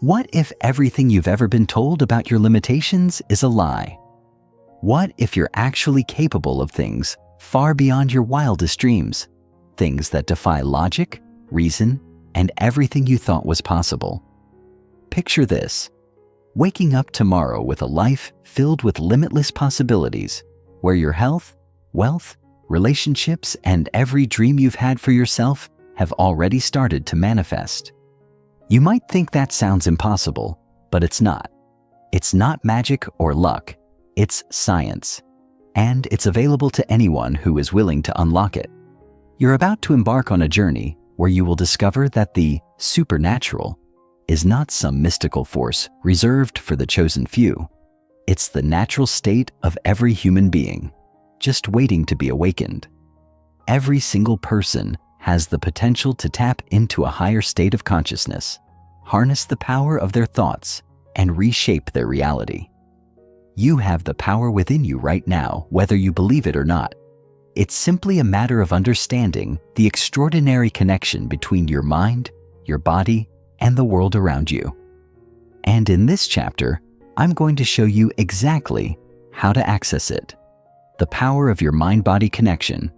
What if everything you've ever been told about your limitations is a lie? What if you're actually capable of things far beyond your wildest dreams? Things that defy logic, reason, and everything you thought was possible. Picture this: waking up tomorrow with a life filled with limitless possibilities, where your health, wealth, relationships, and every dream you've had for yourself have already started to manifest. You might think that sounds impossible, but it's not. It's not magic or luck. It's science. And it's available to anyone who is willing to unlock it. You're about to embark on a journey where you will discover that the supernatural is not some mystical force reserved for the chosen few. It's the natural state of every human being, just waiting to be awakened. Every single person has the potential to tap into a higher state of consciousness, harness the power of their thoughts, and reshape their reality. You have the power within you right now, whether you believe it or not. It's simply a matter of understanding the extraordinary connection between your mind, your body, and the world around you. And in this chapter, I'm going to show you exactly how to access it. The power of your mind-body connection.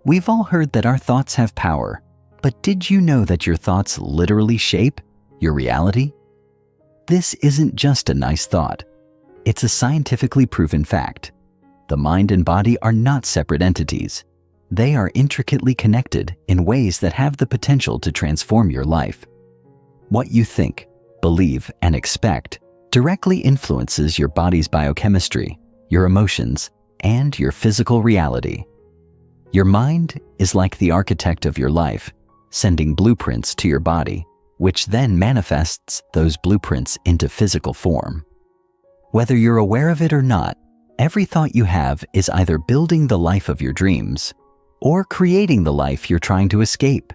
We've all heard that our thoughts have power, but did you know that your thoughts literally shape your reality? This isn't just a nice thought. It's a scientifically proven fact. The mind and body are not separate entities. They are intricately connected in ways that have the potential to transform your life. What you think, believe, and expect directly influences your body's biochemistry, your emotions, and your physical reality. Your mind is like the architect of your life, sending blueprints to your body, which then manifests those blueprints into physical form. Whether you're aware of it or not, every thought you have is either building the life of your dreams or creating the life you're trying to escape.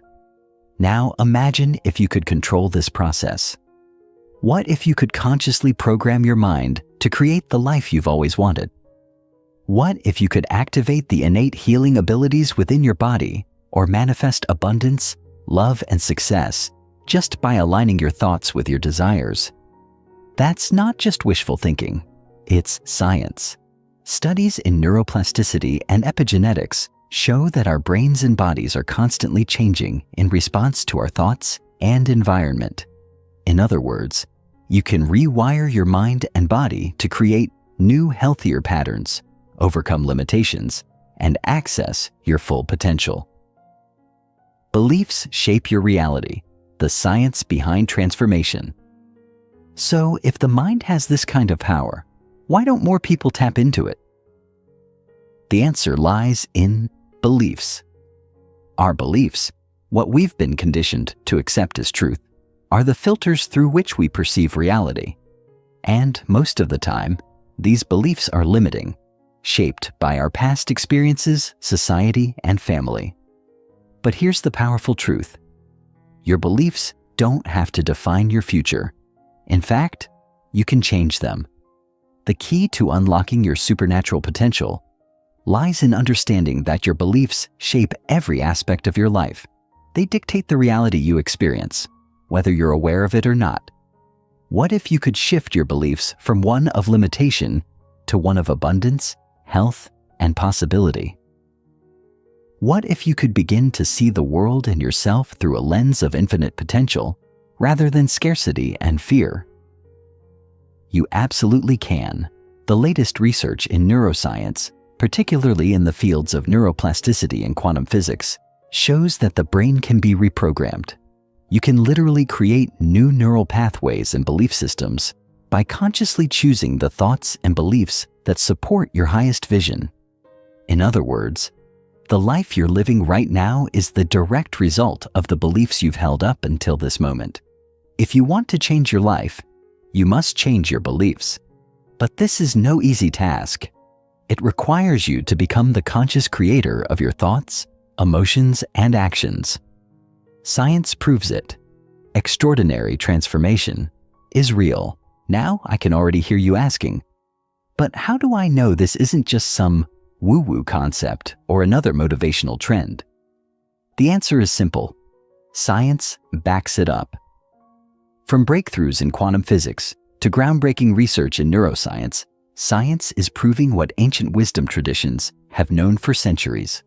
Now imagine if you could control this process. What if you could consciously program your mind to create the life you've always wanted? What if you could activate the innate healing abilities within your body or manifest abundance, love, and success just by aligning your thoughts with your desires? That's not just wishful thinking, it's science. Studies in neuroplasticity and epigenetics show that our brains and bodies are constantly changing in response to our thoughts and environment. In other words, you can rewire your mind and body to create new, healthier patterns, overcome limitations, and access your full potential. Beliefs shape your reality, the science behind transformation. So if the mind has this kind of power, why don't more people tap into it? The answer lies in beliefs. Our beliefs, what we've been conditioned to accept as truth, are the filters through which we perceive reality. And most of the time, these beliefs are limiting, shaped by our past experiences, society, and family. But here's the powerful truth. Your beliefs don't have to define your future. In fact, you can change them. The key to unlocking your supernatural potential lies in understanding that your beliefs shape every aspect of your life. They dictate the reality you experience, whether you're aware of it or not. What if you could shift your beliefs from one of limitation to one of abundance, health, and possibility? What if you could begin to see the world and yourself through a lens of infinite potential rather than scarcity and fear? You absolutely can. The latest research in neuroscience, particularly in the fields of neuroplasticity and quantum physics, shows that the brain can be reprogrammed. You can literally create new neural pathways and belief systems by consciously choosing the thoughts and beliefs that support your highest vision. In other words, the life you're living right now is the direct result of the beliefs you've held up until this moment. If you want to change your life, you must change your beliefs. But this is no easy task. It requires you to become the conscious creator of your thoughts, emotions, and actions. Science proves it. Extraordinary transformation is real. Now I can already hear you asking, but how do I know this isn't just some woo-woo concept or another motivational trend? The answer is simple. Science backs it up. From breakthroughs in quantum physics to groundbreaking research in neuroscience, science is proving what ancient wisdom traditions have known for centuries.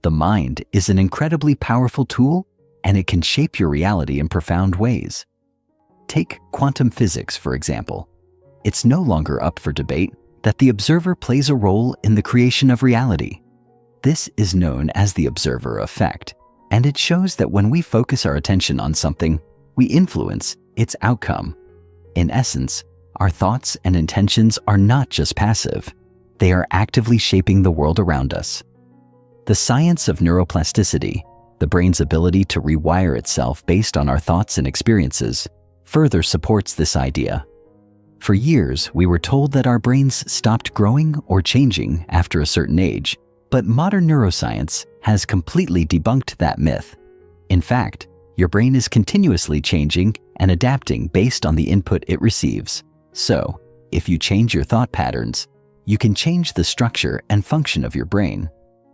The mind is an incredibly powerful tool, and it can shape your reality in profound ways. Take quantum physics, for example. It's no longer up for debate that the observer plays a role in the creation of reality. This is known as the observer effect, and it shows that when we focus our attention on something, we influence its outcome. In essence, our thoughts and intentions are not just passive, they are actively shaping the world around us. The science of neuroplasticity, the brain's ability to rewire itself based on our thoughts and experiences, further supports this idea. For years, we were told that our brains stopped growing or changing after a certain age, but modern neuroscience has completely debunked that myth. In fact, your brain is continuously changing and adapting based on the input it receives. So, if you change your thought patterns, you can change the structure and function of your brain.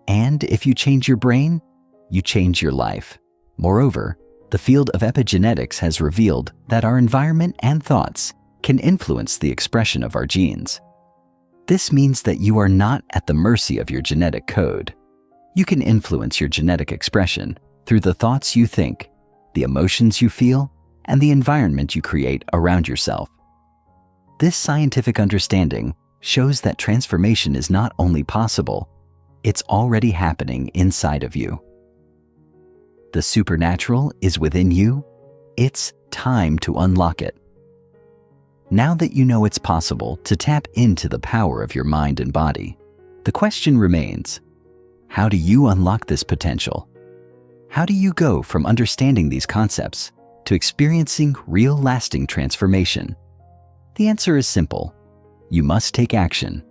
And if you change your brain, you change your life. Moreover, the field of epigenetics has revealed that our environment and thoughts can influence the expression of our genes. This means that you are not at the mercy of your genetic code. You can influence your genetic expression through the thoughts you think, the emotions you feel, and the environment you create around yourself. This scientific understanding shows that transformation is not only possible, it's already happening inside of you. The supernatural is within you. It's time to unlock it. Now that you know it's possible to tap into the power of your mind and body, the question remains, how do you unlock this potential? How do you go from understanding these concepts to experiencing real lasting transformation? The answer is simple. You must take action.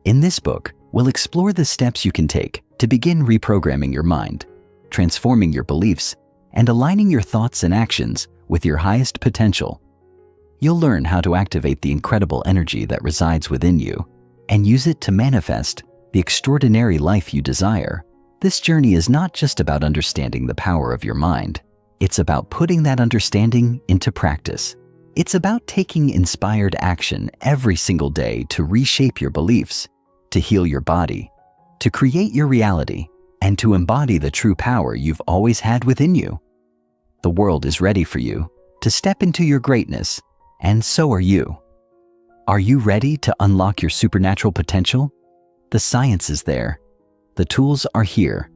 In this book, we'll explore the steps you can take to begin reprogramming your mind, transforming your beliefs, and aligning your thoughts and actions with your highest potential. You'll learn how to activate the incredible energy that resides within you and use it to manifest the extraordinary life you desire. This journey is not just about understanding the power of your mind. It's about putting that understanding into practice. It's about taking inspired action every single day to reshape your beliefs, to heal your body, to create your reality, and to embody the true power you've always had within you. The world is ready for you to step into your greatness, and so are you. Are you ready to unlock your supernatural potential? The science is there. The tools are here.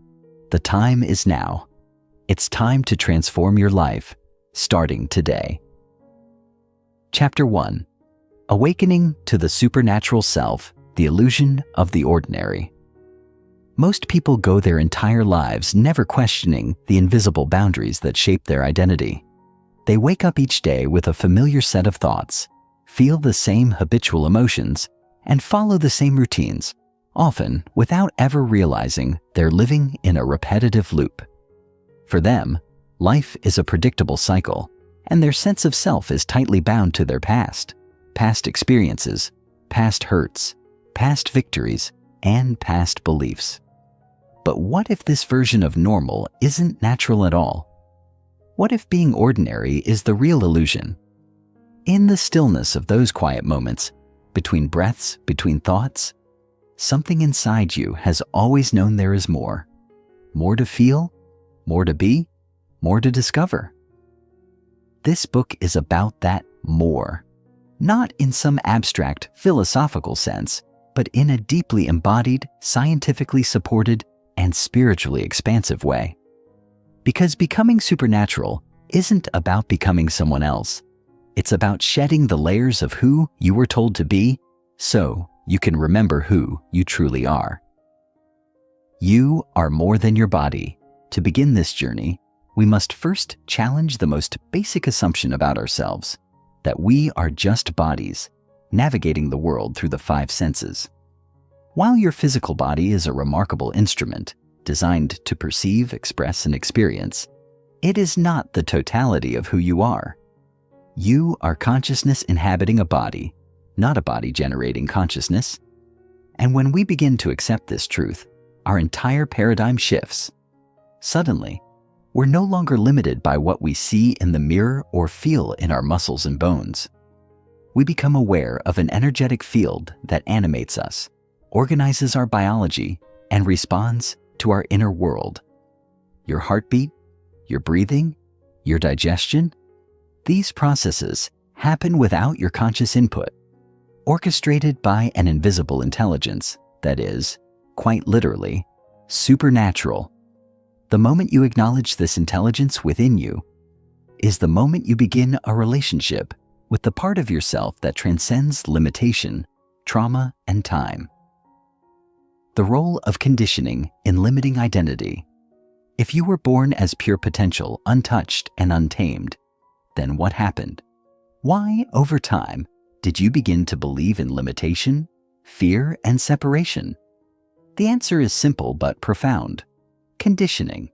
The time is now. It's time to transform your life, starting today. Chapter 1. Awakening to the Supernatural Self, the Illusion of the Ordinary. Most people go their entire lives never questioning the invisible boundaries that shape their identity. They wake up each day with a familiar set of thoughts, feel the same habitual emotions, and follow the same routines, often without ever realizing they're living in a repetitive loop. For them, life is a predictable cycle, and their sense of self is tightly bound to their past experiences, past hurts, past victories, and past beliefs. But what if this version of normal isn't natural at all? What if being ordinary is the real illusion? In the stillness of those quiet moments, between breaths, between thoughts, something inside you has always known there is more. More to feel, more to be, more to discover. This book is about that more. Not in some abstract, philosophical sense, but in a deeply embodied, scientifically supported, and spiritually expansive way. Because becoming supernatural isn't about becoming someone else. It's about shedding the layers of who you were told to be so you can remember who you truly are. You are more than your body. To begin this journey, we must first challenge the most basic assumption about ourselves, that we are just bodies, navigating the world through the five senses. While your physical body is a remarkable instrument designed to perceive, express, and experience, it is not the totality of who you are. You are consciousness inhabiting a body, not a body generating consciousness. And when we begin to accept this truth, our entire paradigm shifts. Suddenly, We're no longer limited by what we see in the mirror or feel in our muscles and bones. We become aware of an energetic field that animates us, organizes our biology, and responds to our inner world. Your heartbeat, your breathing, your digestion, these processes happen without your conscious input, orchestrated by an invisible intelligence that is, quite literally, supernatural. The moment you acknowledge this intelligence within you is the moment you begin a relationship with the part of yourself that transcends limitation, trauma, and time. The role of conditioning in limiting identity. If you were born as pure potential, untouched and untamed, then what happened? Why, over time, did you begin to believe in limitation, fear, and separation? The answer is simple but profound. Conditioning.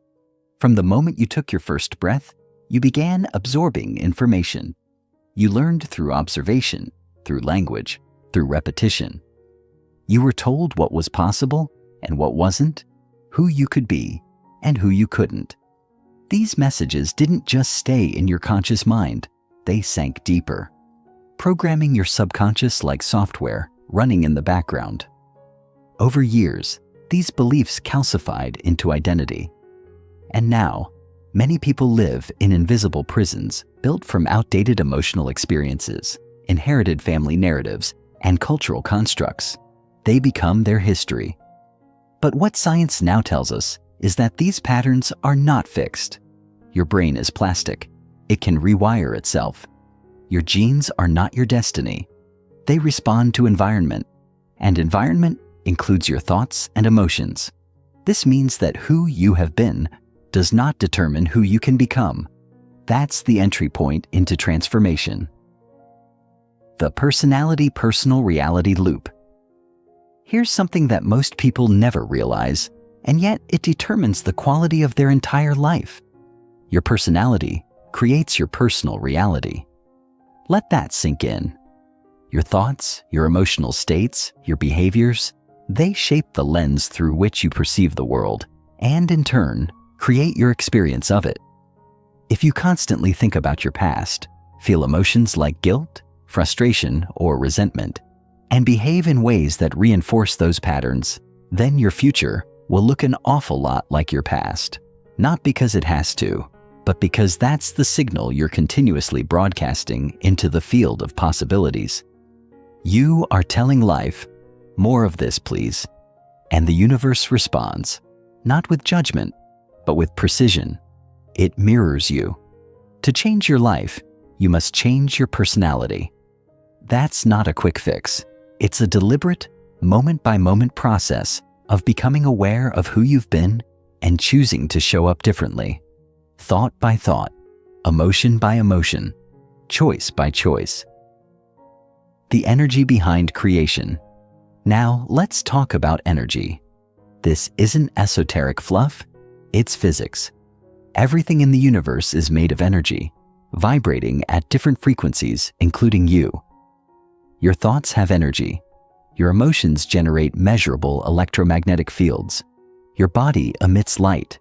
From the moment you took your first breath, you began absorbing information. You learned through observation, through language, through repetition. You were told what was possible and what wasn't, who you could be and who you couldn't. These messages didn't just stay in your conscious mind, they sank deeper, programming your subconscious like software running in the background. Over years, these beliefs calcified into identity. And now, many people live in invisible prisons built from outdated emotional experiences, inherited family narratives, and cultural constructs. They become their history. But what science now tells us is that these patterns are not fixed. Your brain is plastic. It can rewire itself. Your genes are not your destiny. They respond to environment, and environment includes your thoughts and emotions. This means that who you have been does not determine who you can become. That's the entry point into transformation. The personality-personal reality loop. Here's something that most people never realize, and yet it determines the quality of their entire life. Your personality creates your personal reality. Let that sink in. Your thoughts, your emotional states, your behaviors, they shape the lens through which you perceive the world, and in turn, create your experience of it. If you constantly think about your past, feel emotions like guilt, frustration, or resentment, and behave in ways that reinforce those patterns, then your future will look an awful lot like your past. Not because it has to, but because that's the signal you're continuously broadcasting into the field of possibilities. You are telling life, "More of this, please." And the universe responds, not with judgment, but with precision. It mirrors you. To change your life, you must change your personality. That's not a quick fix. It's a deliberate, moment-by-moment process of becoming aware of who you've been and choosing to show up differently. Thought by thought, emotion by emotion, choice by choice. The energy behind creation. Now, let's talk about energy. This isn't esoteric fluff, it's physics. Everything in the universe is made of energy, vibrating at different frequencies, including you. Your thoughts have energy. Your emotions generate measurable electromagnetic fields. Your body emits light.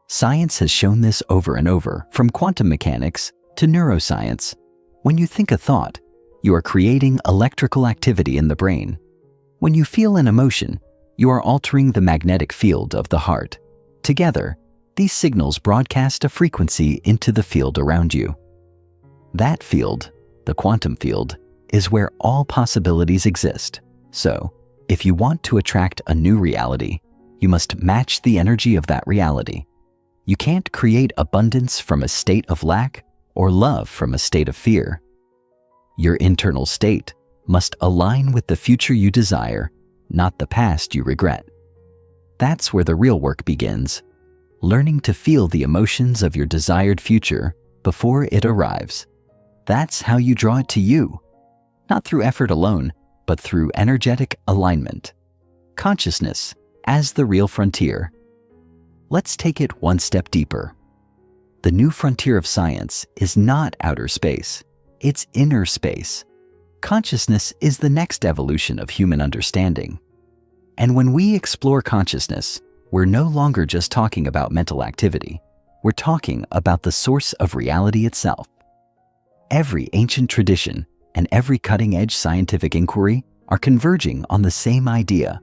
Science has shown this over and over, from quantum mechanics to neuroscience. When you think a thought, you are creating electrical activity in the brain. When you feel an emotion, you are altering the magnetic field of the heart. Together, these signals broadcast a frequency into the field around you. That field, the quantum field, is where all possibilities exist. So, if you want to attract a new reality, you must match the energy of that reality. You can't create abundance from a state of lack or love from a state of fear. Your internal state must align with the future you desire, not the past you regret. That's where the real work begins, learning to feel the emotions of your desired future before it arrives. That's how you draw it to you, not through effort alone, but through energetic alignment. Consciousness as the real frontier. Let's take it one step deeper. The new frontier of science is not outer space, it's inner space. Consciousness is the next evolution of human understanding. And when we explore consciousness, we're no longer just talking about mental activity. we're talking about the source of reality itself. Every ancient tradition and every cutting-edge scientific inquiry are converging on the same idea.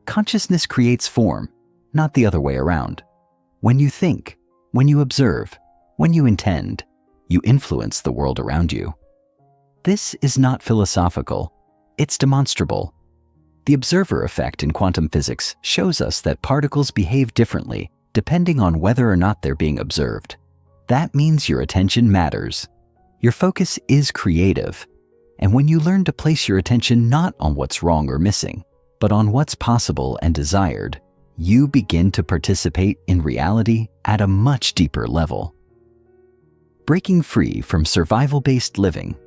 Consciousness creates form, not the other way around. When you think, when you observe, when you intend, you influence the world around you. This is not philosophical, it's demonstrable. The observer effect in quantum physics shows us that particles behave differently depending on whether or not they're being observed. That means your attention matters. Your focus is creative. And when you learn to place your attention not on what's wrong or missing, but on what's possible and desired, you begin to participate in reality at a much deeper level. Breaking free from survival-based living.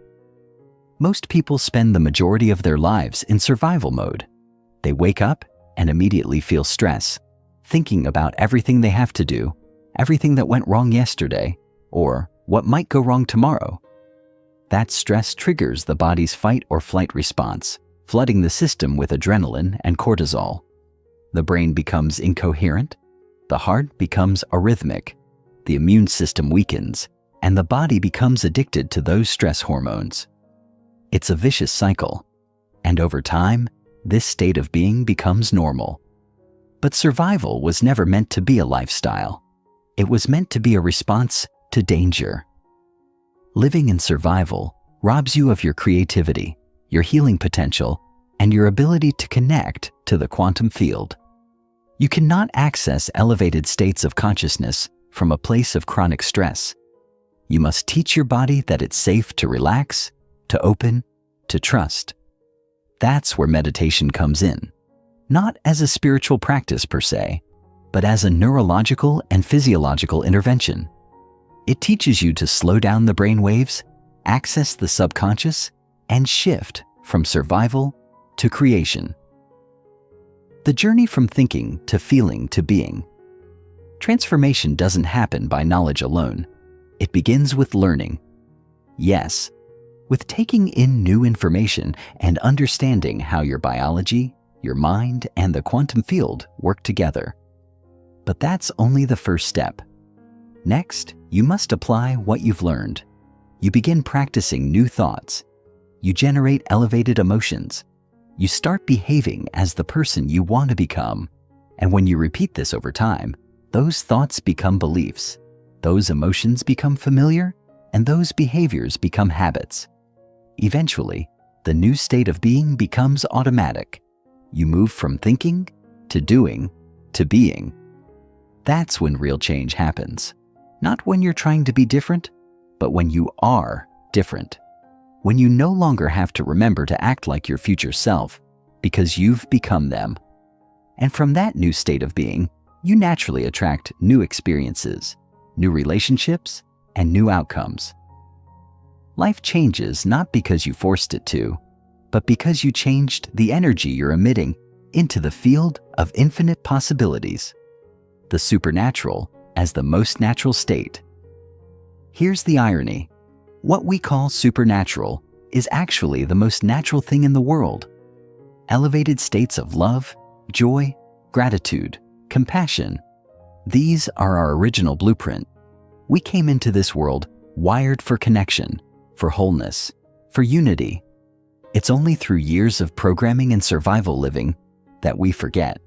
Most people spend the majority of their lives in survival mode. They wake up and immediately feel stress, thinking about everything they have to do, everything that went wrong yesterday, or what might go wrong tomorrow. That stress triggers the body's fight or flight response, flooding the system with adrenaline and cortisol. The brain becomes incoherent, the heart becomes arrhythmic, the immune system weakens, and the body becomes addicted to those stress hormones. It's a vicious cycle, and over time, this state of being becomes normal. But survival was never meant to be a lifestyle. It was meant to be a response to danger. Living in survival robs you of your creativity, your healing potential, and your ability to connect to the quantum field. You cannot access elevated states of consciousness from a place of chronic stress. You must teach your body that it's safe to relax, to open, to trust. That's where meditation comes in, not as a spiritual practice per se, but as a neurological and physiological intervention. It teaches you to slow down the brain waves, access the subconscious, and shift from survival to creation. The journey from thinking to feeling to being. Transformation doesn't happen by knowledge alone. It begins with learning. Yes, with taking in new information and understanding how your biology, your mind, and the quantum field work together. But that's only the first step. Next, you must apply what you've learned. You begin practicing new thoughts. You generate elevated emotions. You start behaving as the person you want to become. And when you repeat this over time, those thoughts become beliefs. Those emotions become familiar, and those behaviors become habits. Eventually, the new state of being becomes automatic. You move from thinking to doing to being. That's when real change happens. Not when you're trying to be different, but when you are different. When you no longer have to remember to act like your future self, because you've become them. And from that new state of being, you naturally attract new experiences, new relationships, and new outcomes. Life changes not because you forced it to, but because you changed the energy you're emitting into the field of infinite possibilities. The supernatural as the most natural state. Here's the irony. What we call supernatural is actually the most natural thing in the world. Elevated states of love, joy, gratitude, compassion. These are our original blueprint. We came into this world wired for connection, for wholeness, for unity. It's only through years of programming and survival living that we forget.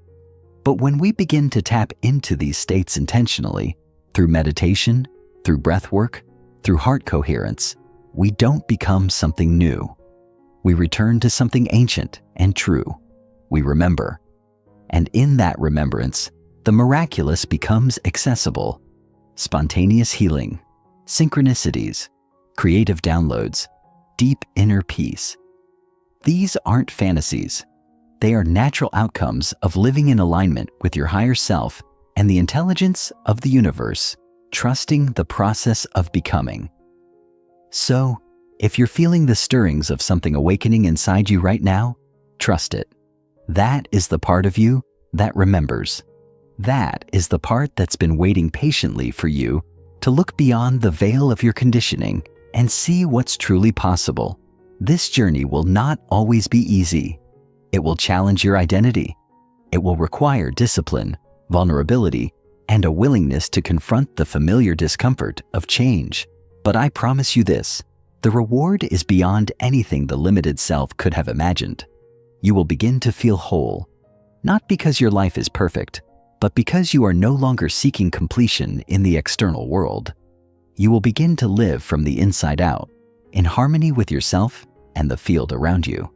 But when we begin to tap into these states intentionally, through meditation, through breath work, through heart coherence, we don't become something new. We return to something ancient and true. We remember. And in that remembrance, the miraculous becomes accessible. Spontaneous healing, synchronicities, creative downloads, deep inner peace. These aren't fantasies. They are natural outcomes of living in alignment with your higher self and the intelligence of the universe, trusting the process of becoming. So, if you're feeling the stirrings of something awakening inside you right now, trust it. That is the part of you that remembers. That is the part that's been waiting patiently for you to look beyond the veil of your conditioning and see what's truly possible. This journey will not always be easy. It will challenge your identity. It will require discipline, vulnerability, and a willingness to confront the familiar discomfort of change. But I promise you this, the reward is beyond anything the limited self could have imagined. You will begin to feel whole, not because your life is perfect, but because you are no longer seeking completion in the external world. You will begin to live from the inside out, in harmony with yourself and the field around you.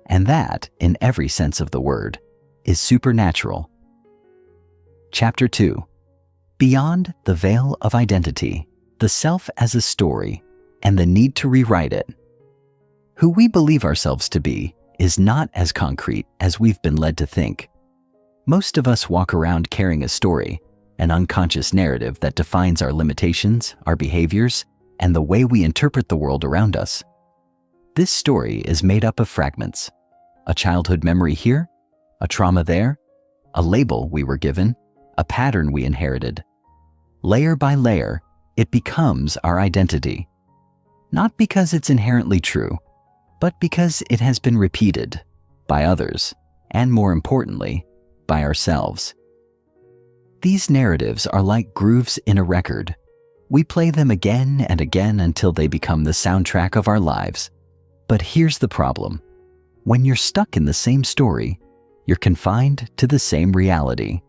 And that, in every sense of the word, is supernatural. Chapter 2. Beyond the veil of identity, the self as a story, and the need to rewrite it. Who we believe ourselves to be is not as concrete as we've been led to think. Most of us walk around carrying a story, an unconscious narrative that defines our limitations, our behaviors, and the way we interpret the world around us. This story is made up of fragments. A childhood memory here, a trauma there, a label we were given, a pattern we inherited. Layer by layer, it becomes our identity. Not because it's inherently true, but because it has been repeated by others, and more importantly, by ourselves. These narratives are like grooves in a record. We play them again and again until they become the soundtrack of our lives. But here's the problem. When you're stuck in the same story, you're confined to the same reality.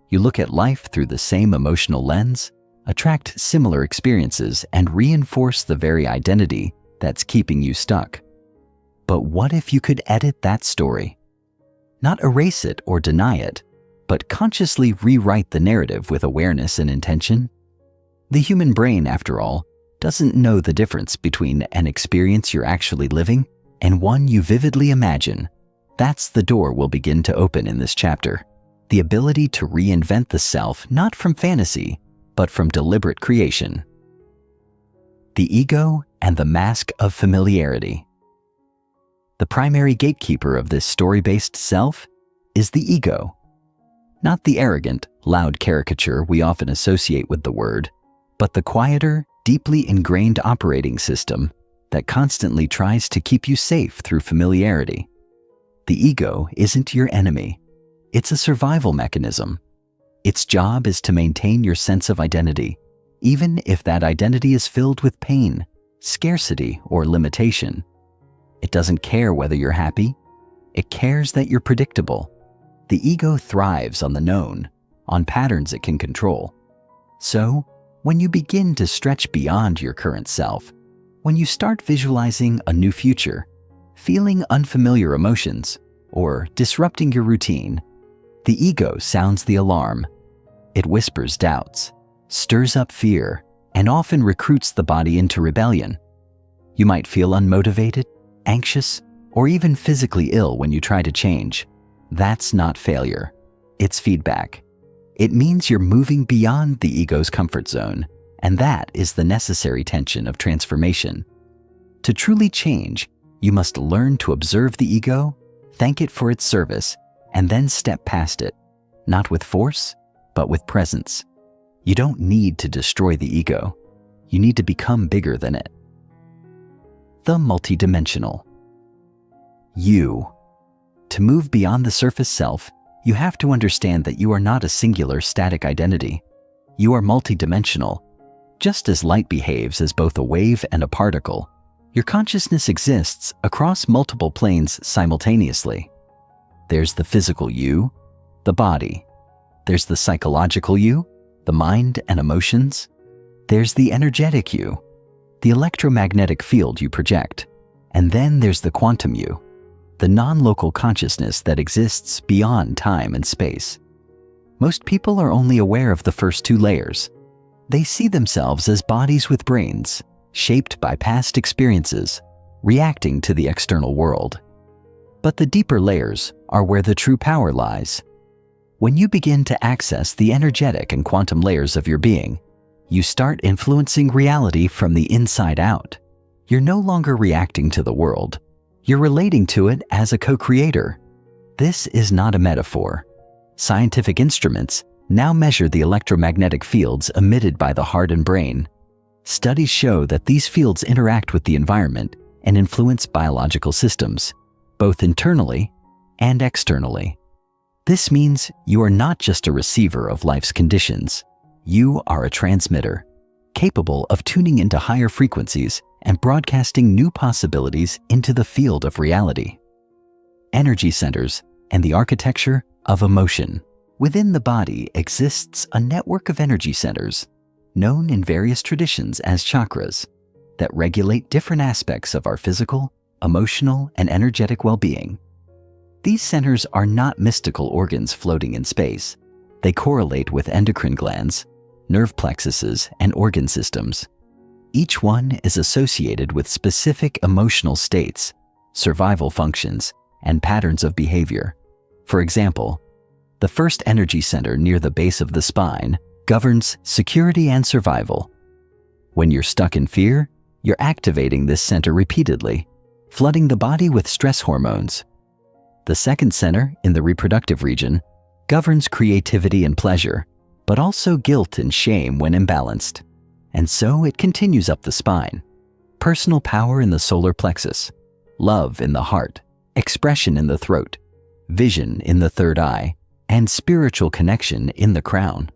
You look at life through the same emotional lens, attract similar experiences, and reinforce the very identity that's keeping you stuck. But what if you could edit that story? Not erase it or deny it, but consciously rewrite the narrative with awareness and intention? The human brain, after all, doesn't know the difference between an experience you're actually living and one you vividly imagine. That's the door we'll begin to open in this chapter. The ability to reinvent the self, not from fantasy, but from deliberate creation. The ego and the mask of familiarity. The primary gatekeeper of this story-based self is the ego. Not the arrogant, loud caricature we often associate with the word, but the quieter, deeply ingrained operating system that constantly tries to keep you safe through familiarity. The ego isn't your enemy. It's a survival mechanism. Its job is to maintain your sense of identity, even if that identity is filled with pain, scarcity, or limitation. It doesn't care whether you're happy. It cares that you're predictable. The ego thrives on the known, on patterns it can control. So, when you begin to stretch beyond your current self, when you start visualizing a new future, feeling unfamiliar emotions, or disrupting your routine, the ego sounds the alarm. It whispers doubts, stirs up fear, and often recruits the body into rebellion. You might feel unmotivated, anxious, or even physically ill when you try to change. That's not failure. It's feedback. It means you're moving beyond the ego's comfort zone, and that is the necessary tension of transformation. To truly change, you must learn to observe the ego, thank it for its service, and then step past it, not with force, but with presence. You don't need to destroy the ego. You need to become bigger than it. The multidimensional. You. To move beyond the surface self, you have to understand that you are not a singular static identity. You are multidimensional. Just as light behaves as both a wave and a particle, your consciousness exists across multiple planes simultaneously. There's the physical you, the body. There's the psychological you, the mind and emotions. There's the energetic you, the electromagnetic field you project. And then there's the quantum you, the non-local consciousness that exists beyond time and space. Most people are only aware of the first two layers. They see themselves as bodies with brains, shaped by past experiences, reacting to the external world. But the deeper layers are where the true power lies. When you begin to access the energetic and quantum layers of your being, you start influencing reality from the inside out. You're no longer reacting to the world. You're relating to it as a co-creator. This is not a metaphor. Scientific instruments now measure the electromagnetic fields emitted by the heart and brain. Studies show that these fields interact with the environment and influence biological systems, both internally and externally. This means you are not just a receiver of life's conditions. You are a transmitter, capable of tuning into higher frequencies and broadcasting new possibilities into the field of reality. Energy centers and the architecture of emotion. Within the body exists a network of energy centers, known in various traditions as chakras, that regulate different aspects of our physical, emotional, and energetic well-being. These centers are not mystical organs floating in space. They correlate with endocrine glands, nerve plexuses, and organ systems. Each one is associated with specific emotional states, survival functions, and patterns of behavior. For example, the first energy center near the base of the spine governs security and survival. When you're stuck in fear, you're activating this center repeatedly, flooding the body with stress hormones. The second center, in the reproductive region, governs creativity and pleasure, but also guilt and shame when imbalanced. And so it continues up the spine. Personal power in the solar plexus, love in the heart, expression in the throat, vision in the third eye, and spiritual connection in the crown.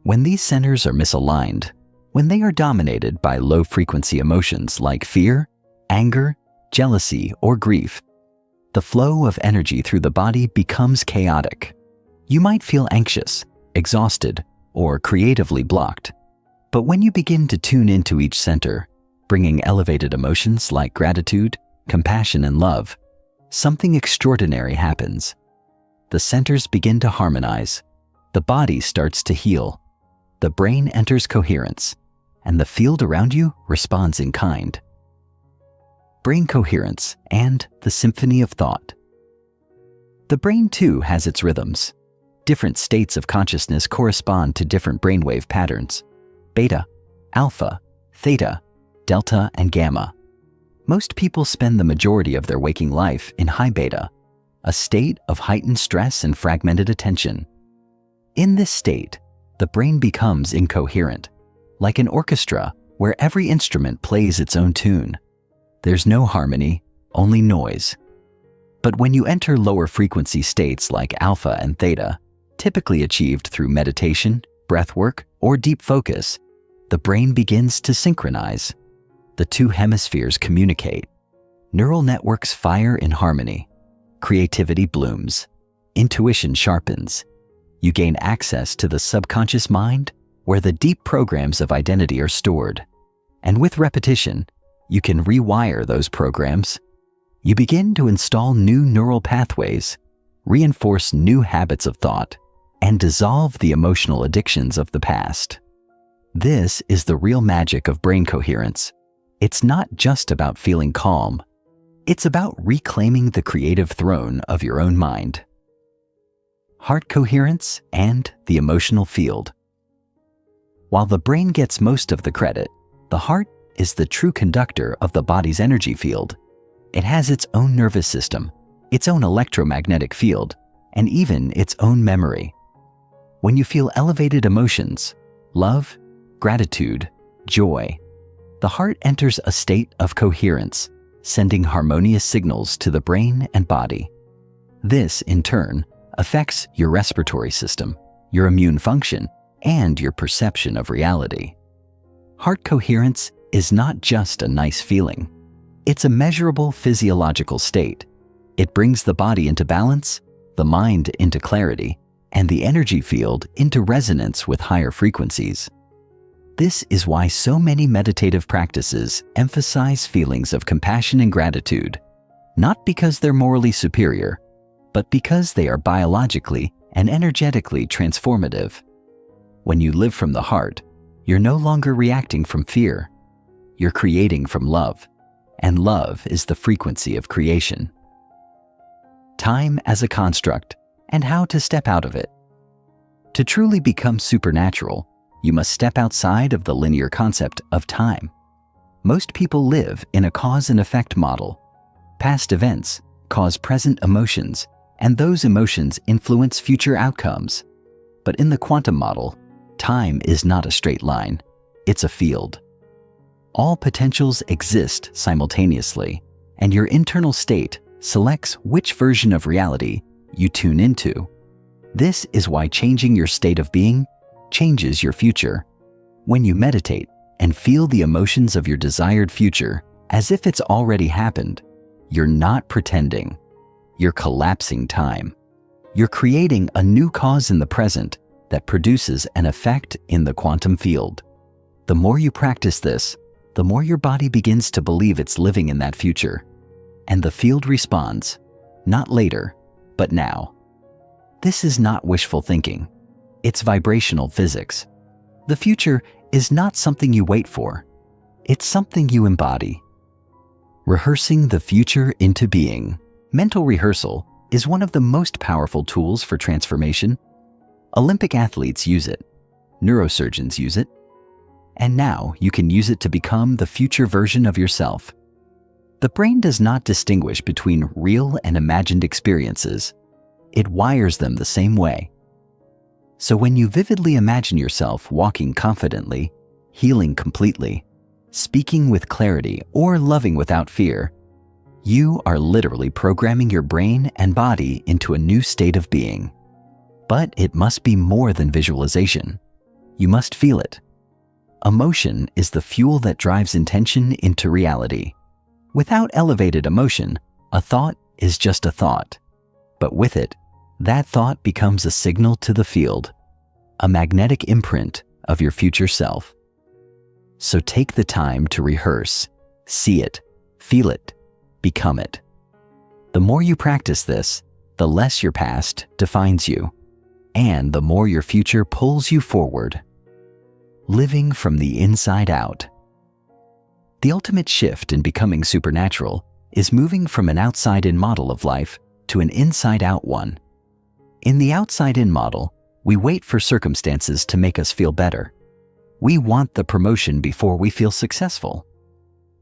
When these centers are misaligned, when they are dominated by low-frequency emotions like fear, anger, jealousy, or grief, the flow of energy through the body becomes chaotic. You might feel anxious, exhausted, or creatively blocked. But when you begin to tune into each center, bringing elevated emotions like gratitude, compassion, and love, something extraordinary happens. The centers begin to harmonize, the body starts to heal, the brain enters coherence, and the field around you responds in kind. Brain coherence and the symphony of thought. The brain too has its rhythms. Different states of consciousness correspond to different brainwave patterns: beta, alpha, theta, delta, and gamma. Most people spend the majority of their waking life in high beta, a state of heightened stress and fragmented attention. In this state, the brain becomes incoherent, like an orchestra where every instrument plays its own tune. There's no harmony, only noise. But when you enter lower frequency states like alpha and theta, typically achieved through meditation, breath work, or deep focus, the brain begins to synchronize. The two hemispheres communicate. Neural networks fire in harmony. Creativity blooms. Intuition sharpens. You gain access to the subconscious mind, where the deep programs of identity are stored. And with repetition, you can rewire those programs. You begin to install new neural pathways, reinforce new habits of thought, and dissolve the emotional addictions of the past. This is the real magic of brain coherence. It's not just about feeling calm. It's about reclaiming the creative throne of your own mind. Heart coherence and the emotional field. While the brain gets most of the credit, the heart is the true conductor of the body's energy field. It has its own nervous system, its own electromagnetic field, and even its own memory. When you feel elevated emotions, love, gratitude, joy, the heart enters a state of coherence, sending harmonious signals to the brain and body. This, in turn, affects your respiratory system, your immune function, and your perception of reality. Heart coherence is not just a nice feeling. It's a measurable physiological state. It brings the body into balance, the mind into clarity, and the energy field into resonance with higher frequencies. This is why so many meditative practices emphasize feelings of compassion and gratitude, not because they're morally superior, but because they are biologically and energetically transformative. When you live from the heart, you're no longer reacting from fear. You're creating from love, and love is the frequency of creation. Time as a construct, and how to step out of it. To truly become supernatural, you must step outside of the linear concept of time. Most people live in a cause and effect model. Past events cause present emotions, and those emotions influence future outcomes. But in the quantum model, time is not a straight line, it's a field. All potentials exist simultaneously, and your internal state selects which version of reality you tune into This is why changing your state of being changes your future. When you meditate and feel the emotions of your desired future as if it's already happened, you're not pretending. You're collapsing time. You're creating a new cause in the present that produces an effect in the quantum field. The more you practice this, the more your body begins to believe it's living in that future. And the field responds, not later, but now. This is not wishful thinking. It's vibrational physics. The future is not something you wait for. It's something you embody. Rehearsing the future into being. Mental rehearsal is one of the most powerful tools for transformation. Olympic athletes use it. Neurosurgeons use it. And now you can use it to become the future version of yourself. The brain does not distinguish between real and imagined experiences. It wires them the same way. So when you vividly imagine yourself walking confidently, healing completely, speaking with clarity, or loving without fear, you are literally programming your brain and body into a new state of being. But it must be more than visualization. You must feel it. Emotion is the fuel that drives intention into reality. Without elevated emotion, a thought is just a thought. But with it, that thought becomes a signal to the field, a magnetic imprint of your future self. So take the time to rehearse, see it, feel it, become it. The more you practice this, the less your past defines you, and the more your future pulls you forward. Living from the inside out. The ultimate shift in becoming supernatural is moving from an outside-in model of life to an inside-out one. In the outside-in model, we wait for circumstances to make us feel better. We want the promotion before we feel successful.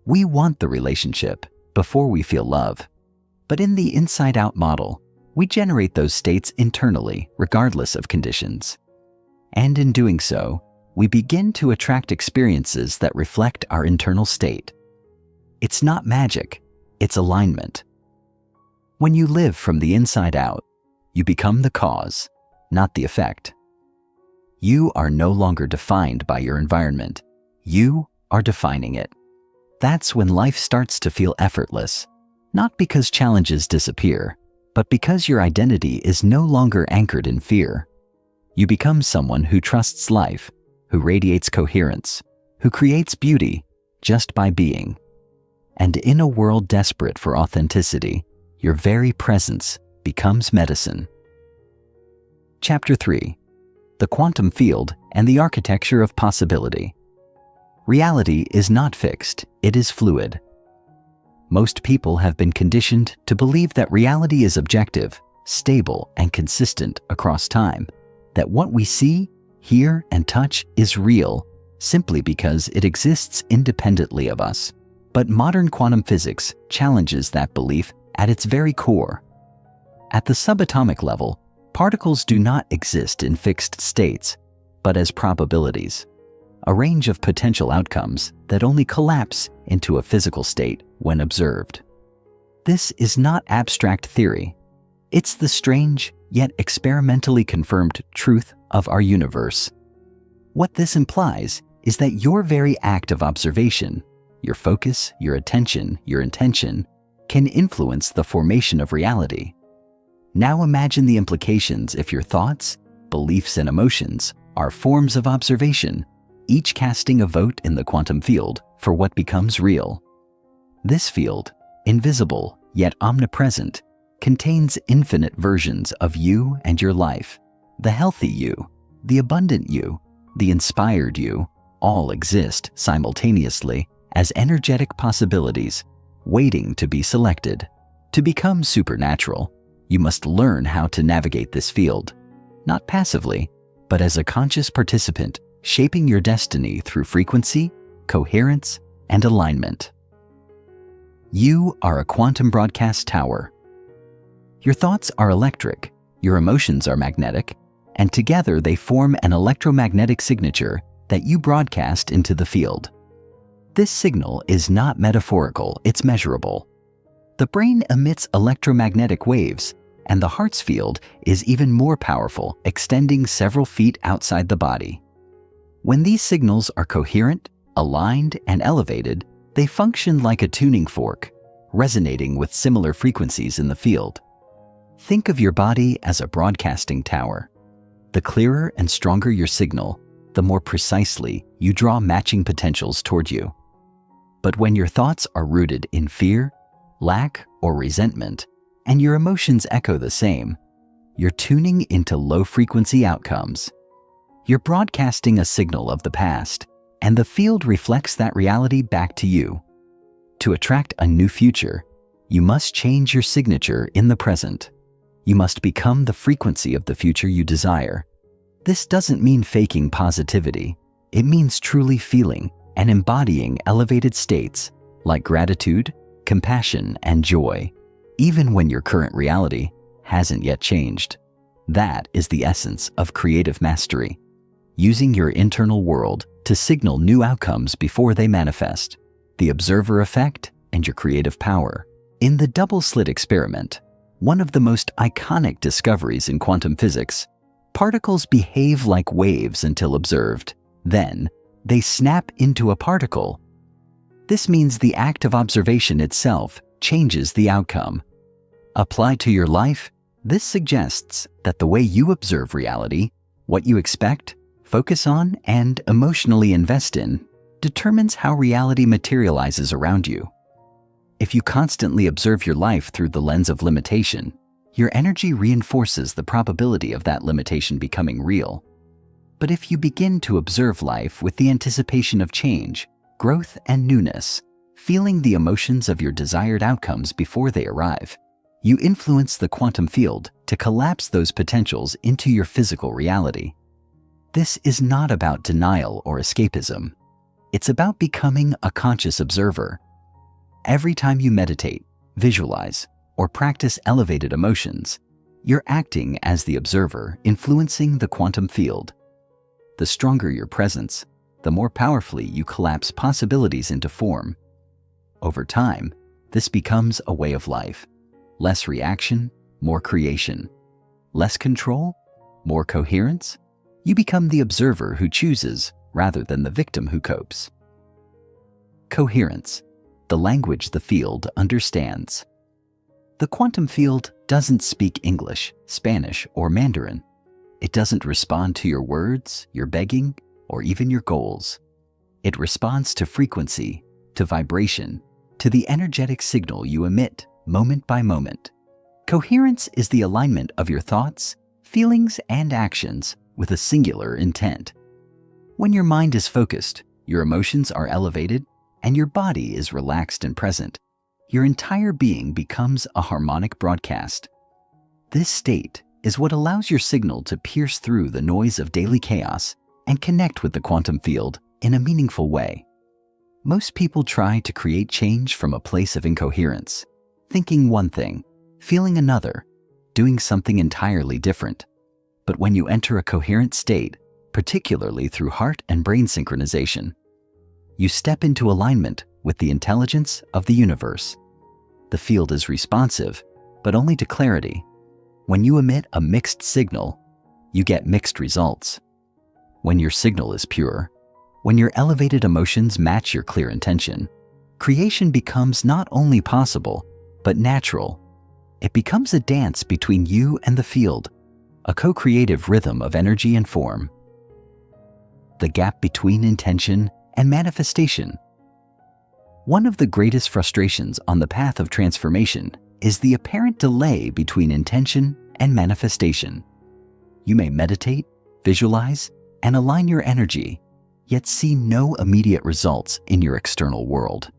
We want the relationship before we feel love. But in the inside-out model, we generate those states internally, regardless of conditions. And in doing so, we begin to attract experiences that reflect our internal state. It's not magic, it's alignment. When you live from the inside out, you become the cause, not the effect. You are no longer defined by your environment. You are defining it. That's when life starts to feel effortless, not because challenges disappear, but because your identity is no longer anchored in fear. You become someone who trusts life, who radiates coherence, who creates beauty just by being. And in a world desperate for authenticity, your very presence becomes medicine. Chapter 3. The Quantum Field and the Architecture of Possibility. Reality is not fixed, it is fluid. Most people have been conditioned to believe that reality is objective, stable, and consistent across time, that what we see, hear, and touch is real simply because it exists independently of us. But modern quantum physics challenges that belief at its very core. At the subatomic level, particles do not exist in fixed states, but as probabilities, a range of potential outcomes that only collapse into a physical state when observed. This is not abstract theory. It's the strange, yet experimentally confirmed truth of our universe. What this implies is that your very act of observation, your focus, your attention, your intention, can influence the formation of reality. Now imagine the implications if your thoughts, beliefs, and emotions are forms of observation, each casting a vote in the quantum field for what becomes real. This field, invisible yet omnipresent, contains infinite versions of you and your life. The healthy you, the abundant you, the inspired you, all exist simultaneously as energetic possibilities, waiting to be selected. To become supernatural, you must learn how to navigate this field, not passively, but as a conscious participant, shaping your destiny through frequency, coherence, and alignment. You are a quantum broadcast tower. Your thoughts are electric, your emotions are magnetic, and together they form an electromagnetic signature that you broadcast into the field. This signal is not metaphorical, it's measurable. The brain emits electromagnetic waves and the heart's field is even more powerful, extending several feet outside the body. When these signals are coherent, aligned, and elevated, they function like a tuning fork, resonating with similar frequencies in the field. Think of your body as a broadcasting tower. The clearer and stronger your signal, the more precisely you draw matching potentials toward you. But when your thoughts are rooted in fear, lack, or resentment, and your emotions echo the same, you're tuning into low-frequency outcomes. You're broadcasting a signal of the past, and the field reflects that reality back to you. To attract a new future, you must change your signature in the present. You must become the frequency of the future you desire. This doesn't mean faking positivity. It means truly feeling and embodying elevated states like gratitude, compassion, and joy, even when your current reality hasn't yet changed. That is the essence of creative mastery, using your internal world to signal new outcomes before they manifest. The observer effect and your creative power. In the double-slit experiment, one of the most iconic discoveries in quantum physics, particles behave like waves until observed. Then, they snap into a particle. This means the act of observation itself changes the outcome. Applied to your life, this suggests that the way you observe reality, what you expect, focus on, and emotionally invest in, determines how reality materializes around you. If you constantly observe your life through the lens of limitation, your energy reinforces the probability of that limitation becoming real. But if you begin to observe life with the anticipation of change, growth, and newness, feeling the emotions of your desired outcomes before they arrive, you influence the quantum field to collapse those potentials into your physical reality. This is not about denial or escapism. It's about becoming a conscious observer. Every time you meditate, visualize, or practice elevated emotions, you're acting as the observer, influencing the quantum field. The stronger your presence, the more powerfully you collapse possibilities into form. Over time, this becomes a way of life. Less reaction, more creation. Less control, more coherence. You become the observer who chooses rather than the victim who copes. Coherence, the language the field understands. The quantum field doesn't speak English, Spanish, or Mandarin. It doesn't respond to your words, your begging, or even your goals. It responds to frequency, to vibration, to the energetic signal you emit moment by moment. Coherence is the alignment of your thoughts, feelings, and actions with a singular intent. When your mind is focused, your emotions are elevated, and your body is relaxed and present, your entire being becomes a harmonic broadcast. This state is what allows your signal to pierce through the noise of daily chaos and connect with the quantum field in a meaningful way. Most people try to create change from a place of incoherence, thinking one thing, feeling another, doing something entirely different. But when you enter a coherent state, particularly through heart and brain synchronization, you step into alignment with the intelligence of the universe. The field is responsive, but only to clarity. When you emit a mixed signal, you get mixed results. When your signal is pure, when your elevated emotions match your clear intention, creation becomes not only possible, but natural. It becomes a dance between you and the field, a co-creative rhythm of energy and form. The gap between intention and manifestation. One of the greatest frustrations on the path of transformation is the apparent delay between intention and manifestation. You may meditate, visualize, and align your energy, yet see no immediate results in your external world.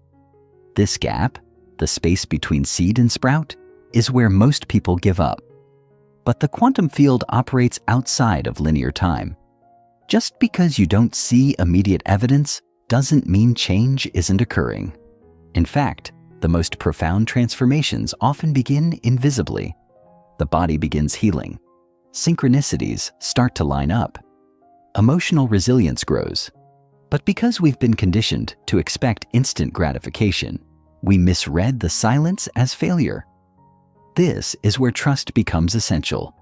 This gap, the space between seed and sprout, is where most people give up. But the quantum field operates outside of linear time. Just because you don't see immediate evidence doesn't mean change isn't occurring. In fact, the most profound transformations often begin invisibly. The body begins healing. Synchronicities start to line up. Emotional resilience grows. But because we've been conditioned to expect instant gratification, we misread the silence as failure. This is where trust becomes essential.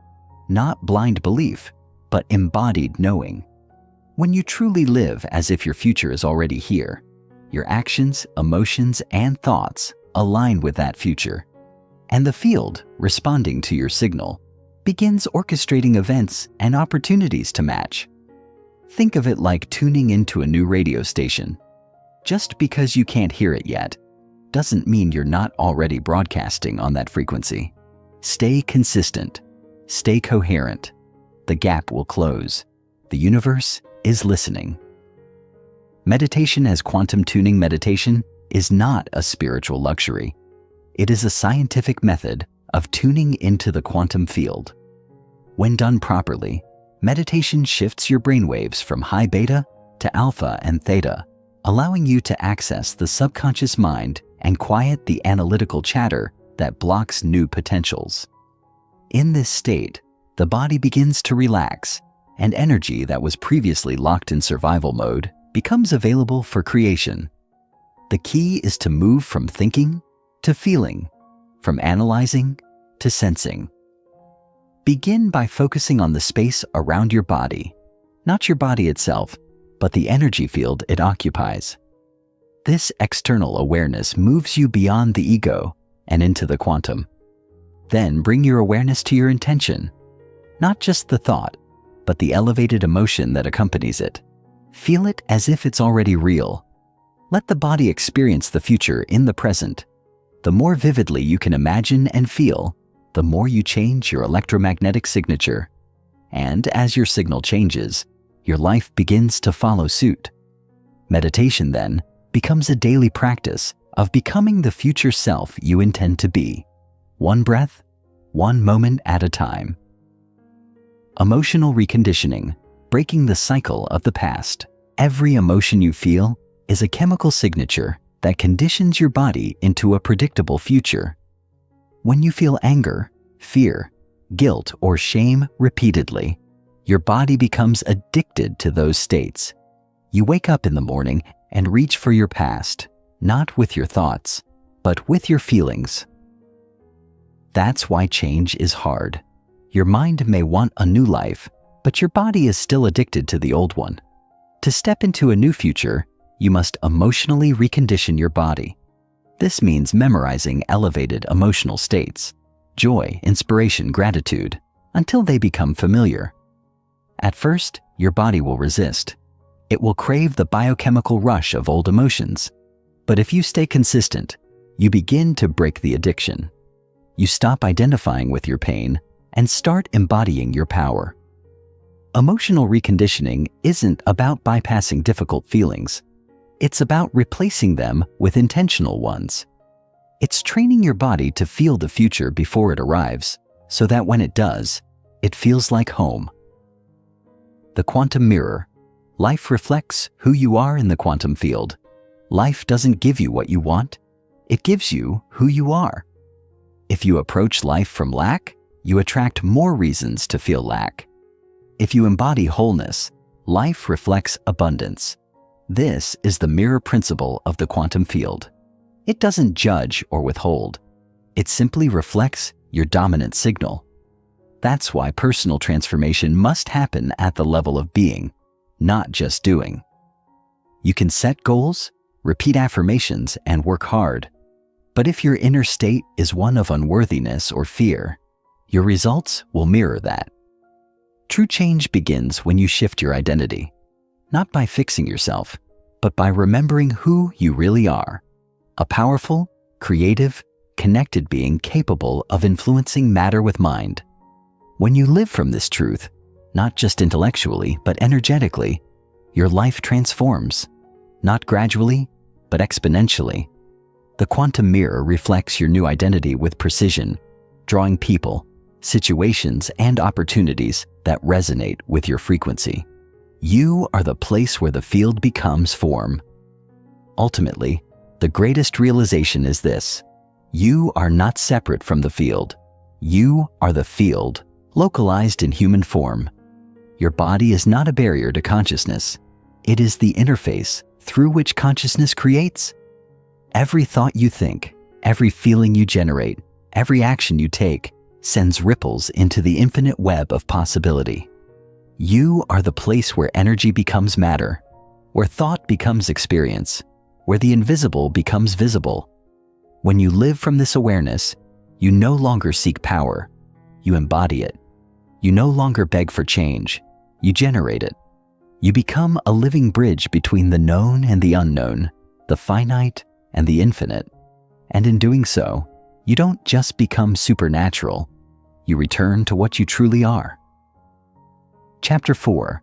Not blind belief, but embodied knowing. When you truly live as if your future is already here, your actions, emotions, and thoughts align with that future. And the field, responding to your signal, begins orchestrating events and opportunities to match. Think of it like tuning into a new radio station. Just because you can't hear it yet doesn't mean you're not already broadcasting on that frequency. Stay consistent. Stay coherent. The gap will close. The universe is listening. Meditation as quantum tuning meditation is not a spiritual luxury. It is a scientific method of tuning into the quantum field. When done properly, meditation shifts your brainwaves from high beta to alpha and theta, allowing you to access the subconscious mind and quiet the analytical chatter that blocks new potentials. In this state, the body begins to relax, and energy that was previously locked in survival mode becomes available for creation. The key is to move from thinking to feeling, from analyzing to sensing. Begin by focusing on the space around your body, not your body itself, but the energy field it occupies. This external awareness moves you beyond the ego and into the quantum. Then bring your awareness to your intention, not just the thought, but the elevated emotion that accompanies it. Feel it as if it's already real. Let the body experience the future in the present. The more vividly you can imagine and feel, the more you change your electromagnetic signature. And as your signal changes, your life begins to follow suit. Meditation, then, becomes a daily practice of becoming the future self you intend to be, one breath, one moment at a time. Emotional reconditioning, breaking the cycle of the past. Every emotion you feel is a chemical signature that conditions your body into a predictable future. When you feel anger, fear, guilt, or shame repeatedly, your body becomes addicted to those states. You wake up in the morning and reach for your past, not with your thoughts, but with your feelings. That's why change is hard. Your mind may want a new life, but your body is still addicted to the old one. To step into a new future, you must emotionally recondition your body. This means memorizing elevated emotional states, joy, inspiration, gratitude, until they become familiar. At first, your body will resist. It will crave the biochemical rush of old emotions. But if you stay consistent, you begin to break the addiction. You stop identifying with your pain and start embodying your power. Emotional reconditioning isn't about bypassing difficult feelings. It's about replacing them with intentional ones. It's training your body to feel the future before it arrives, so that when it does, it feels like home. The quantum mirror. Life reflects who you are in the quantum field. Life doesn't give you what you want. It gives you who you are. If you approach life from lack, you attract more reasons to feel lack. If you embody wholeness, life reflects abundance. This is the mirror principle of the quantum field. It doesn't judge or withhold. It simply reflects your dominant signal. That's why personal transformation must happen at the level of being, not just doing. You can set goals, repeat affirmations, and work hard. But if your inner state is one of unworthiness or fear, your results will mirror that. True change begins when you shift your identity, not by fixing yourself, but by remembering who you really are. A powerful, creative, connected being capable of influencing matter with mind. When you live from this truth, not just intellectually, but energetically, your life transforms, not gradually, but exponentially. The quantum mirror reflects your new identity with precision, drawing people, situations, and opportunities that resonate with your frequency. You are the place where the field becomes form. Ultimately, the greatest realization is this: you are not separate from the field. You are the field, localized in human form. Your body is not a barrier to consciousness. It is the interface through which consciousness creates. Every thought you think, every feeling you generate, Every action you take sends ripples into the infinite web of possibility. You are the place where energy becomes matter, where thought becomes experience, where the invisible becomes visible. When you live from this awareness, you no longer seek power, you embody it. You no longer beg for change, you generate it. You become a living bridge between the known and the unknown, the finite and the infinite. And in doing so, you don't just become supernatural, you return to what you truly are. Chapter 4.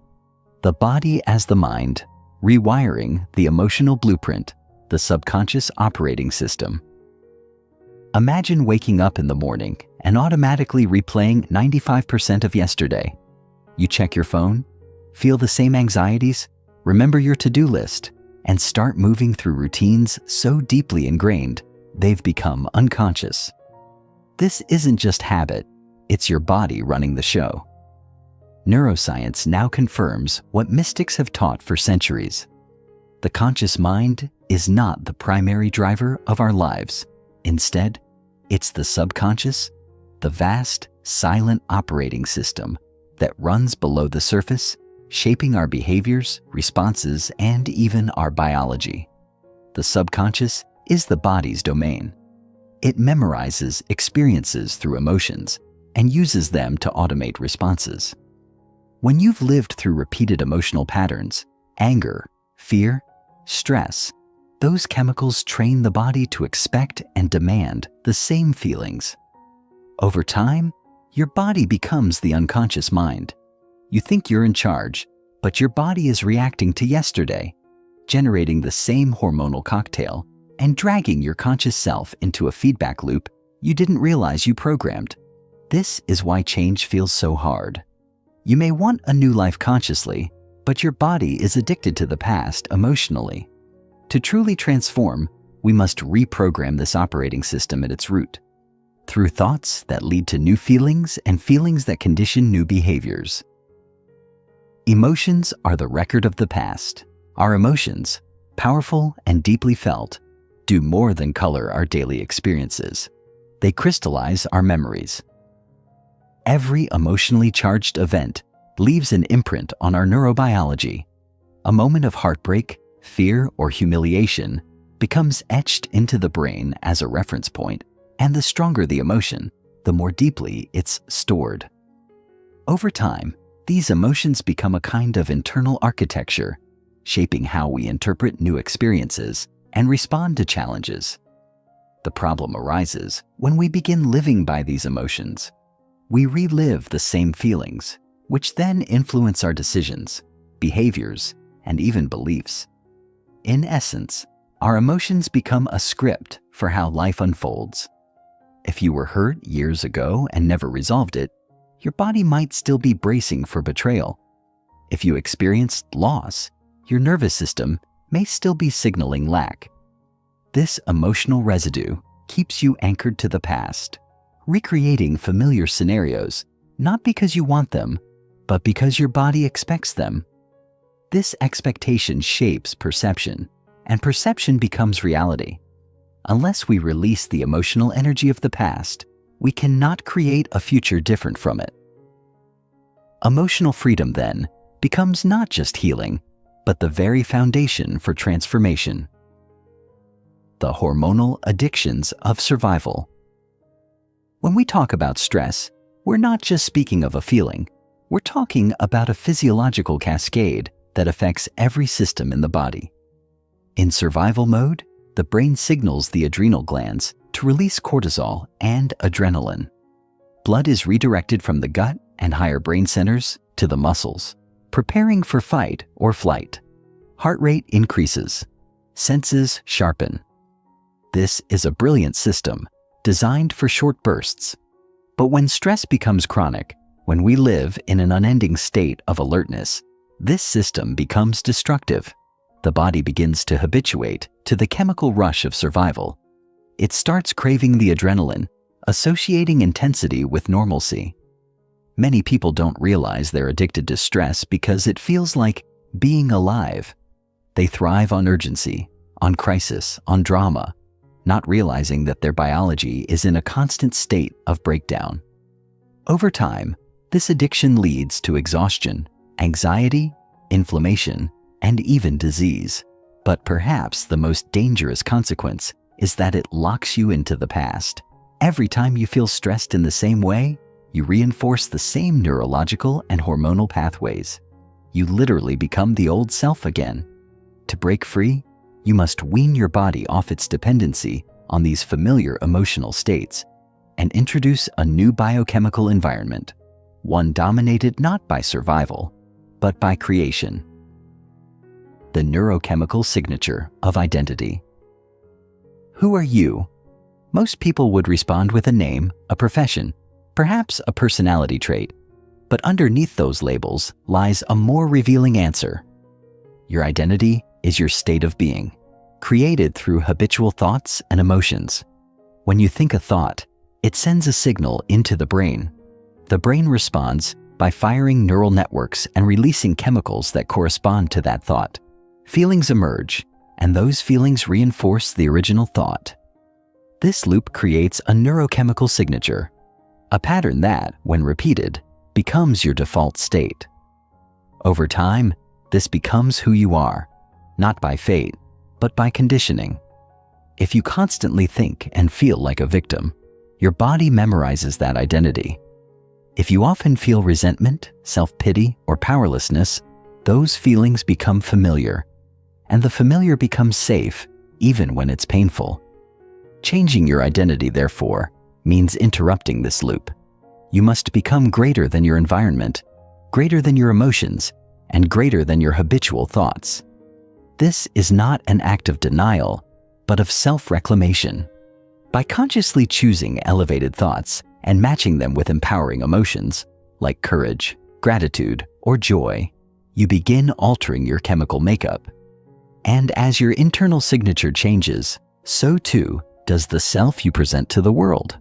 The Body as the Mind, Rewiring the Emotional Blueprint, the Subconscious Operating System. Imagine waking up in the morning and automatically replaying 95% of yesterday. You check your phone, feel the same anxieties, remember your to-do list, and start moving through routines so deeply ingrained, they've become unconscious. This isn't just habit, it's your body running the show. Neuroscience now confirms what mystics have taught for centuries. The conscious mind is not the primary driver of our lives. Instead, it's the subconscious, the vast, silent operating system that runs below the surface, shaping our behaviors, responses, and even our biology. The subconscious is the body's domain. It memorizes experiences through emotions and uses them to automate responses. When you've lived through repeated emotional patterns, anger, fear, stress, those chemicals train the body to expect and demand the same feelings. Over time, your body becomes the unconscious mind. You think you're in charge, but your body is reacting to yesterday, generating the same hormonal cocktail and dragging your conscious self into a feedback loop you didn't realize you programmed. This is why change feels so hard. You may want a new life consciously, but your body is addicted to the past emotionally. To truly transform, we must reprogram this operating system at its root, through thoughts that lead to new feelings and feelings that condition new behaviors. Emotions are the record of the past. Our emotions, powerful and deeply felt, do more than color our daily experiences. They crystallize our memories. Every emotionally charged event leaves an imprint on our neurobiology. A moment of heartbreak, fear, or humiliation becomes etched into the brain as a reference point, and the stronger the emotion, the more deeply it's stored. Over time, these emotions become a kind of internal architecture, shaping how we interpret new experiences and respond to challenges. The problem arises when we begin living by these emotions. We relive the same feelings, which then influence our decisions, behaviors, and even beliefs. In essence, our emotions become a script for how life unfolds. If you were hurt years ago and never resolved it, your body might still be bracing for betrayal. If you experienced loss, your nervous system may still be signaling lack. This emotional residue keeps you anchored to the past, recreating familiar scenarios, not because you want them, but because your body expects them. This expectation shapes perception, and perception becomes reality. Unless we release the emotional energy of the past, we cannot create a future different from it. Emotional freedom, then, becomes not just healing, but the very foundation for transformation. The hormonal addictions of survival. When we talk about stress, we're not just speaking of a feeling. We're talking about a physiological cascade that affects every system in the body. In survival mode, the brain signals the adrenal glands to release cortisol and adrenaline. Blood is redirected from the gut and higher brain centers to the muscles, preparing for fight or flight. Heart rate increases. Senses sharpen. This is a brilliant system, designed for short bursts. But when stress becomes chronic, when we live in an unending state of alertness, this system becomes destructive. The body begins to habituate to the chemical rush of survival. It starts craving the adrenaline, associating intensity with normalcy. Many people don't realize they're addicted to stress because it feels like being alive. They thrive on urgency, on crisis, on drama. not realizing that their biology is in a constant state of breakdown. Over time, this addiction leads to exhaustion, anxiety, inflammation, and even disease. But perhaps the most dangerous consequence is that it locks you into the past. Every time you feel stressed in the same way, you reinforce the same neurological and hormonal pathways. You literally become the old self again. To break free, you must wean your body off its dependency on these familiar emotional states and introduce a new biochemical environment, one dominated not by survival, but by creation. The neurochemical signature of identity. Who are you? Most people would respond with a name, a profession, perhaps a personality trait. But underneath those labels lies a more revealing answer. Your identity is your state of being, created through habitual thoughts and emotions. When you think a thought, it sends a signal into the brain. The brain responds by firing neural networks and releasing chemicals that correspond to that thought. Feelings emerge, and those feelings reinforce the original thought. This loop creates a neurochemical signature, a pattern that, when repeated, becomes your default state. Over time, this becomes who you are, not by fate, but by conditioning. If you constantly think and feel like a victim, your body memorizes that identity. If you often feel resentment, self-pity, or powerlessness, those feelings become familiar, and the familiar becomes safe even when it's painful. Changing your identity, therefore, means interrupting this loop. You must become greater than your environment, greater than your emotions, and greater than your habitual thoughts. This is not an act of denial, but of self-reclamation. By consciously choosing elevated thoughts and matching them with empowering emotions, like courage, gratitude, or joy, you begin altering your chemical makeup. And as your internal signature changes, so too does the self you present to the world.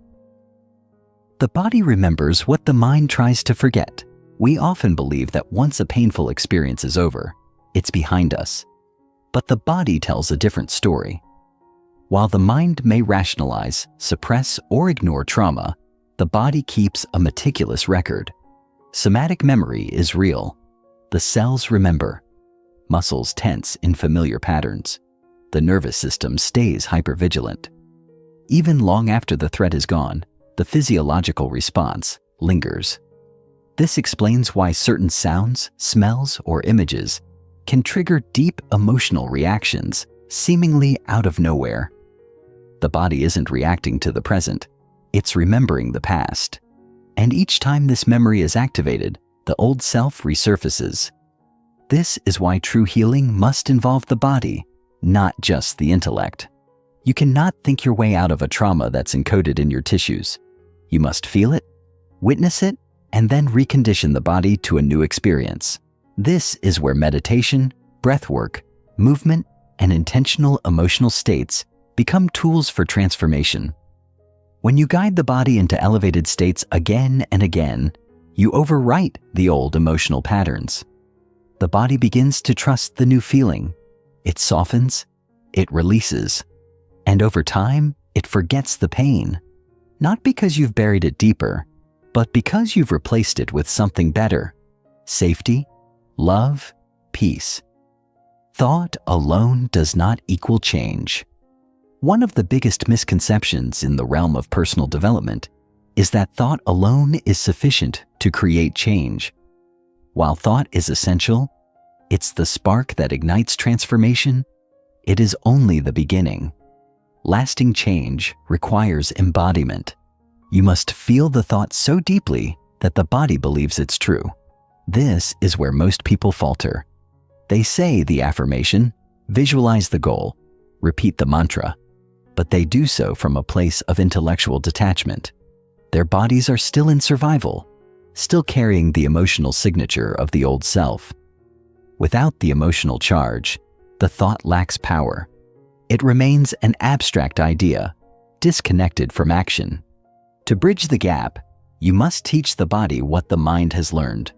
The body remembers what the mind tries to forget. We often believe that once a painful experience is over, it's behind us. But the body tells a different story. While the mind may rationalize, suppress, or ignore trauma, the body keeps a meticulous record. Somatic memory is real. The cells remember. Muscles tense in familiar patterns. The nervous system stays hypervigilant. Even long after the threat is gone, the physiological response lingers. This explains why certain sounds, smells, or images can trigger deep emotional reactions seemingly out of nowhere. The body isn't reacting to the present, it's remembering the past. And each time this memory is activated, the old self resurfaces. This is why true healing must involve the body, not just the intellect. You cannot think your way out of a trauma that's encoded in your tissues. You must feel it, witness it, and then recondition the body to a new experience. This is where meditation, breathwork, movement, and intentional emotional states become tools for transformation. When you guide the body into elevated states again and again, you overwrite the old emotional patterns. The body begins to trust the new feeling. It softens, it releases, and over time, it forgets the pain. Not because you've buried it deeper, but because you've replaced it with something better: safety, love, peace. Thought alone does not equal change. One of the biggest misconceptions in the realm of personal development is that thought alone is sufficient to create change. While thought is essential, it's the spark that ignites transformation. It is only the beginning. Lasting change requires embodiment. You must feel the thought so deeply that the body believes it's true. This is where most people falter. They say the affirmation, visualize the goal, repeat the mantra, but they do so from a place of intellectual detachment. Their bodies are still in survival, still carrying the emotional signature of the old self. Without the emotional charge, the thought lacks power. It remains an abstract idea, disconnected from action. To bridge the gap, you must teach the body what the mind has learned.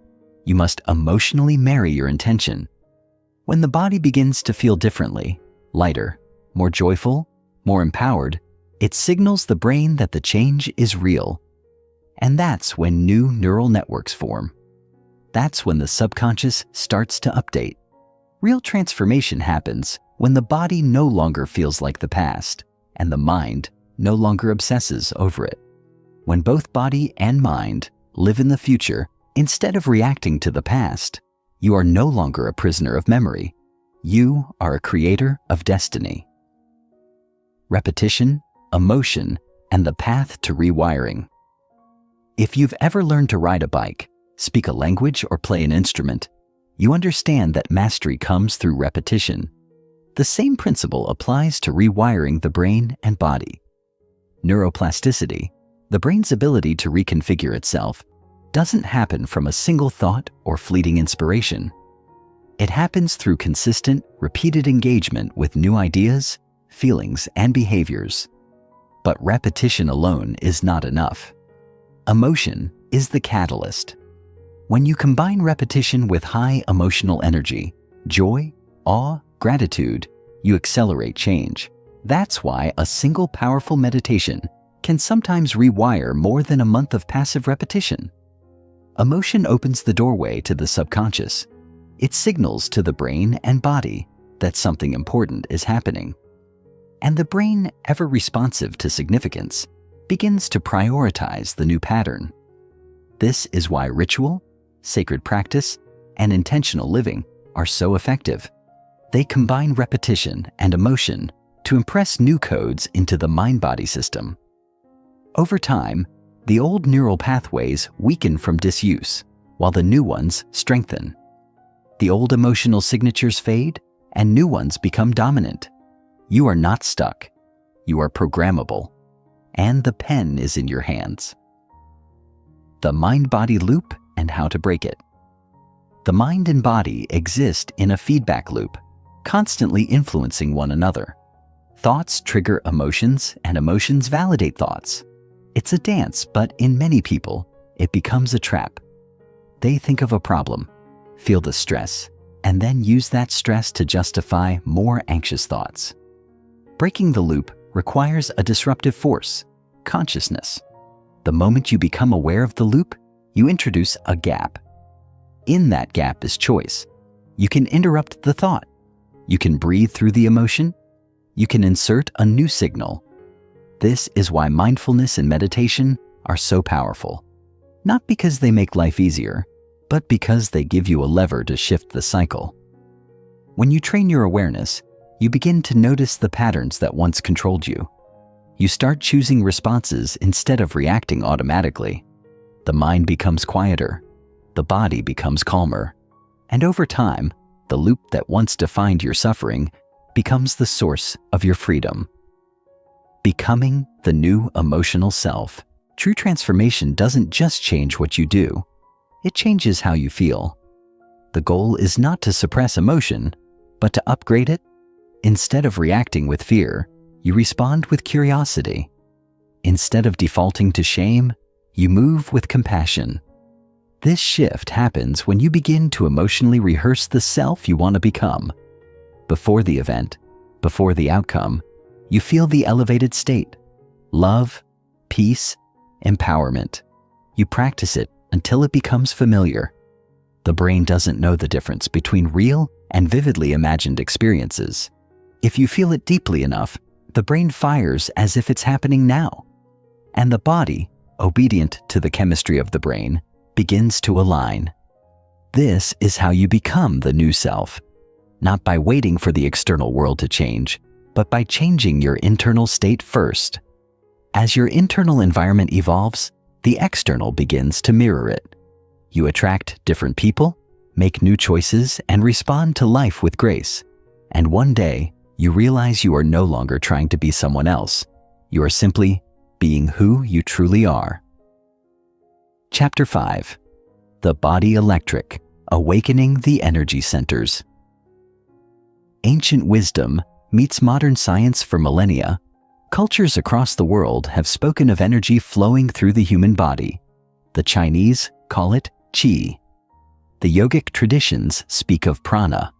You must emotionally marry your intention. When the body begins to feel differently, lighter, more joyful, more empowered, it signals the brain that the change is real. And that's when new neural networks form. That's when the subconscious starts to update. Real transformation happens when the body no longer feels like the past, and the mind no longer obsesses over it. When both body and mind live in the future instead of reacting to the past, you are no longer a prisoner of memory. You are a creator of destiny. Repetition, emotion, and the path to rewiring. If you've ever learned to ride a bike, speak a language, or play an instrument, you understand that mastery comes through repetition. The same principle applies to rewiring the brain and body. Neuroplasticity, the brain's ability to reconfigure itself, doesn't happen from a single thought or fleeting inspiration. It happens through consistent, repeated engagement with new ideas, feelings, and behaviors. But repetition alone is not enough. Emotion is the catalyst. When you combine repetition with high emotional energy, joy, awe, gratitude, you accelerate change. That's why a single powerful meditation can sometimes rewire more than a month of passive repetition. Emotion opens the doorway to the subconscious. It signals to the brain and body that something important is happening. And the brain, ever responsive to significance, begins to prioritize the new pattern. This is why ritual, sacred practice, and intentional living are so effective. They combine repetition and emotion to impress new codes into the mind-body system. Over time, the old neural pathways weaken from disuse, while the new ones strengthen. The old emotional signatures fade, and new ones become dominant. You are not stuck. You are programmable. And the pen is in your hands. The mind-body loop and how to break it. The mind and body exist in a feedback loop, constantly influencing one another. Thoughts trigger emotions, and emotions validate thoughts. It's a dance, but in many people, it becomes a trap. They think of a problem, feel the stress, and then use that stress to justify more anxious thoughts. Breaking the loop requires a disruptive force, consciousness. The moment you become aware of the loop, you introduce a gap. In that gap is choice. You can interrupt the thought. You can breathe through the emotion. You can insert a new signal. This is why mindfulness and meditation are so powerful. Not because they make life easier, but because they give you a lever to shift the cycle. When you train your awareness, you begin to notice the patterns that once controlled you. You start choosing responses instead of reacting automatically. The mind becomes quieter. The body becomes calmer. And over time, the loop that once defined your suffering becomes the source of your freedom. Becoming the new emotional self. True transformation doesn't just change what you do. It changes how you feel. The goal is not to suppress emotion, but to upgrade it. Instead of reacting with fear, you respond with curiosity. Instead of defaulting to shame, you move with compassion. This shift happens when you begin to emotionally rehearse the self you want to become. Before the event, before the outcome, you feel the elevated state, love, peace, empowerment. You practice it until it becomes familiar. The brain doesn't know the difference between real and vividly imagined experiences. If you feel it deeply enough, the brain fires as if it's happening now. And the body, obedient to the chemistry of the brain, begins to align. This is how you become the new self, not by waiting for the external world to change, but by changing your internal state first. As your internal environment evolves, the external begins to mirror it. You attract different people, make new choices, and respond to life with grace. And one day, you realize you are no longer trying to be someone else. You are simply being who you truly are. Chapter 5. The Body Electric, Awakening the Energy Centers. Ancient wisdom meets modern science for millennia. Cultures across the world have spoken of energy flowing through the human body. The Chinese call it qi. The yogic traditions speak of prana.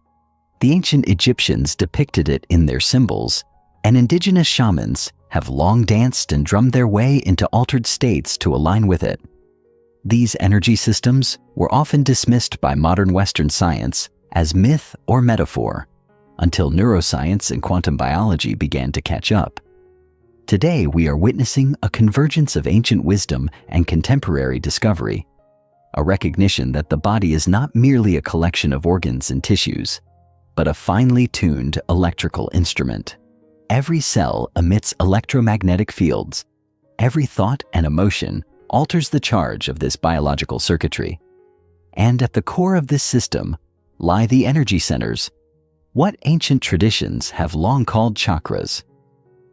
The ancient Egyptians depicted it in their symbols, and indigenous shamans have long danced and drummed their way into altered states to align with it. These energy systems were often dismissed by modern Western science as myth or metaphor, until neuroscience and quantum biology began to catch up. Today, we are witnessing a convergence of ancient wisdom and contemporary discovery, a recognition that the body is not merely a collection of organs and tissues, but a finely tuned electrical instrument. Every cell emits electromagnetic fields. Every thought and emotion alters the charge of this biological circuitry. And at the core of this system lie the energy centers, what ancient traditions have long called chakras.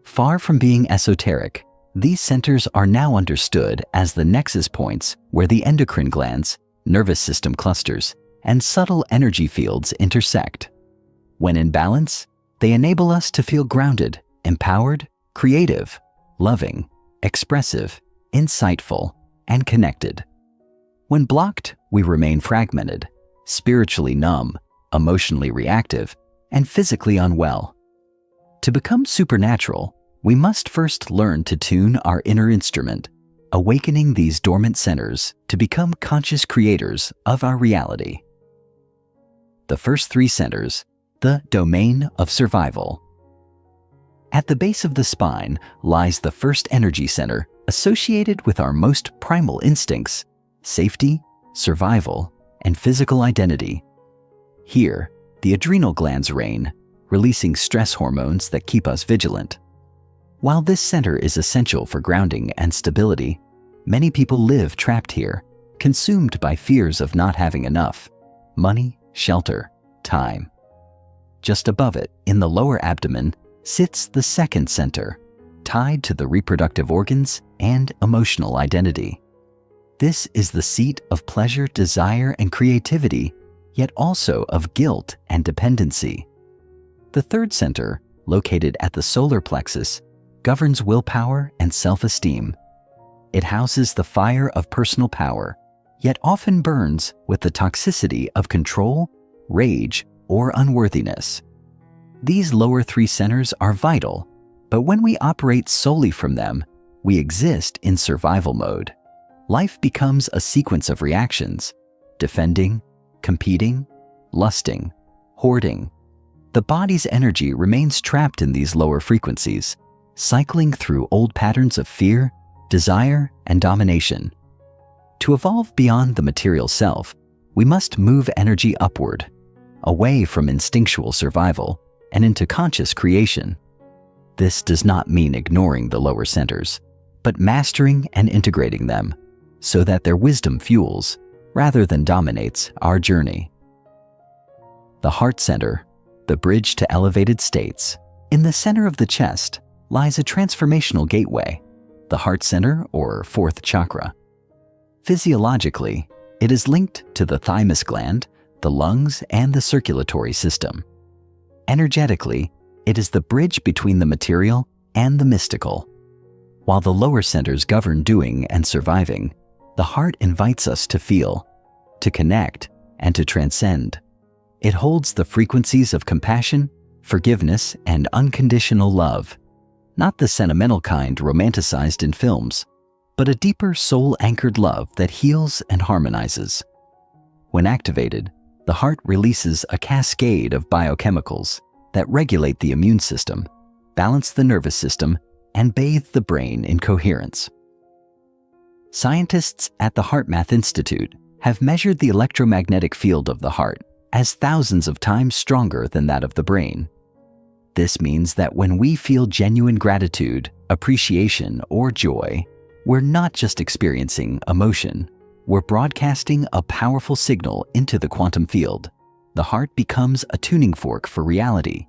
Far from being esoteric, these centers are now understood as the nexus points where the endocrine glands, nervous system clusters, and subtle energy fields intersect. When in balance, they enable us to feel grounded, empowered, creative, loving, expressive, insightful, and connected. When blocked, we remain fragmented, spiritually numb, emotionally reactive, and physically unwell. To become supernatural, we must first learn to tune our inner instrument, awakening these dormant centers to become conscious creators of our reality. The first three centers, the domain of survival. At the base of the spine lies the first energy center associated with our most primal instincts, safety, survival, and physical identity. Here, the adrenal glands reign, releasing stress hormones that keep us vigilant. While this center is essential for grounding and stability, many people live trapped here, consumed by fears of not having enough money, shelter, time. Just above it, in the lower abdomen, sits the second center, tied to the reproductive organs and emotional identity. This is the seat of pleasure, desire, and creativity, yet also of guilt and dependency. The third center, located at the solar plexus, governs willpower and self-esteem. It houses the fire of personal power, yet often burns with the toxicity of control, rage, or unworthiness. These lower three centers are vital, but when we operate solely from them, we exist in survival mode. Life becomes a sequence of reactions: defending, competing, lusting, hoarding. The body's energy remains trapped in these lower frequencies, cycling through old patterns of fear, desire, and domination. To evolve beyond the material self, we must move energy upward, away from instinctual survival and into conscious creation. This does not mean ignoring the lower centers, but mastering and integrating them so that their wisdom fuels, rather than dominates, our journey. The heart center, the bridge to elevated states. In the center of the chest lies a transformational gateway, the heart center or fourth chakra. Physiologically, it is linked to the thymus gland, the lungs, and the circulatory system. Energetically, it is the bridge between the material and the mystical. While the lower centers govern doing and surviving, the heart invites us to feel, to connect, and to transcend. It holds the frequencies of compassion, forgiveness, and unconditional love, not the sentimental kind romanticized in films, but a deeper soul-anchored love that heals and harmonizes. When activated, the heart releases a cascade of biochemicals that regulate the immune system, balance the nervous system, and bathe the brain in coherence. Scientists at the HeartMath Institute have measured the electromagnetic field of the heart as thousands of times stronger than that of the brain. This means that when we feel genuine gratitude, appreciation, or joy, we're not just experiencing emotion, we're broadcasting a powerful signal into the quantum field. The heart becomes a tuning fork for reality.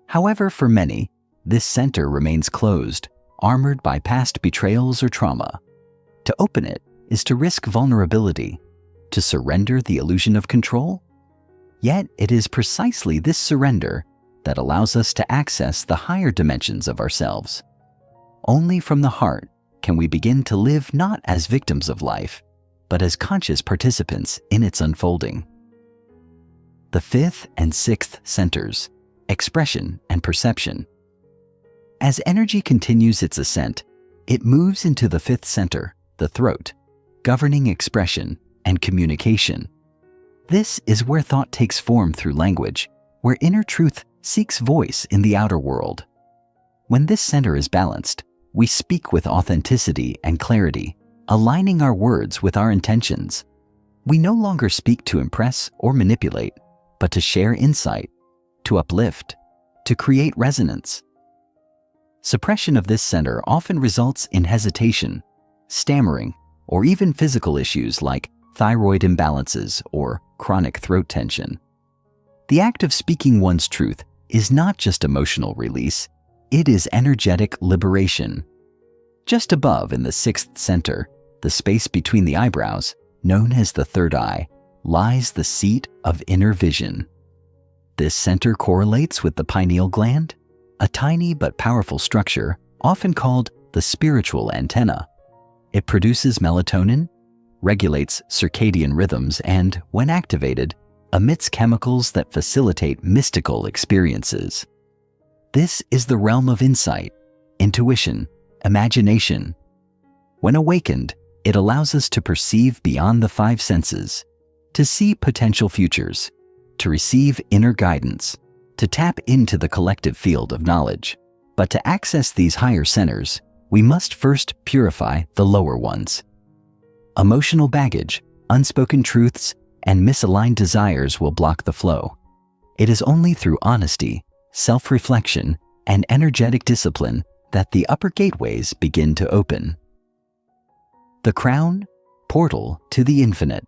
However, for many, this center remains closed, armored by past betrayals or trauma. To open it is to risk vulnerability, to surrender the illusion of control. Yet it is precisely this surrender that allows us to access the higher dimensions of ourselves. Only from the heart can we begin to live not as victims of life, but as conscious participants in its unfolding. The fifth and sixth centers, expression and perception. As energy continues its ascent, it moves into the fifth center, the throat, governing expression and communication. This is where thought takes form through language, where inner truth seeks voice in the outer world. When this center is balanced, we speak with authenticity and clarity, aligning our words with our intentions. We no longer speak to impress or manipulate, but to share insight, to uplift, to create resonance. Suppression of this center often results in hesitation, stammering, or even physical issues like thyroid imbalances or chronic throat tension. The act of speaking one's truth is not just emotional release, it is energetic liberation. Just above in the sixth center, the space between the eyebrows, known as the third eye, lies the seat of inner vision. This center correlates with the pineal gland, a tiny but powerful structure often called the spiritual antenna. It produces melatonin, regulates circadian rhythms, and, when activated, emits chemicals that facilitate mystical experiences. This is the realm of insight, intuition, imagination. When awakened, it allows us to perceive beyond the five senses, to see potential futures, to receive inner guidance, to tap into the collective field of knowledge. But to access these higher centers, we must first purify the lower ones. Emotional baggage, unspoken truths, and misaligned desires will block the flow. It is only through honesty, self-reflection, and energetic discipline that the upper gateways begin to open. The crown, portal to the infinite.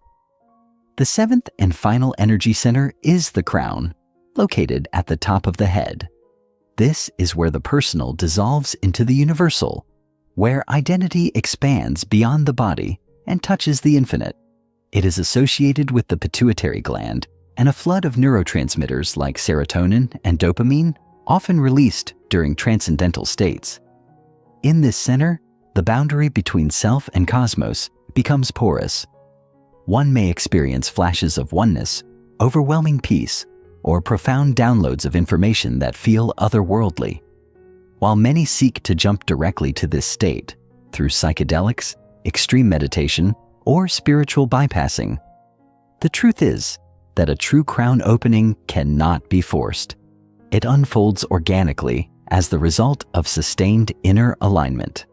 The seventh and final energy center is the crown, located at the top of the head. This is where the personal dissolves into the universal, where identity expands beyond the body and touches the infinite. It is associated with the pituitary gland and a flood of neurotransmitters like serotonin and dopamine, often released during transcendental states. In this center, the boundary between self and cosmos becomes porous. One may experience flashes of oneness, overwhelming peace, or profound downloads of information that feel otherworldly. While many seek to jump directly to this state through psychedelics, extreme meditation, or spiritual bypassing, the truth is that a true crown opening cannot be forced. It unfolds organically as the result of sustained inner alignment.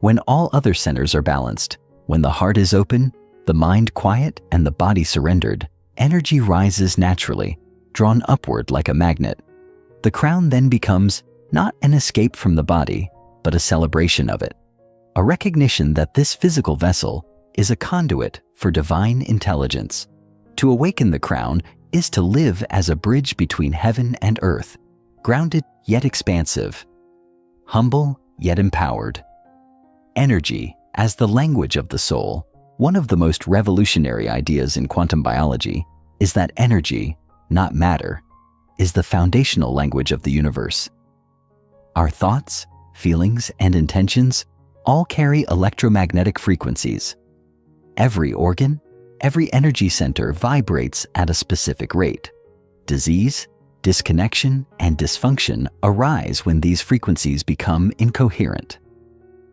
When all other centers are balanced, when the heart is open, the mind quiet, and the body surrendered, energy rises naturally, drawn upward like a magnet. The crown then becomes not an escape from the body, but a celebration of it, a recognition that this physical vessel is a conduit for divine intelligence. To awaken the crown is to live as a bridge between heaven and earth, grounded yet expansive, humble yet empowered. Energy as the language of the soul. One of the most revolutionary ideas in quantum biology is that energy, not matter, is the foundational language of the universe. Our thoughts, feelings, and intentions all carry electromagnetic frequencies. Every organ, every energy center vibrates at a specific rate. Disease, disconnection, and dysfunction arise when these frequencies become incoherent.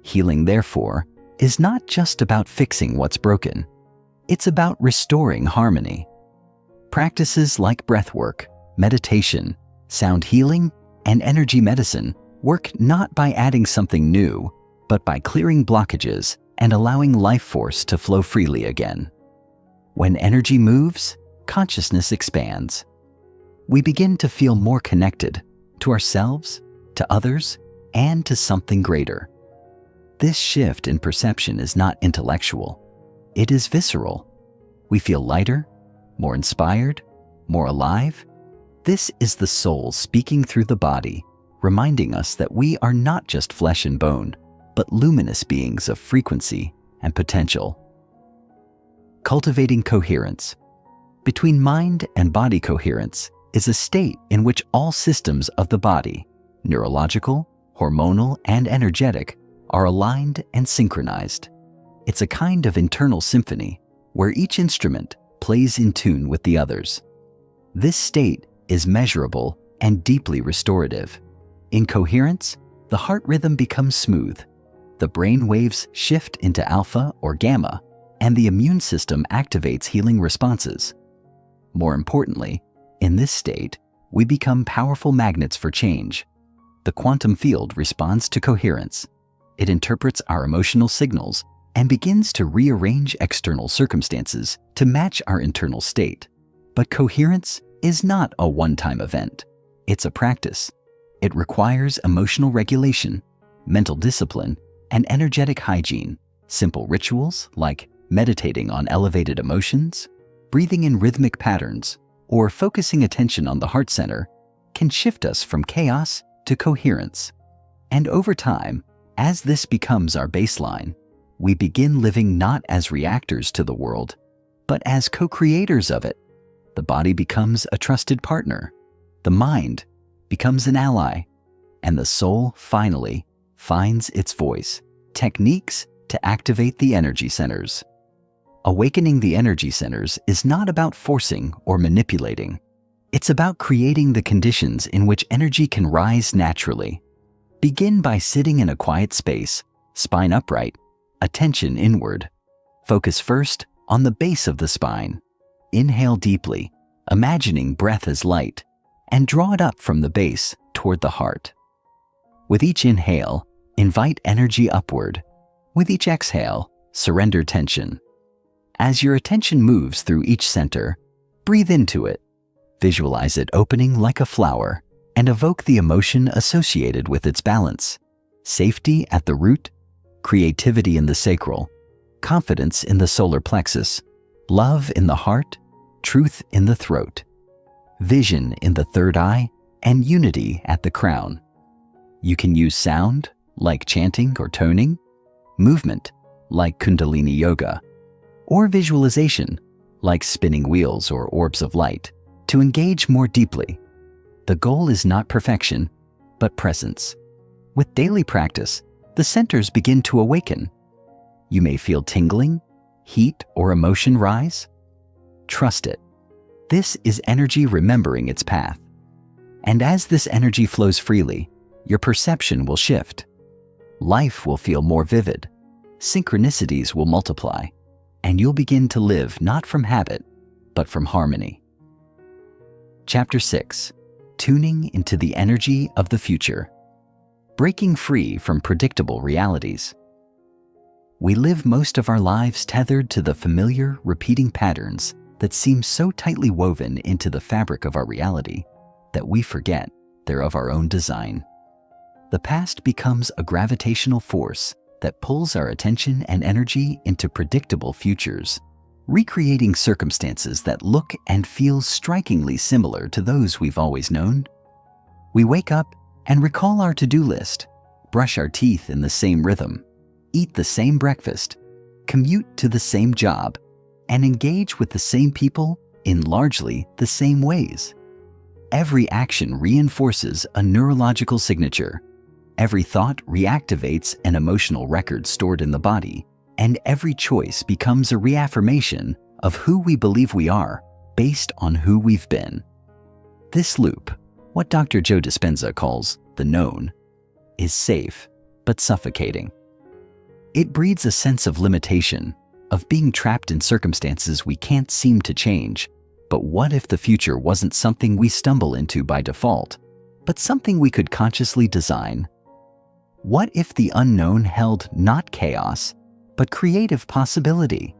Healing, therefore, is not just about fixing what's broken. It's about restoring harmony. Practices like breathwork, meditation, sound healing, and energy medicine work not by adding something new, but by clearing blockages and allowing life force to flow freely again. When energy moves, consciousness expands. We begin to feel more connected to ourselves, to others, and to something greater. This shift in perception is not intellectual. It is visceral. We feel lighter, more inspired, more alive. This is the soul speaking through the body, reminding us that we are not just flesh and bone, but luminous beings of frequency and potential. Cultivating coherence. Between mind and body coherence is a state in which all systems of the body, neurological, hormonal, and energetic, are aligned and synchronized. It's a kind of internal symphony where each instrument plays in tune with the others. This state is measurable and deeply restorative. In coherence, the heart rhythm becomes smooth, the brain waves shift into alpha or gamma, and the immune system activates healing responses. More importantly, in this state, we become powerful magnets for change. The quantum field responds to coherence. It interprets our emotional signals and begins to rearrange external circumstances to match our internal state. But coherence is not a one-time event. It's a practice. It requires emotional regulation, mental discipline, and energetic hygiene. Simple rituals like meditating on elevated emotions, breathing in rhythmic patterns, or focusing attention on the heart center can shift us from chaos to coherence. And over time, as this becomes our baseline, we begin living not as reactors to the world, but as co-creators of it. The body becomes a trusted partner, the mind becomes an ally, and the soul finally finds its voice. Techniques to activate the energy centers. Awakening the energy centers is not about forcing or manipulating. It's about creating the conditions in which energy can rise naturally. Begin by sitting in a quiet space, spine upright, attention inward. Focus first on the base of the spine. Inhale deeply, imagining breath as light, and draw it up from the base toward the heart. With each inhale, invite energy upward. With each exhale, surrender tension. As your attention moves through each center, breathe into it. Visualize it opening like a flower and evoke the emotion associated with its balance. Safety at the root, creativity in the sacral, confidence in the solar plexus, love in the heart, truth in the throat, vision in the third eye, and unity at the crown. You can use sound, like chanting or toning, movement, like Kundalini Yoga, or visualization, like spinning wheels or orbs of light, to engage more deeply. The goal is not perfection, but presence. With daily practice, the centers begin to awaken. You may feel tingling, heat, or emotion rise. Trust it. This is energy remembering its path. And as this energy flows freely, your perception will shift. Life will feel more vivid, synchronicities will multiply, and you'll begin to live not from habit, but from harmony. Chapter 6. Tuning into the energy of the future. Breaking free from predictable realities. We live most of our lives tethered to the familiar, repeating patterns that seem so tightly woven into the fabric of our reality that we forget they're of our own design. The past becomes a gravitational force that pulls our attention and energy into predictable futures, recreating circumstances that look and feel strikingly similar to those we've always known. We wake up and recall our to-do list, brush our teeth in the same rhythm, eat the same breakfast, commute to the same job, and engage with the same people in largely the same ways. Every action reinforces a neurological signature. Every thought reactivates an emotional record stored in the body, and every choice becomes a reaffirmation of who we believe we are based on who we've been. This loop, what Dr. Joe Dispenza calls the known, is safe but suffocating. It breeds a sense of limitation, of being trapped in circumstances we can't seem to change. But what if the future wasn't something we stumble into by default, but something we could consciously design? What if the unknown held not chaos, but creative possibility?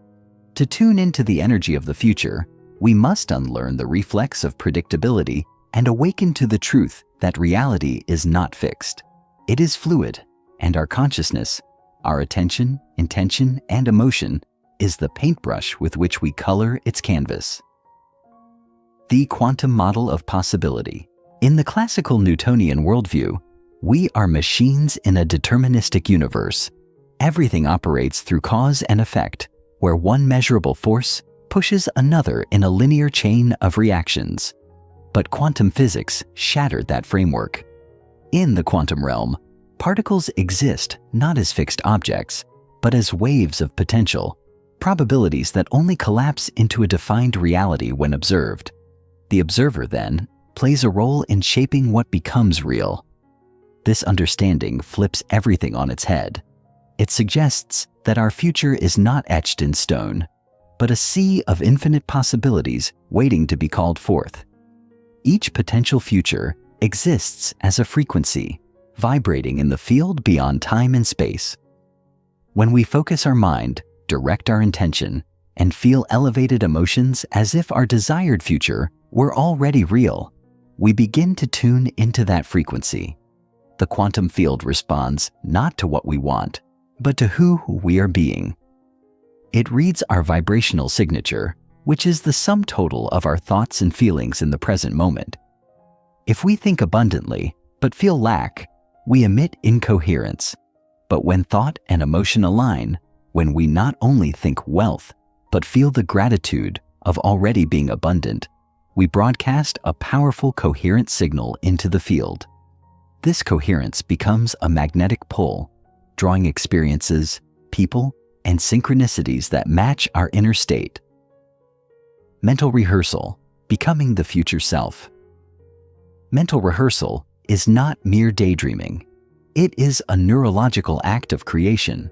To tune into the energy of the future, we must unlearn the reflex of predictability and awaken to the truth that reality is not fixed. It is fluid, and our consciousness, our attention, intention, and emotion is the paintbrush with which we color its canvas. The quantum model of possibility. In the classical Newtonian worldview, we are machines in a deterministic universe. Everything operates through cause and effect, where one measurable force pushes another in a linear chain of reactions. But quantum physics shattered that framework. In the quantum realm, particles exist not as fixed objects, but as waves of potential, probabilities that only collapse into a defined reality when observed. The observer, then, plays a role in shaping what becomes real. This understanding flips everything on its head. It suggests that our future is not etched in stone, but a sea of infinite possibilities waiting to be called forth. Each potential future exists as a frequency, vibrating in the field beyond time and space. When we focus our mind, direct our intention, and feel elevated emotions as if our desired future were already real, we begin to tune into that frequency. The quantum field responds not to what we want, but to who we are being. It reads our vibrational signature, which is the sum total of our thoughts and feelings in the present moment. If we think abundantly, but feel lack, we emit incoherence. But when thought and emotion align, when we not only think wealth, but feel the gratitude of already being abundant, we broadcast a powerful coherent signal into the field. This coherence becomes a magnetic pull, drawing experiences, people, and synchronicities that match our inner state. Mental rehearsal, becoming the future self. Mental rehearsal is not mere daydreaming. It is a neurological act of creation.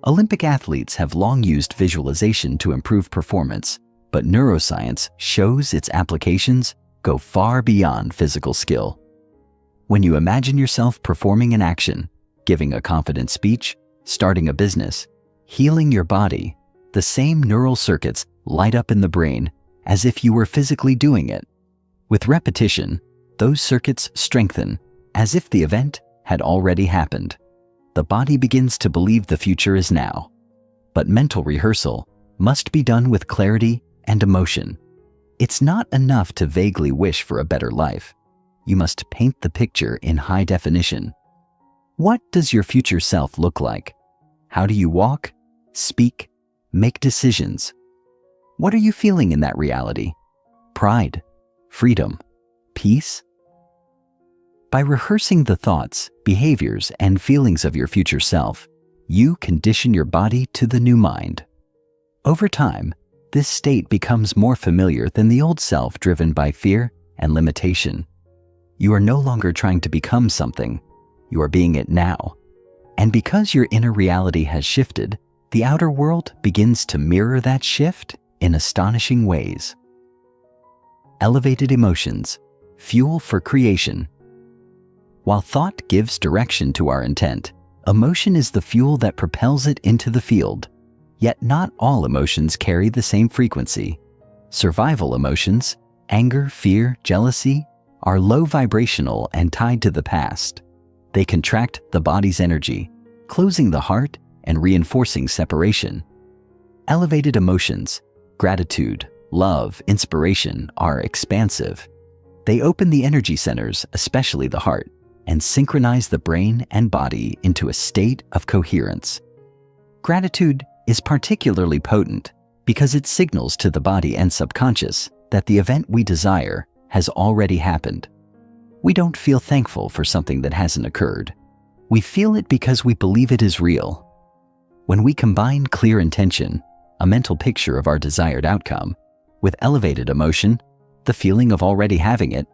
Olympic athletes have long used visualization to improve performance, but neuroscience shows its applications go far beyond physical skill. When you imagine yourself performing an action, giving a confident speech, starting a business, healing your body, the same neural circuits light up in the brain as if you were physically doing it. With repetition, those circuits strengthen as if the event had already happened. The body begins to believe the future is now. But mental rehearsal must be done with clarity and emotion. It's not enough to vaguely wish for a better life. You must paint the picture in high definition. What does your future self look like? How do you walk, speak, make decisions? What are you feeling in that reality? Pride, freedom, peace? By rehearsing the thoughts, behaviors, and feelings of your future self, you condition your body to the new mind. Over time, this state becomes more familiar than the old self driven by fear and limitation. You are no longer trying to become something, you are being it now. And because your inner reality has shifted, the outer world begins to mirror that shift in astonishing ways. Elevated emotions, fuel for creation. While thought gives direction to our intent, emotion is the fuel that propels it into the field. Yet not all emotions carry the same frequency. Survival emotions, anger, fear, jealousy, are low vibrational and tied to the past. They contract the body's energy, closing the heart and reinforcing separation. Elevated emotions, gratitude, love, inspiration, are expansive. They open the energy centers, especially the heart, and synchronize the brain and body into a state of coherence. Gratitude is particularly potent because it signals to the body and subconscious that the event we desire has already happened. We don't feel thankful for something that hasn't occurred. We feel it because we believe it is real. When we combine clear intention, a mental picture of our desired outcome, with elevated emotion, the feeling of already having it,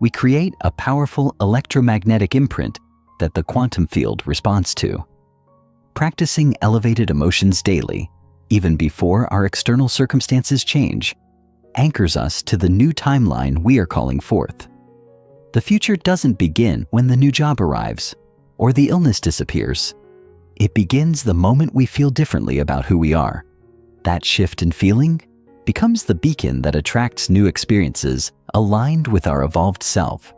we create a powerful electromagnetic imprint that the quantum field responds to. Practicing elevated emotions daily, even before our external circumstances change, anchors us to the new timeline we are calling forth. The future doesn't begin when the new job arrives or the illness disappears. It begins the moment we feel differently about who we are. That shift in feeling becomes the beacon that attracts new experiences aligned with our evolved self.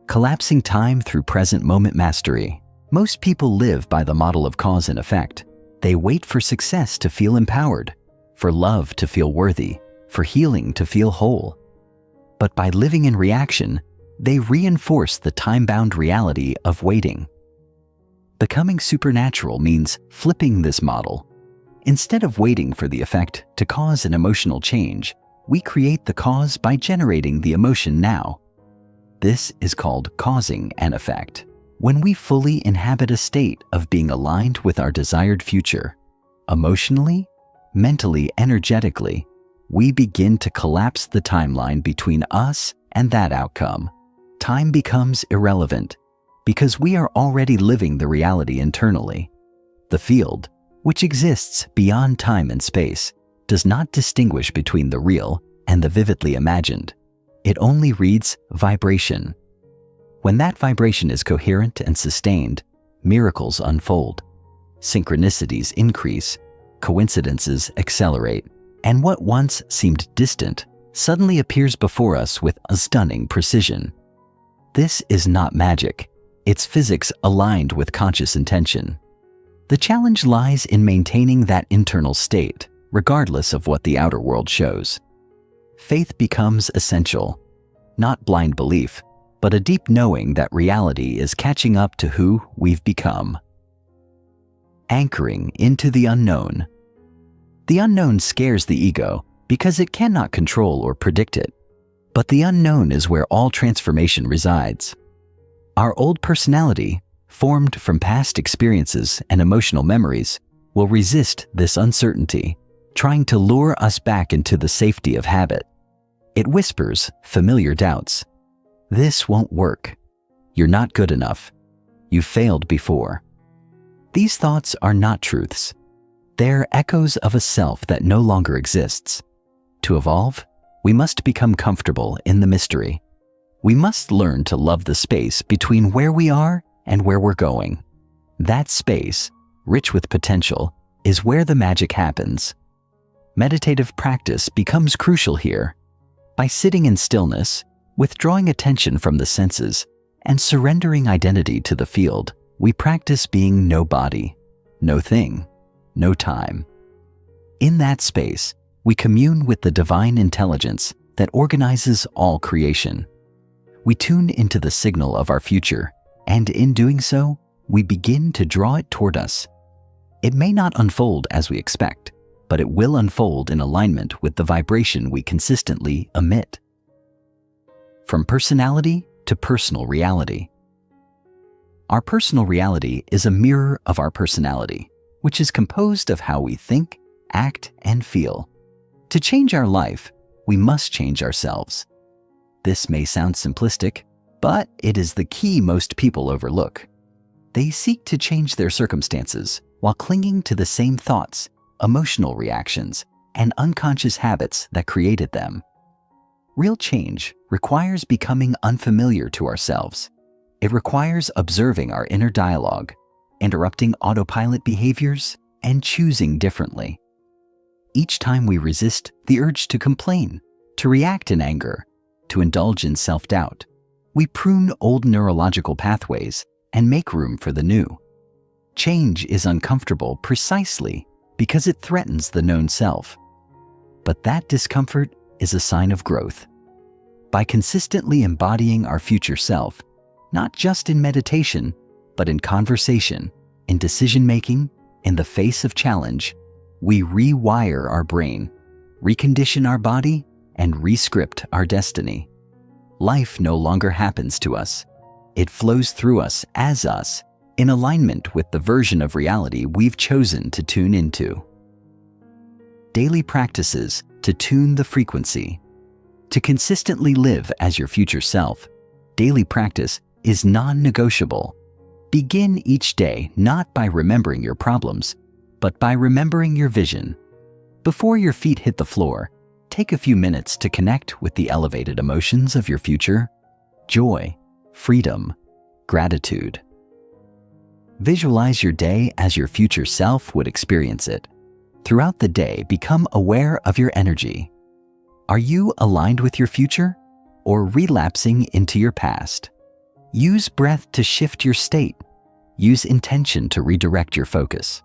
Collapsing time through present moment mastery. Most people live by the model of cause and effect. They wait for success to feel empowered, for love to feel worthy, for healing to feel whole. But by living in reaction, they reinforce the time-bound reality of waiting. Becoming supernatural means flipping this model. Instead of waiting for the effect to cause an emotional change, we create the cause by generating the emotion now. This is called causing an effect. When we fully inhabit a state of being aligned with our desired future, emotionally, mentally, energetically, we begin to collapse the timeline between us and that outcome. Time becomes irrelevant. because we are already living the reality internally. The field, which exists beyond time and space, does not distinguish between the real and the vividly imagined. It only reads vibration. When that vibration is coherent and sustained, miracles unfold. Synchronicities increase, coincidences accelerate, and what once seemed distant suddenly appears before us with a stunning precision. This is not magic. It's physics aligned with conscious intention. The challenge lies in maintaining that internal state, regardless of what the outer world shows. Faith becomes essential, not blind belief, but a deep knowing that reality is catching up to who we've become. Anchoring into the unknown. The unknown scares the ego because it cannot control or predict it. But the unknown is where all transformation resides. Our old personality, formed from past experiences and emotional memories, will resist this uncertainty, trying to lure us back into the safety of habit. It whispers familiar doubts. This won't work. You're not good enough. You've failed before. These thoughts are not truths. They're echoes of a self that no longer exists. To evolve, we must become comfortable in the mystery. We must learn to love the space between where we are and where we're going. That space, rich with potential, is where the magic happens. Meditative practice becomes crucial here. By sitting in stillness, withdrawing attention from the senses, and surrendering identity to the field, we practice being no body, no thing, no time. In that space, we commune with the divine intelligence that organizes all creation. We tune into the signal of our future, and in doing so, we begin to draw it toward us. It may not unfold as we expect, but it will unfold in alignment with the vibration we consistently emit. From personality to personal reality. Our personal reality is a mirror of our personality, which is composed of how we think, act, and feel. To change our life, we must change ourselves. This may sound simplistic, but it is the key most people overlook. They seek to change their circumstances while clinging to the same thoughts, emotional reactions, and unconscious habits that created them. Real change requires becoming unfamiliar to ourselves. It requires observing our inner dialogue, interrupting autopilot behaviors, and choosing differently. Each time we resist the urge to complain, to react in anger, to indulge in self-doubt, we prune old neurological pathways and make room for the new. Change is uncomfortable precisely because it threatens the known self. But that discomfort is a sign of growth. By consistently embodying our future self, not just in meditation, but in conversation, in decision-making, in the face of challenge, we rewire our brain, recondition our body, and rescript our destiny. Life no longer happens to us. It flows through us as us, in alignment with the version of reality we've chosen to tune into. Daily practices to tune the frequency. To consistently live as your future self, daily practice is non-negotiable. Begin each day not by remembering your problems, but by remembering your vision. Before your feet hit the floor, take a few minutes to connect with the elevated emotions of your future: joy, freedom, gratitude. Visualize your day as your future self would experience it. Throughout the day, become aware of your energy. Are you aligned with your future or relapsing into your past? Use breath to shift your state. Use intention to redirect your focus.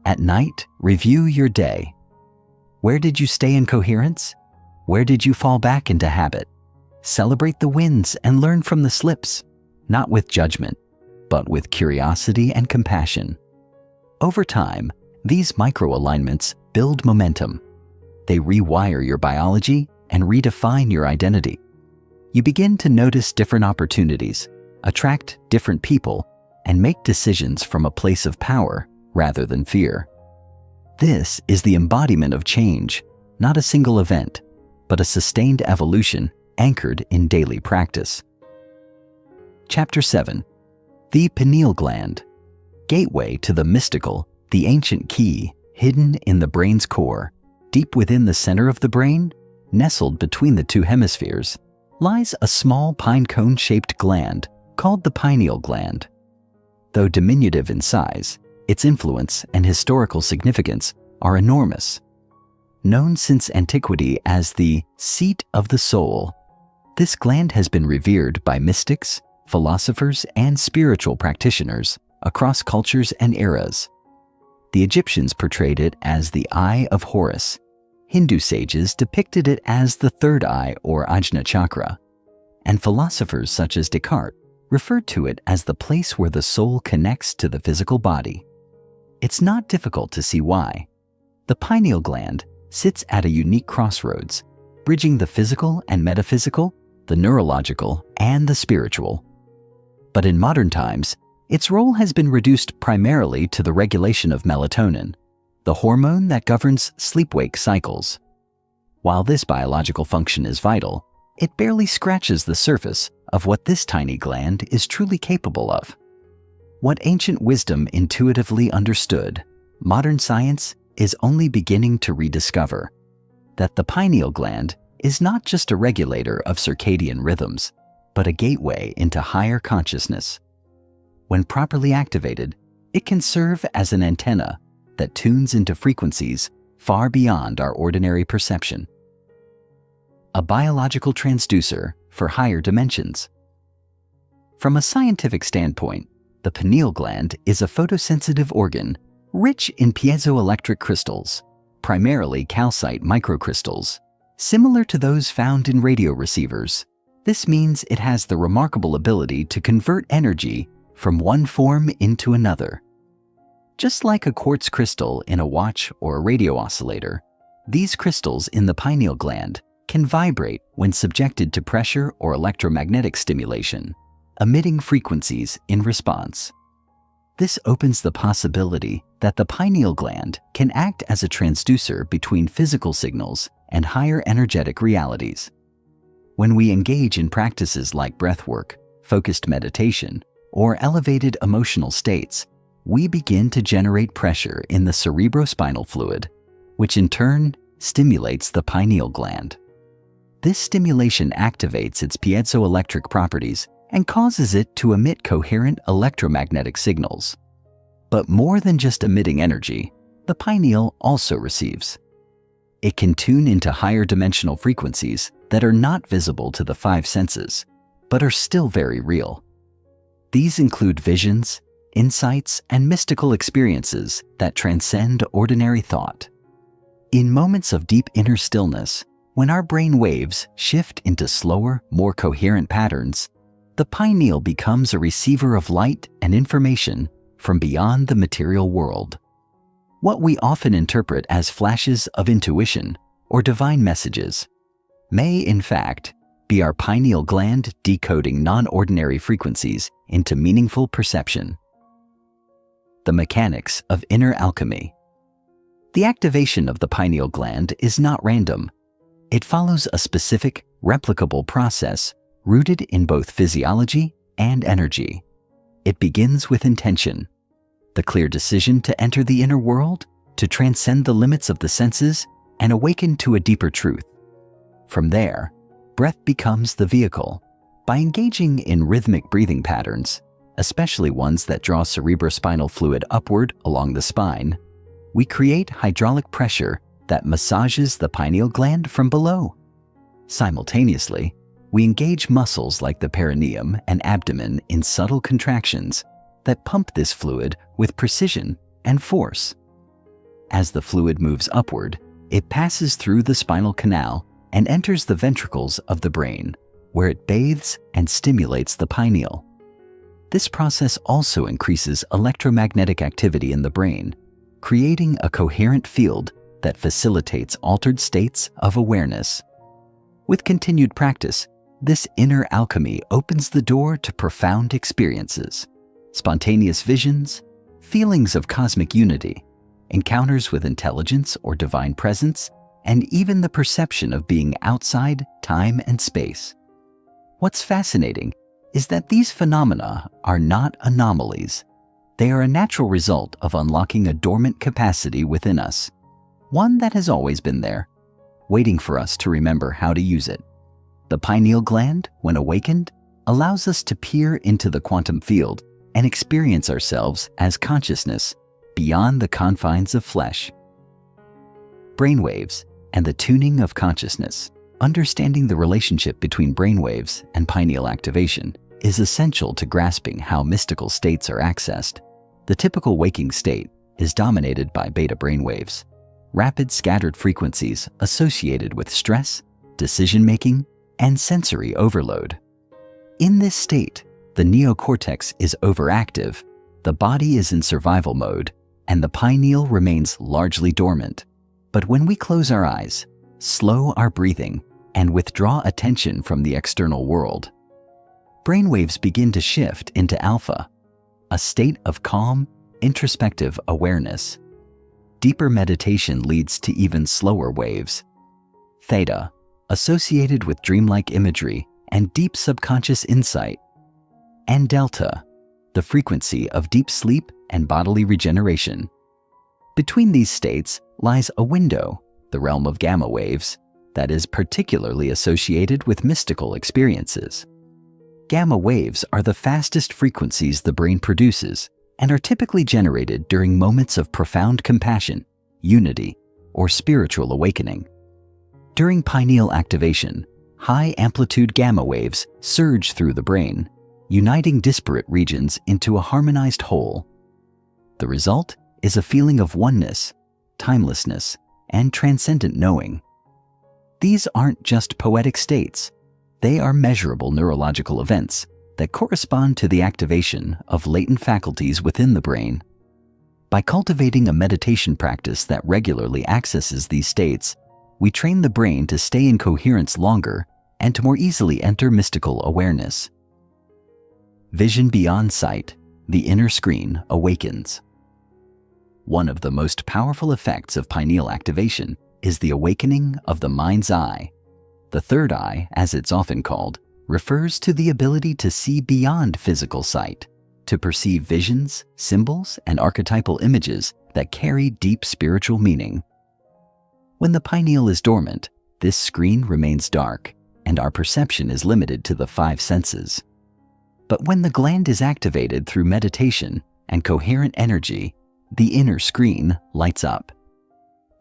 At night, review your day. Where did you stay in coherence? Where did you fall back into habit? Celebrate the wins and learn from the slips, not with judgment, but with curiosity and compassion. Over time, these micro-alignments build momentum. They rewire your biology and redefine your identity. You begin to notice different opportunities, attract different people, and make decisions from a place of power rather than fear. This is the embodiment of change, not a single event, but a sustained evolution anchored in daily practice. Chapter 7. The pineal gland, gateway to the mystical, the ancient key, hidden in the brain's core, deep within the center of the brain, nestled between the two hemispheres, lies a small pine cone-shaped gland called the pineal gland. Though diminutive in size, its influence and historical significance are enormous. Known since antiquity as the seat of the soul, this gland has been revered by mystics, philosophers, and spiritual practitioners across cultures and eras. The Egyptians portrayed it as the Eye of Horus. Hindu sages depicted it as the third eye or Ajna chakra, and philosophers such as Descartes referred to it as the place where the soul connects to the physical body. It's not difficult to see why. The pineal gland sits at a unique crossroads, bridging the physical and metaphysical, the neurological and the spiritual. But in modern times, its role has been reduced primarily to the regulation of melatonin, the hormone that governs sleep-wake cycles. While this biological function is vital, it barely scratches the surface of what this tiny gland is truly capable of. What ancient wisdom intuitively understood, modern science is only beginning to rediscover. That the pineal gland is not just a regulator of circadian rhythms, but a gateway into higher consciousness. When properly activated, it can serve as an antenna that tunes into frequencies far beyond our ordinary perception. A biological transducer for higher dimensions. From a scientific standpoint, the pineal gland is a photosensitive organ rich in piezoelectric crystals, primarily calcite microcrystals, similar to those found in radio receivers. This means it has the remarkable ability to convert energy from one form into another. Just like a quartz crystal in a watch or a radio oscillator, these crystals in the pineal gland can vibrate when subjected to pressure or electromagnetic stimulation, emitting frequencies in response. This opens the possibility that the pineal gland can act as a transducer between physical signals and higher energetic realities. When we engage in practices like breathwork, focused meditation, or elevated emotional states, we begin to generate pressure in the cerebrospinal fluid, which in turn stimulates the pineal gland. This stimulation activates its piezoelectric properties and causes it to emit coherent electromagnetic signals. But more than just emitting energy, the pineal also receives. It can tune into higher dimensional frequencies that are not visible to the five senses, but are still very real. These include visions, insights, and mystical experiences that transcend ordinary thought. In moments of deep inner stillness, when our brain waves shift into slower, more coherent patterns, the pineal becomes a receiver of light and information from beyond the material world. What we often interpret as flashes of intuition or divine messages may, in fact, be our pineal gland decoding non-ordinary frequencies into meaningful perception. The mechanics of inner alchemy. The activation of the pineal gland is not random. It follows a specific, replicable process rooted in both physiology and energy. It begins with intention, the clear decision to enter the inner world, to transcend the limits of the senses and awaken to a deeper truth. From there, breath becomes the vehicle. By engaging in rhythmic breathing patterns, especially ones that draw cerebrospinal fluid upward along the spine, we create hydraulic pressure that massages the pineal gland from below. Simultaneously, we engage muscles like the perineum and abdomen in subtle contractions that pump this fluid with precision and force. As the fluid moves upward, it passes through the spinal canal and enters the ventricles of the brain, where it bathes and stimulates the pineal. This process also increases electromagnetic activity in the brain, creating a coherent field that facilitates altered states of awareness. With continued practice, this inner alchemy opens the door to profound experiences, spontaneous visions, feelings of cosmic unity, encounters with intelligence or divine presence, and even the perception of being outside time and space. What's fascinating is that these phenomena are not anomalies. They are a natural result of unlocking a dormant capacity within us, one that has always been there, waiting for us to remember how to use it. The pineal gland, when awakened, allows us to peer into the quantum field and experience ourselves as consciousness beyond the confines of flesh. Brainwaves and the tuning of consciousness. Understanding the relationship between brainwaves and pineal activation is essential to grasping how mystical states are accessed. The typical waking state is dominated by beta brainwaves, rapid scattered frequencies associated with stress, decision-making, and sensory overload. In this state, the neocortex is overactive, the body is in survival mode, and the pineal remains largely dormant. But when we close our eyes, slow our breathing, and withdraw attention from the external world, brainwaves begin to shift into alpha, a state of calm, introspective awareness. Deeper meditation leads to even slower waves. Theta, associated with dreamlike imagery and deep subconscious insight. And delta, the frequency of deep sleep and bodily regeneration. Between these states lies a window, the realm of gamma waves, that is particularly associated with mystical experiences. Gamma waves are the fastest frequencies the brain produces and are typically generated during moments of profound compassion, unity, or spiritual awakening. During pineal activation, high-amplitude gamma waves surge through the brain, uniting disparate regions into a harmonized whole. The result is a feeling of oneness, timelessness, and transcendent knowing. These aren't just poetic states. They are measurable neurological events that correspond to the activation of latent faculties within the brain. By cultivating a meditation practice that regularly accesses these states, we train the brain to stay in coherence longer and to more easily enter mystical awareness. Vision beyond sight, the inner screen awakens. One of the most powerful effects of pineal activation is the awakening of the mind's eye. The third eye, as it's often called, refers to the ability to see beyond physical sight, to perceive visions, symbols, and archetypal images that carry deep spiritual meaning. When the pineal is dormant, this screen remains dark, and our perception is limited to the five senses. But when the gland is activated through meditation and coherent energy, the inner screen lights up.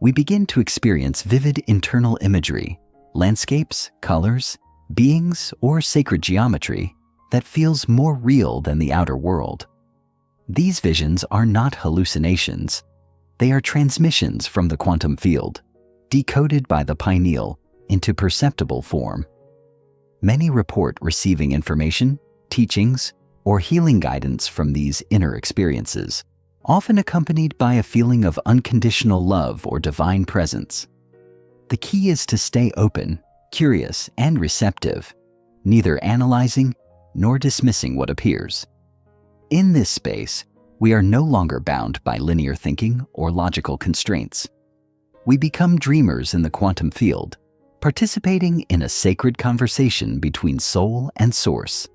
We begin to experience vivid internal imagery, landscapes, colors, beings, or sacred geometry that feels more real than the outer world. These visions are not hallucinations. They are transmissions from the quantum field, decoded by the pineal into perceptible form. Many report receiving information, teachings, or healing guidance from these inner experiences, often accompanied by a feeling of unconditional love or divine presence. The key is to stay open, curious, and receptive, neither analyzing nor dismissing what appears. In this space, we are no longer bound by linear thinking or logical constraints. We become dreamers in the quantum field, participating in a sacred conversation between soul and source.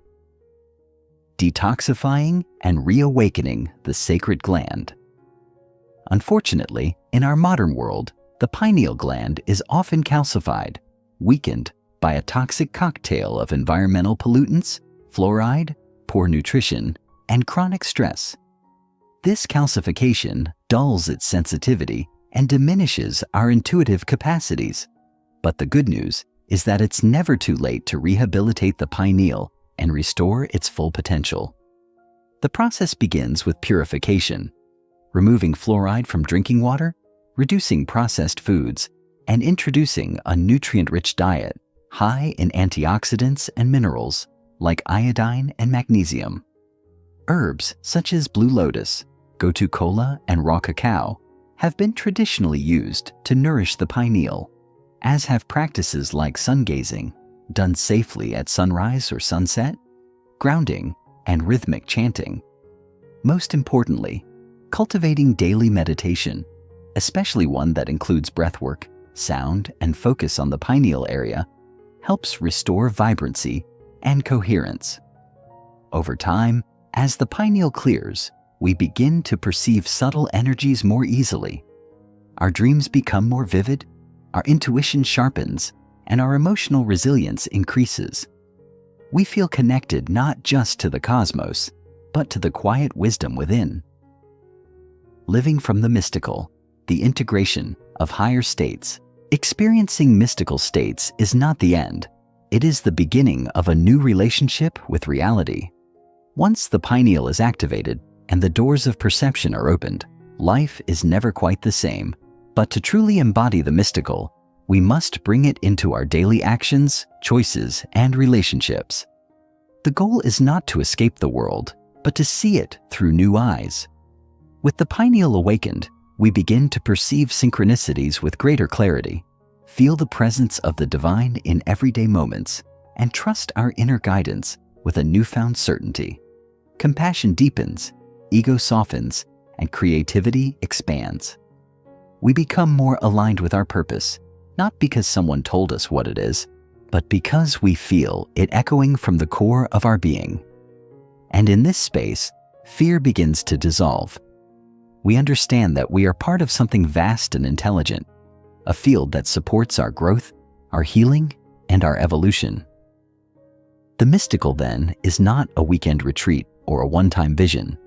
Detoxifying and reawakening the sacred gland. Unfortunately, in our modern world, the pineal gland is often calcified, weakened by a toxic cocktail of environmental pollutants, fluoride, poor nutrition, and chronic stress. This calcification dulls its sensitivity and diminishes our intuitive capacities. But the good news is that it's never too late to rehabilitate the pineal and restore its full potential. The process begins with purification, removing fluoride from drinking water, reducing processed foods, and introducing a nutrient-rich diet high in antioxidants and minerals like iodine and magnesium. Herbs such as blue lotus, gotu kola, and raw cacao have been traditionally used to nourish the pineal, as have practices like sun gazing, done safely at sunrise or sunset, grounding, and rhythmic chanting. Most importantly, cultivating daily meditation, especially one that includes breathwork, sound, and focus on the pineal area, helps restore vibrancy and coherence. Over time, as the pineal clears, we begin to perceive subtle energies more easily. Our dreams become more vivid, our intuition sharpens, and our emotional resilience increases. We feel connected not just to the cosmos, but to the quiet wisdom within. Living from the mystical, the integration of higher states. Experiencing mystical states is not the end. It is the beginning of a new relationship with reality. Once the pineal is activated and the doors of perception are opened, life is never quite the same. But to truly embody the mystical, we must bring it into our daily actions, choices, and relationships. The goal is not to escape the world, but to see it through new eyes. With the pineal awakened, we begin to perceive synchronicities with greater clarity, feel the presence of the divine in everyday moments, and trust our inner guidance with a newfound certainty. Compassion deepens, ego softens, and creativity expands. We become more aligned with our purpose, not because someone told us what it is, but because we feel it echoing from the core of our being. And in this space, fear begins to dissolve. We understand that we are part of something vast and intelligent, a field that supports our growth, our healing, and our evolution. The mystical, then, is not a weekend retreat or a one-time vision.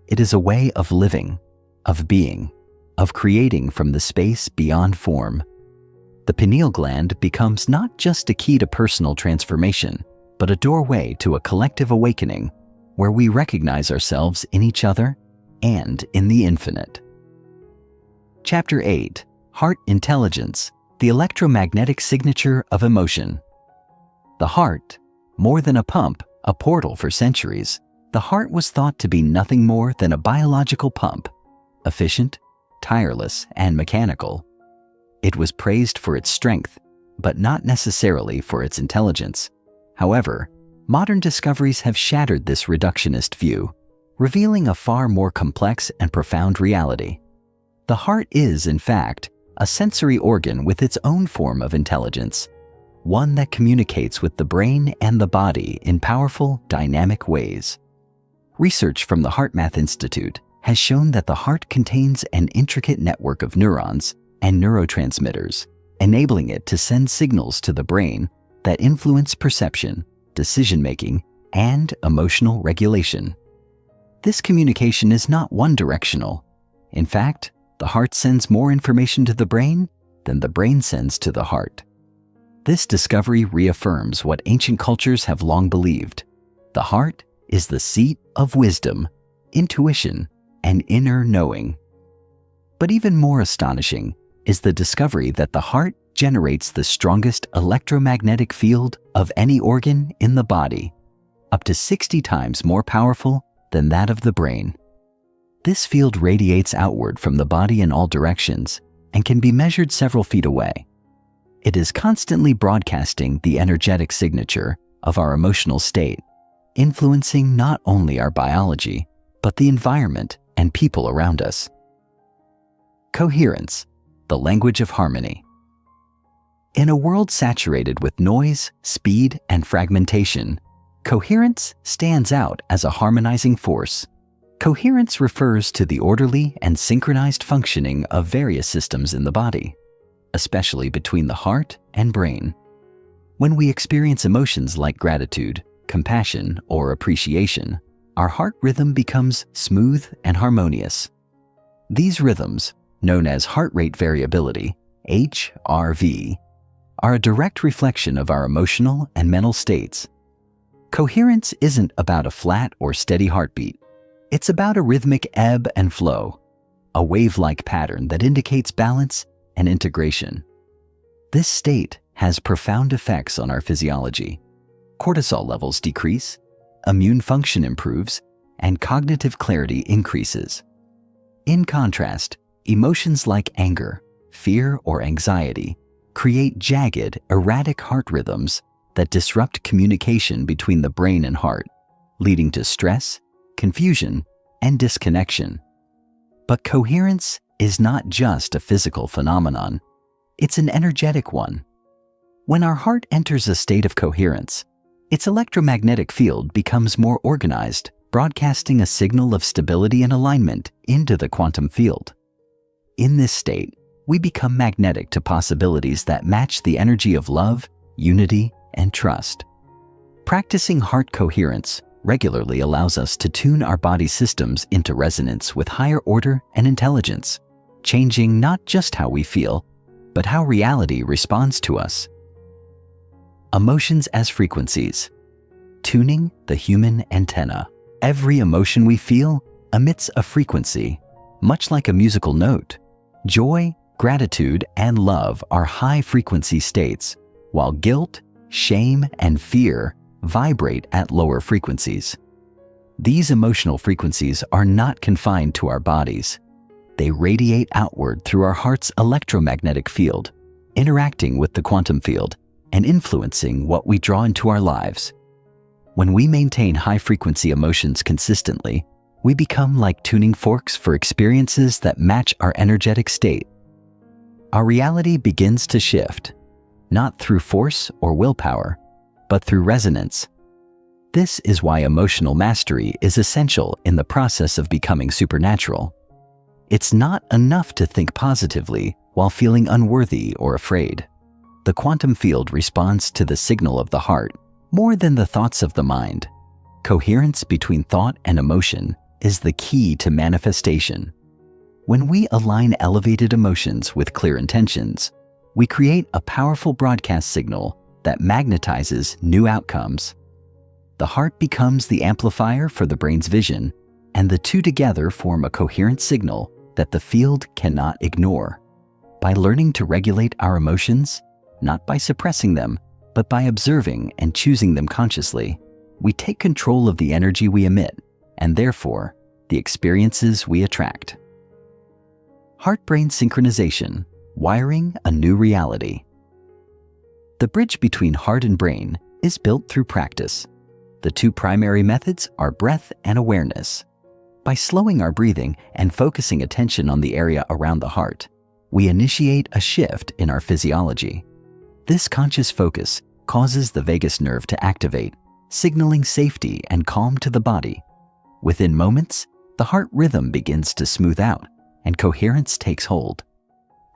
It is a way of living, of being, of creating from the space beyond form. The pineal gland becomes not just a key to personal transformation, but a doorway to a collective awakening where we recognize ourselves in each other and in the infinite. Chapter 8. Heart Intelligence, the Electromagnetic Signature of Emotion. The heart, more than a pump, a portal for centuries, the heart was thought to be nothing more than a biological pump, efficient, tireless, and mechanical. It was praised for its strength, but not necessarily for its intelligence. However, modern discoveries have shattered this reductionist view, revealing a far more complex and profound reality. The heart is, in fact, a sensory organ with its own form of intelligence, one that communicates with the brain and the body in powerful, dynamic ways. Research from the HeartMath Institute has shown that the heart contains an intricate network of neurons and neurotransmitters, enabling it to send signals to the brain that influence perception, decision-making, and emotional regulation. This communication is not one-directional. In fact, the heart sends more information to the brain than the brain sends to the heart. This discovery reaffirms what ancient cultures have long believed. The heart is the seat of wisdom, intuition, and inner knowing. But even more astonishing is the discovery that the heart generates the strongest electromagnetic field of any organ in the body, up to 60 times more powerful than that of the brain. This field radiates outward from the body in all directions and can be measured several feet away. It is constantly broadcasting the energetic signature of our emotional state, influencing not only our biology, but the environment and people around us. Coherence, the language of harmony. In a world saturated with noise, speed, and fragmentation, coherence stands out as a harmonizing force. Coherence refers to the orderly and synchronized functioning of various systems in the body, especially between the heart and brain. When we experience emotions like gratitude, compassion, or appreciation, our heart rhythm becomes smooth and harmonious. These rhythms, known as heart rate variability, HRV, are a direct reflection of our emotional and mental states. Coherence isn't about a flat or steady heartbeat. It's about a rhythmic ebb and flow, a wave-like pattern that indicates balance and integration. This state has profound effects on our physiology. Cortisol levels decrease, immune function improves, and cognitive clarity increases. In contrast, emotions like anger, fear, or anxiety create jagged, erratic heart rhythms that disrupt communication between the brain and heart, leading to stress, confusion, and disconnection. But coherence is not just a physical phenomenon, it's an energetic one. When our heart enters a state of coherence, its electromagnetic field becomes more organized, broadcasting a signal of stability and alignment into the quantum field. In this state, we become magnetic to possibilities that match the energy of love, unity, and trust. Practicing heart coherence regularly allows us to tune our body systems into resonance with higher order and intelligence, changing not just how we feel, but how reality responds to us. Emotions as frequencies. Tuning the human antenna. Every emotion we feel emits a frequency, much like a musical note. Joy, gratitude, and love are high-frequency states, while guilt, shame, and fear vibrate at lower frequencies. These emotional frequencies are not confined to our bodies. They radiate outward through our heart's electromagnetic field, interacting with the quantum field and influencing what we draw into our lives. When we maintain high-frequency emotions consistently, we become like tuning forks for experiences that match our energetic state. Our reality begins to shift, not through force or willpower, but through resonance. This is why emotional mastery is essential in the process of becoming supernatural. It's not enough to think positively while feeling unworthy or afraid. The quantum field responds to the signal of the heart more than the thoughts of the mind. Coherence between thought and emotion is the key to manifestation. When we align elevated emotions with clear intentions, we create a powerful broadcast signal that magnetizes new outcomes. The heart becomes the amplifier for the brain's vision, and the two together form a coherent signal that the field cannot ignore. By learning to regulate our emotions, not by suppressing them, but by observing and choosing them consciously, we take control of the energy we emit, and therefore, the experiences we attract. Heart-brain synchronization, wiring a new reality. The bridge between heart and brain is built through practice. The two primary methods are breath and awareness. By slowing our breathing and focusing attention on the area around the heart, we initiate a shift in our physiology. This conscious focus causes the vagus nerve to activate, signaling safety and calm to the body. Within moments, the heart rhythm begins to smooth out and coherence takes hold.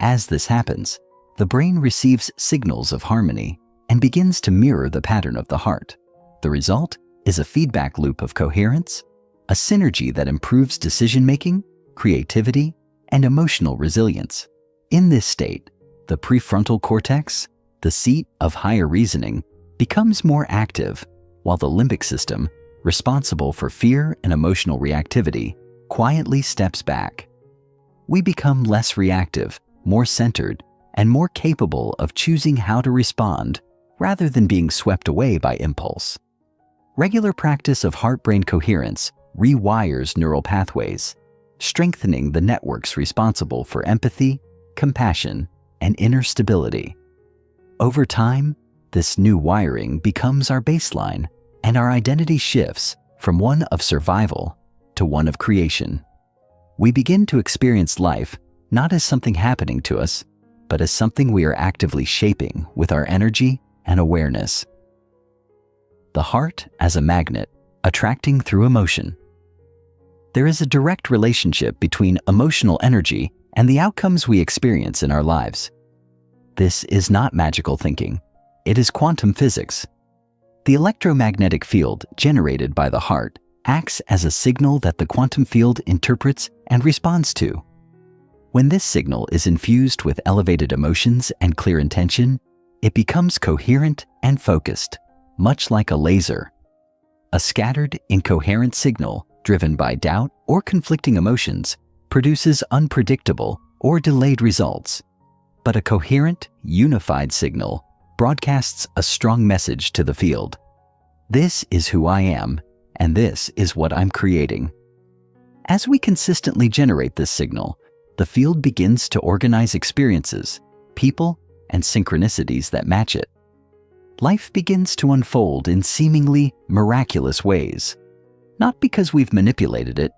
As this happens, the brain receives signals of harmony and begins to mirror the pattern of the heart. The result is a feedback loop of coherence, a synergy that improves decision-making, creativity, and emotional resilience. In this state, the prefrontal cortex, the seat of higher reasoning, becomes more active, while the limbic system, responsible for fear and emotional reactivity, quietly steps back. We become less reactive, more centered, and more capable of choosing how to respond rather than being swept away by impulse. Regular practice of heart-brain coherence rewires neural pathways, strengthening the networks responsible for empathy, compassion, and inner stability. Over time, this new wiring becomes our baseline, and our identity shifts from one of survival to one of creation. We begin to experience life not as something happening to us, but as something we are actively shaping with our energy and awareness. The heart as a magnet, attracting through emotion. There is a direct relationship between emotional energy and the outcomes we experience in our lives. This is not magical thinking. It is quantum physics. The electromagnetic field generated by the heart acts as a signal that the quantum field interprets and responds to. When this signal is infused with elevated emotions and clear intention, it becomes coherent and focused, much like a laser. A scattered, incoherent signal driven by doubt or conflicting emotions produces unpredictable or delayed results. But a coherent, unified signal broadcasts a strong message to the field. This is who I am, and this is what I'm creating. As we consistently generate this signal, the field begins to organize experiences, people, and synchronicities that match it. Life begins to unfold in seemingly miraculous ways, not because we've manipulated it,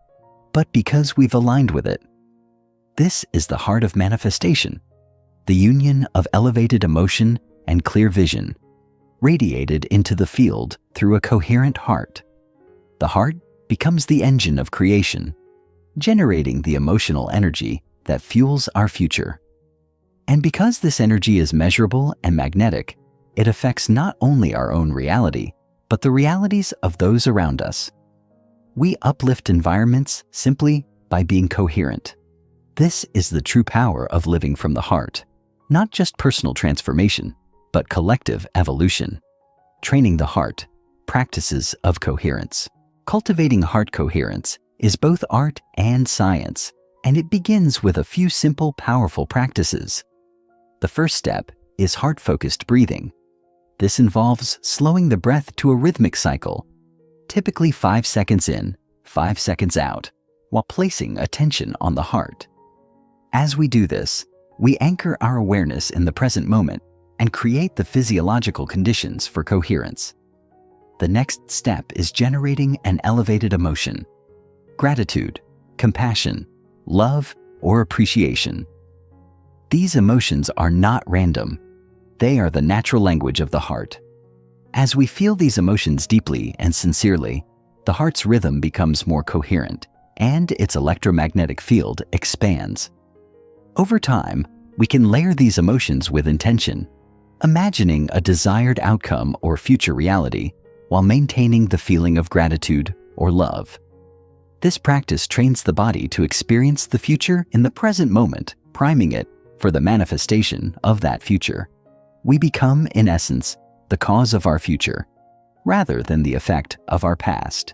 but because we've aligned with it. This is the heart of manifestation, the union of elevated emotion and clear vision. radiated into the field through a coherent heart. The heart becomes the engine of creation, generating the emotional energy that fuels our future. And because this energy is measurable and magnetic, it affects not only our own reality, but the realities of those around us. We uplift environments simply by being coherent. This is the true power of living from the heart, not just personal transformation, but collective evolution. Training the heart, practices of coherence. Cultivating heart coherence is both art and science, and it begins with a few simple, powerful practices. The first step is heart-focused breathing. This involves slowing the breath to a rhythmic cycle, typically 5 seconds in, 5 seconds out, while placing attention on the heart. As we do this, we anchor our awareness in the present moment and create the physiological conditions for coherence. The next step is generating an elevated emotion: gratitude, compassion, love, or appreciation. These emotions are not random. They are the natural language of the heart. As we feel these emotions deeply and sincerely, the heart's rhythm becomes more coherent and its electromagnetic field expands. Over time, we can layer these emotions with intention, imagining a desired outcome or future reality while maintaining the feeling of gratitude or love. This practice trains the body to experience the future in the present moment, priming it for the manifestation of that future. We become, in essence, the cause of our future, rather than the effect of our past.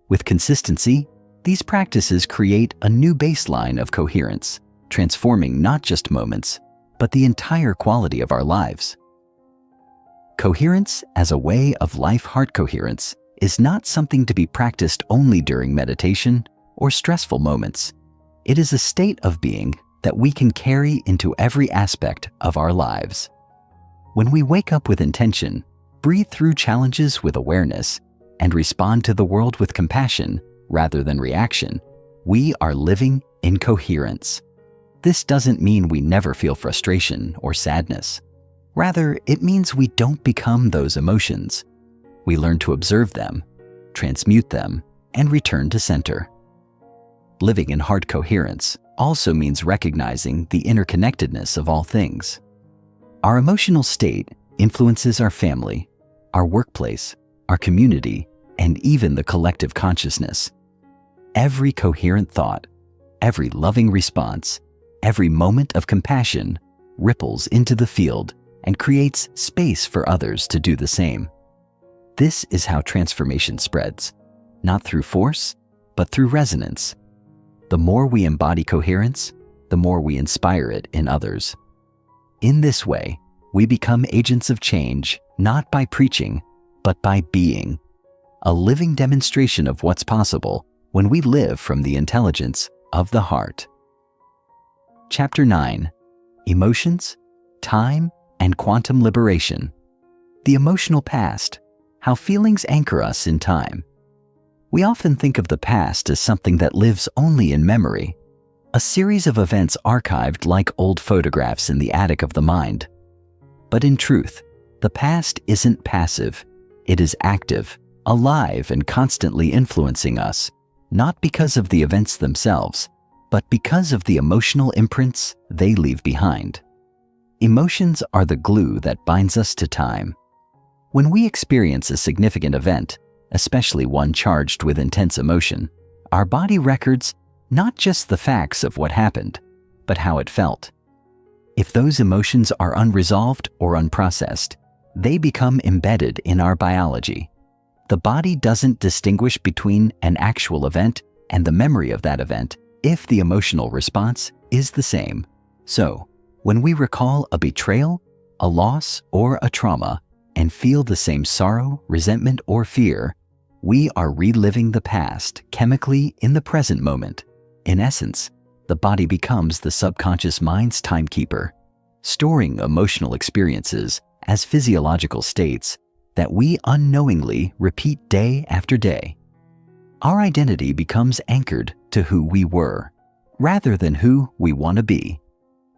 With consistency, these practices create a new baseline of coherence, transforming not just moments, but the entire quality of our lives. Coherence as a way of life. Heart coherence is not something to be practiced only during meditation or stressful moments. It is a state of being that we can carry into every aspect of our lives. When we wake up with intention, breathe through challenges with awareness, and respond to the world with compassion rather than reaction, we are living in coherence. This doesn't mean we never feel frustration or sadness. Rather, it means we don't become those emotions. We learn to observe them, transmute them, and return to center. Living in heart coherence also means recognizing the interconnectedness of all things. Our emotional state influences our family, our workplace, our community, and even the collective consciousness. Every coherent thought, every loving response, every moment of compassion ripples into the field and creates space for others to do the same. This is how transformation spreads, not through force, but through resonance. The more we embody coherence, the more we inspire it in others. In this way, we become agents of change, not by preaching, but by being, a living demonstration of what's possible when we live from the intelligence of the heart. Chapter 9: Emotions, Time, and Quantum Liberation. The emotional past, how feelings anchor us in time. We often think of the past as something that lives only in memory, a series of events archived like old photographs in the attic of the mind. But in truth, the past isn't passive. It is active, alive, and constantly influencing us, not because of the events themselves, but because of the emotional imprints they leave behind. Emotions are the glue that binds us to time. When we experience a significant event, especially one charged with intense emotion, our body records not just the facts of what happened, but how it felt. If those emotions are unresolved or unprocessed, they become embedded in our biology. The body doesn't distinguish between an actual event and the memory of that event if the emotional response is the same. So, when we recall a betrayal, a loss, or a trauma, and feel the same sorrow, resentment, or fear, we are reliving the past chemically in the present moment. In essence, the body becomes the subconscious mind's timekeeper, storing emotional experiences as physiological states that we unknowingly repeat day after day. Our identity becomes anchored to who we were, rather than who we want to be,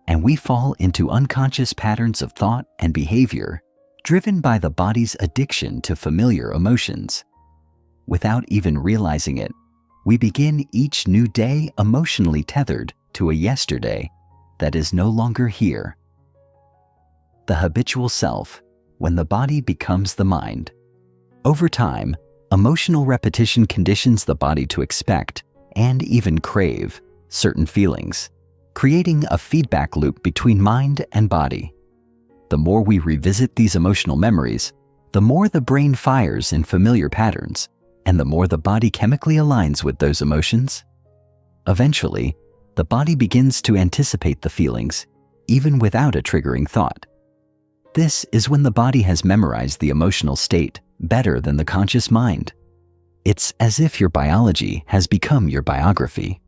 and we fall into unconscious patterns of thought and behavior driven by the body's addiction to familiar emotions. Without even realizing it, we begin each new day emotionally tethered to a yesterday that is no longer here. The habitual self, when the body becomes the mind. Over time, emotional repetition conditions the body to expect and even crave certain feelings, creating a feedback loop between mind and body. The more we revisit these emotional memories, the more the brain fires in familiar patterns, and the more the body chemically aligns with those emotions. Eventually, the body begins to anticipate the feelings, even without a triggering thought. This is when the body has memorized the emotional state better than the conscious mind. It's as if your biology has become your biography.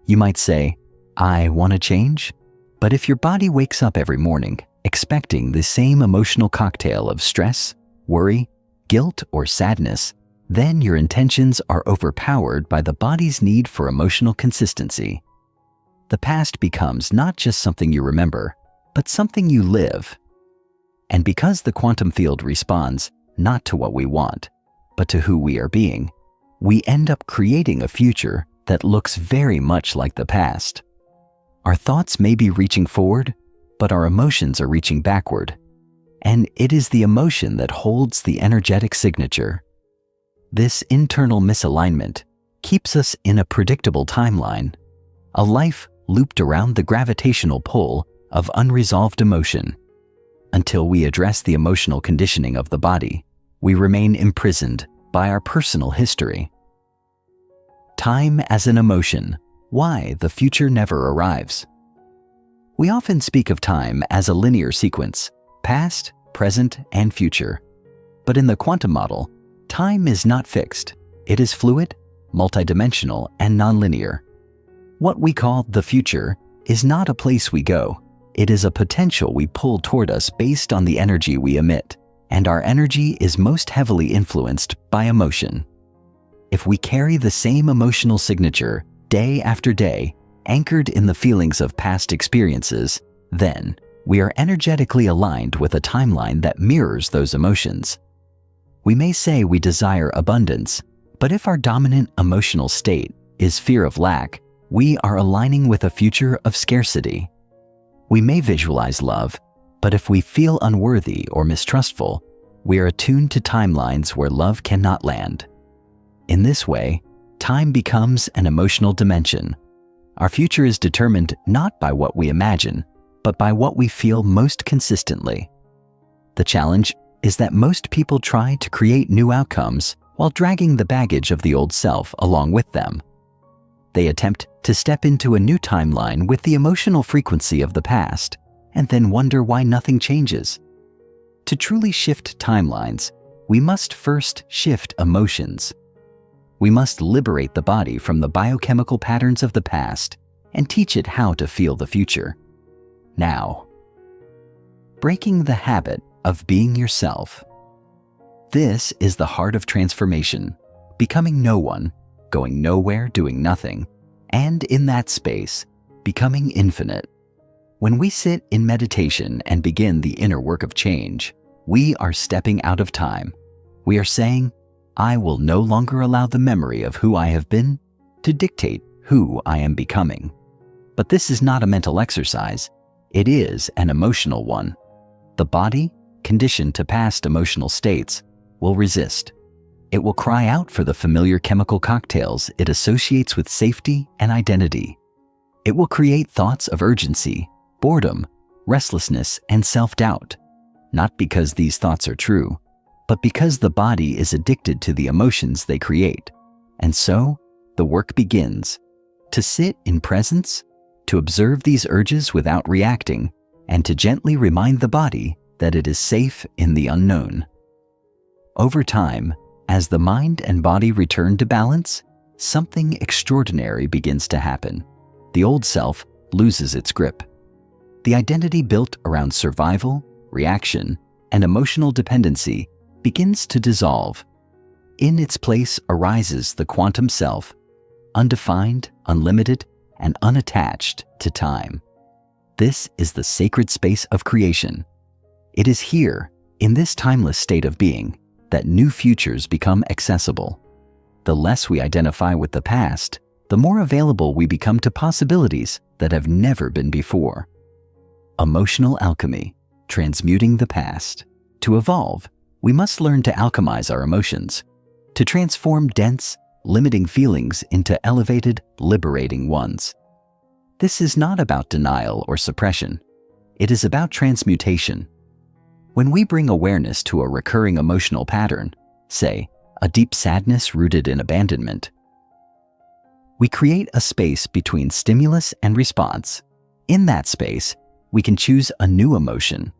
You might say, "I want to change," but if your body wakes up every morning expecting the same emotional cocktail of stress, worry, guilt, or sadness, then your intentions are overpowered by the body's need for emotional consistency. The past becomes not just something you remember, but something you live. And because the quantum field responds not to what we want, but to who we are being, we end up creating a future that looks very much like the past. Our thoughts may be reaching forward, but our emotions are reaching backward. And it is the emotion that holds the energetic signature. This internal misalignment keeps us in a predictable timeline, a life looped around the gravitational pull of unresolved emotion. Until we address the emotional conditioning of the body, we remain imprisoned by our personal history. Time as an emotion, why the future never arrives. We often speak of time as a linear sequence, past, present, and future. But in the quantum model, time is not fixed. It is fluid, multidimensional, and nonlinear. What we call the future is not a place we go. It is a potential we pull toward us based on the energy we emit, and our energy is most heavily influenced by emotion. If we carry the same emotional signature day after day, anchored in the feelings of past experiences, then we are energetically aligned with a timeline that mirrors those emotions. We may say we desire abundance, but if our dominant emotional state is fear of lack, we are aligning with a future of scarcity. We may visualize love, but if we feel unworthy or mistrustful, we are attuned to timelines where love cannot land. In this way, time becomes an emotional dimension. Our future is determined not by what we imagine, but by what we feel most consistently. The challenge is that most people try to create new outcomes while dragging the baggage of the old self along with them. They attempt to step into a new timeline with the emotional frequency of the past, and then wonder why nothing changes. To truly shift timelines, we must first shift emotions. We must liberate the body from the biochemical patterns of the past and teach it how to feel the future. Now, breaking the habit of being yourself. This is the heart of transformation, becoming no one, going nowhere, doing nothing, and in that space, becoming infinite. When we sit in meditation and begin the inner work of change, we are stepping out of time. We are saying, I will no longer allow the memory of who I have been to dictate who I am becoming. But this is not a mental exercise. It is an emotional one. The body, conditioned to past emotional states, will resist. It will cry out for the familiar chemical cocktails it associates with safety and identity. It will create thoughts of urgency, boredom, restlessness, and self-doubt, not because these thoughts are true, but because the body is addicted to the emotions they create. And so, the work begins. To sit in presence, to observe these urges without reacting, and to gently remind the body that it is safe in the unknown. Over time, as the mind and body return to balance, something extraordinary begins to happen. The old self loses its grip. The identity built around survival, reaction, and emotional dependency begins to dissolve. In its place arises the quantum self, undefined, unlimited, and unattached to time. This is the sacred space of creation. It is here, In this timeless state of being, that new futures become accessible. The less we identify with the past, the more available we become to possibilities that have never been before. Emotional alchemy, transmuting the past. To evolve, we must learn to alchemize our emotions, to transform dense, limiting feelings into elevated, liberating ones. This is not about denial or suppression. It is about transmutation. When we bring awareness to a recurring emotional pattern, say, a deep sadness rooted in abandonment, we create a space between stimulus and response. In that space, we can choose a new emotion,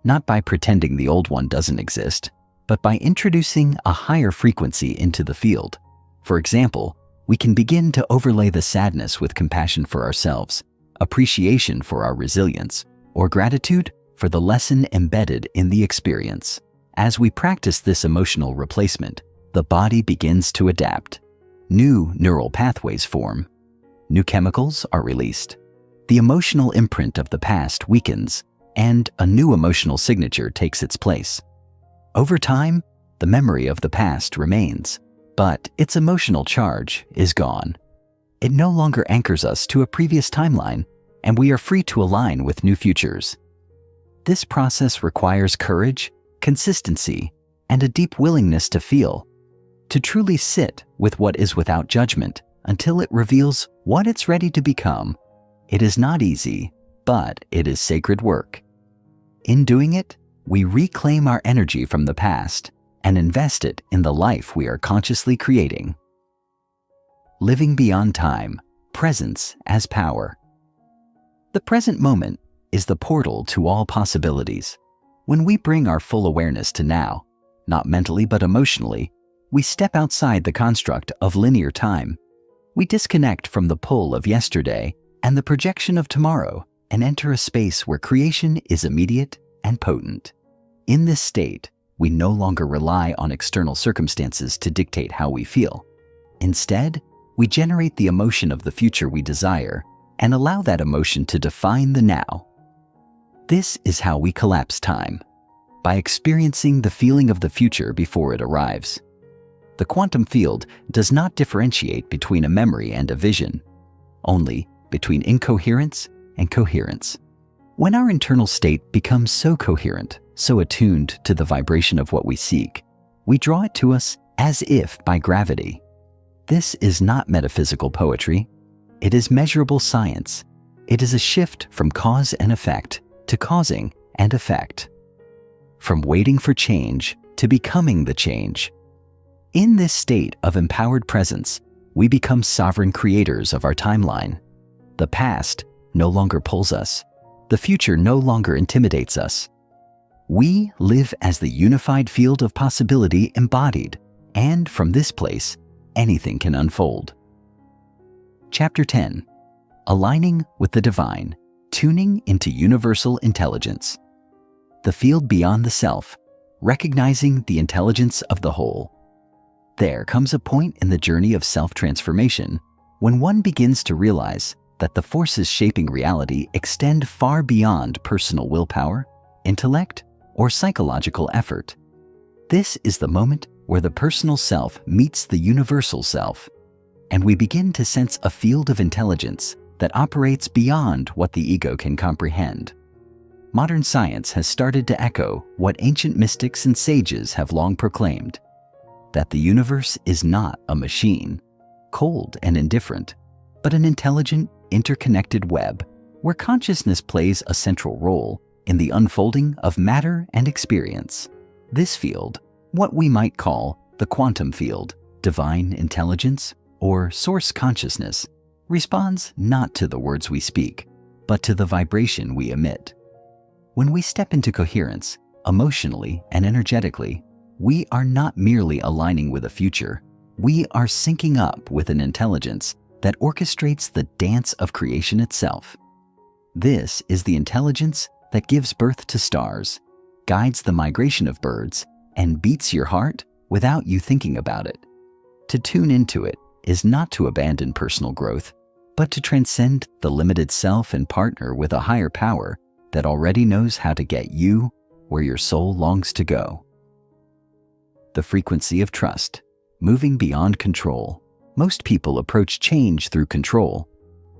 not by pretending the old one doesn't exist, but by introducing a higher frequency into the field. For example, we can begin to overlay the sadness with compassion for ourselves, appreciation for our resilience, or gratitude for the lesson embedded in the experience. As we practice this emotional replacement, the body begins to adapt. New neural pathways form. New chemicals are released. The emotional imprint of the past weakens, and a new emotional signature takes its place. Over time, the memory of the past remains, but its emotional charge is gone. It no longer anchors us to a previous timeline, and we are free to align with new futures. This process requires courage, consistency, and a deep willingness to feel, to truly sit with what is without judgment until it reveals what it's ready to become. It is not easy, but it is sacred work. In doing it, we reclaim our energy from the past and invest it in the life we are consciously creating. Living beyond time, presence as power. The present moment is the portal to all possibilities. When we bring our full awareness to now, not mentally but emotionally, we step outside the construct of linear time. We disconnect from the pull of yesterday and the projection of tomorrow and enter a space where creation is immediate and potent. In this state, we no longer rely on external circumstances to dictate how we feel. Instead, we generate the emotion of the future we desire and allow that emotion to define the now. This is how we collapse time, by experiencing the feeling of the future before it arrives. The quantum field does not differentiate between a memory and a vision, only between incoherence and coherence. When our internal state becomes so coherent, so attuned to the vibration of what we seek, we draw it to us as if by gravity. This is not metaphysical poetry. It is measurable science. It is a shift from cause and effect to causing and effect. From waiting for change to becoming the change. In this state of empowered presence, we become sovereign creators of our timeline. The past no longer pulls us. The future no longer intimidates us. We live as the unified field of possibility embodied, and from this place, anything can unfold. Chapter 10. Aligning with the Divine, Tuning into Universal Intelligence. The field beyond the self, recognizing the intelligence of the whole. There comes a point in the journey of self-transformation when one begins to realize that the forces shaping reality extend far beyond personal willpower, intellect, or psychological effort. This is the moment where the personal self meets the universal self, and we begin to sense a field of intelligence that operates beyond what the ego can comprehend. Modern science has started to echo what ancient mystics and sages have long proclaimed, that the universe is not a machine, cold and indifferent, but an intelligent, interconnected web where consciousness plays a central role in the unfolding of matter and experience. This field, what we might call the quantum field, divine intelligence, or source consciousness, responds not to the words we speak, but to the vibration we emit. When we step into coherence, emotionally and energetically, we are not merely aligning with a future, we are syncing up with an intelligence that orchestrates the dance of creation itself. This is the intelligence that gives birth to stars, guides the migration of birds, and beats your heart without you thinking about it. To tune into it is not to abandon personal growth, but to transcend the limited self and partner with a higher power that already knows how to get you where your soul longs to go. The frequency of trust, moving beyond control. Most people approach change through control.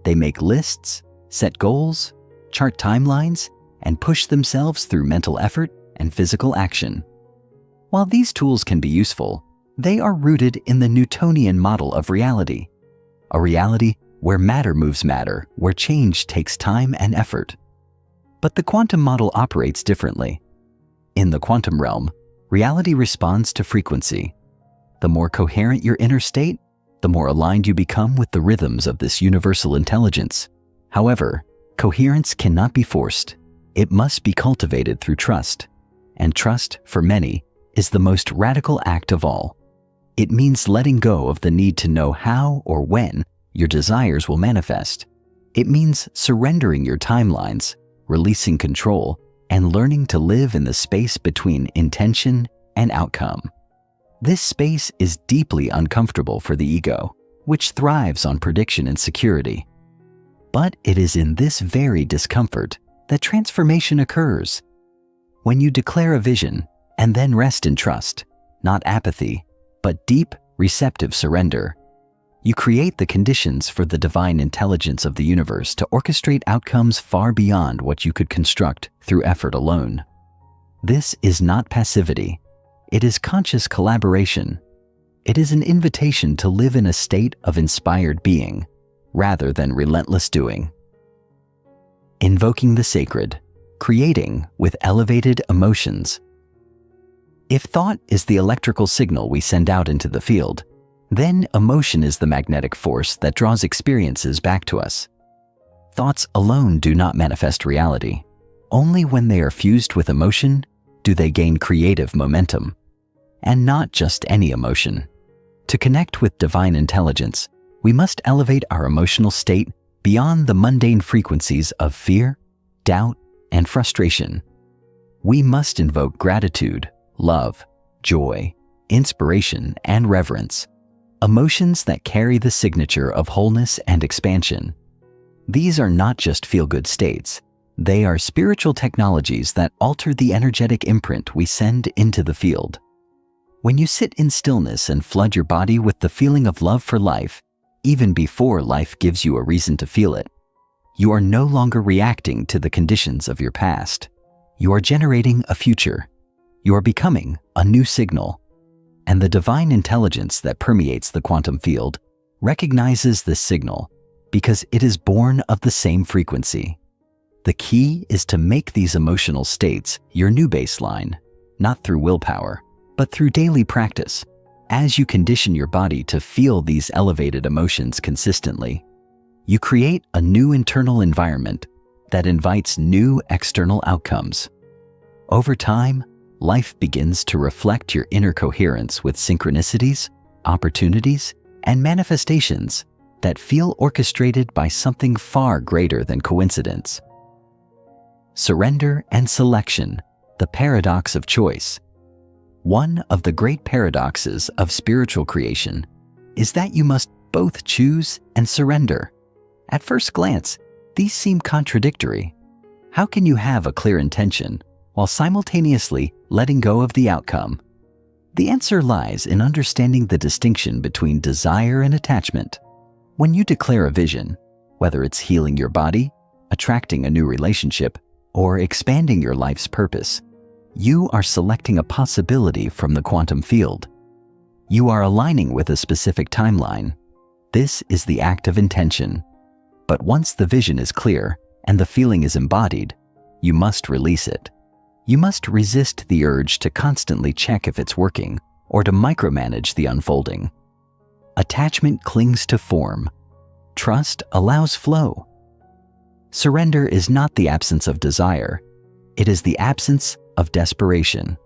They make lists, set goals, chart timelines, and push themselves through mental effort and physical action. While these tools can be useful, they are rooted in the Newtonian model of reality, a reality where matter moves matter, where change takes time and effort. But the quantum model operates differently. In the quantum realm, reality responds to frequency. The more coherent your inner state, the more aligned you become with the rhythms of this universal intelligence. However, coherence cannot be forced. It must be cultivated through trust. And trust, for many, is the most radical act of all. It means letting go of the need to know how or when your desires will manifest. It means surrendering your timelines, releasing control, and learning to live in the space between intention and outcome. This space is deeply uncomfortable for the ego, which thrives on prediction and security. But it is in this very discomfort that transformation occurs. When you declare a vision and then rest in trust, not apathy, but deep, receptive surrender, you create the conditions for the divine intelligence of the universe to orchestrate outcomes far beyond what you could construct through effort alone. This is not passivity. It is conscious collaboration. It is an invitation to live in a state of inspired being, rather than relentless doing. Invoking the sacred, creating with elevated emotions. If thought is the electrical signal we send out into the field, then emotion is the magnetic force that draws experiences back to us. Thoughts alone do not manifest reality. Only when they are fused with emotion do they gain creative momentum. And not just any emotion. To connect with divine intelligence, we must elevate our emotional state beyond the mundane frequencies of fear, doubt, and frustration. We must invoke gratitude, love, joy, inspiration, and reverence, emotions that carry the signature of wholeness and expansion. These are not just feel-good states. They are spiritual technologies that alter the energetic imprint we send into the field. When you sit in stillness and flood your body with the feeling of love for life, even before life gives you a reason to feel it, you are no longer reacting to the conditions of your past. You are generating a future. You are becoming a new signal. And the divine intelligence that permeates the quantum field recognizes this signal because it is born of the same frequency. The key is to make these emotional states your new baseline, not through willpower, but through daily practice. As you condition your body to feel these elevated emotions consistently, you create a new internal environment that invites new external outcomes. Over time, life begins to reflect your inner coherence with synchronicities, opportunities, and manifestations that feel orchestrated by something far greater than coincidence. Surrender and selection, the paradox of choice. One of the great paradoxes of spiritual creation is that you must both choose and surrender. At first glance, these seem contradictory. How can you have a clear intention while simultaneously letting go of the outcome? The answer lies in understanding the distinction between desire and attachment. When you declare a vision, whether it's healing your body, attracting a new relationship, or expanding your life's purpose, you are selecting a possibility from the quantum field. You are aligning with a specific timeline. This is the act of intention. But once the vision is clear and the feeling is embodied, you must release it. You must resist the urge to constantly check if it's working or to micromanage the unfolding. Attachment clings to form. Trust allows flow. Surrender is not the absence of desire. It is the absence of desperation.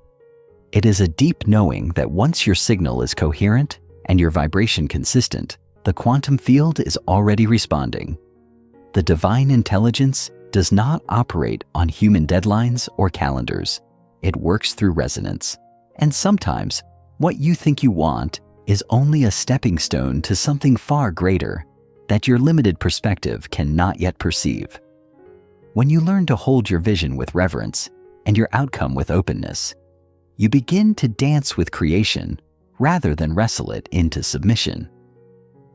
It is a deep knowing that once your signal is coherent and your vibration consistent, the quantum field is already responding. The divine intelligence does not operate on human deadlines or calendars. It works through resonance. And sometimes, what you think you want is only a stepping stone to something far greater that your limited perspective cannot yet perceive. When you learn to hold your vision with reverence, and your outcome with openness. You begin to dance with creation rather than wrestle it into submission.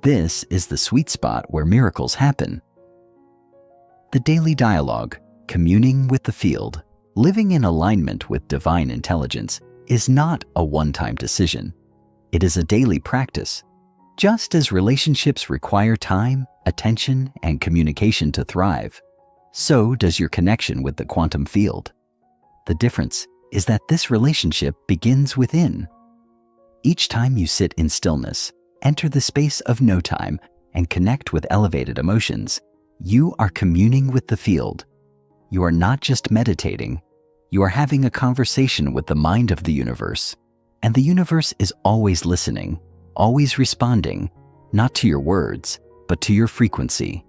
This is the sweet spot where miracles happen. The daily dialogue, communing with the field, living in alignment with divine intelligence, is not a one-time decision. It is a daily practice. Just as relationships require time, attention, and communication to thrive, so does your connection with the quantum field. The difference is that this relationship begins within. Each time you sit in stillness, enter the space of no time, and connect with elevated emotions, you are communing with the field. You are not just meditating, you are having a conversation with the mind of the universe. And the universe is always listening, always responding, not to your words, but to your frequency.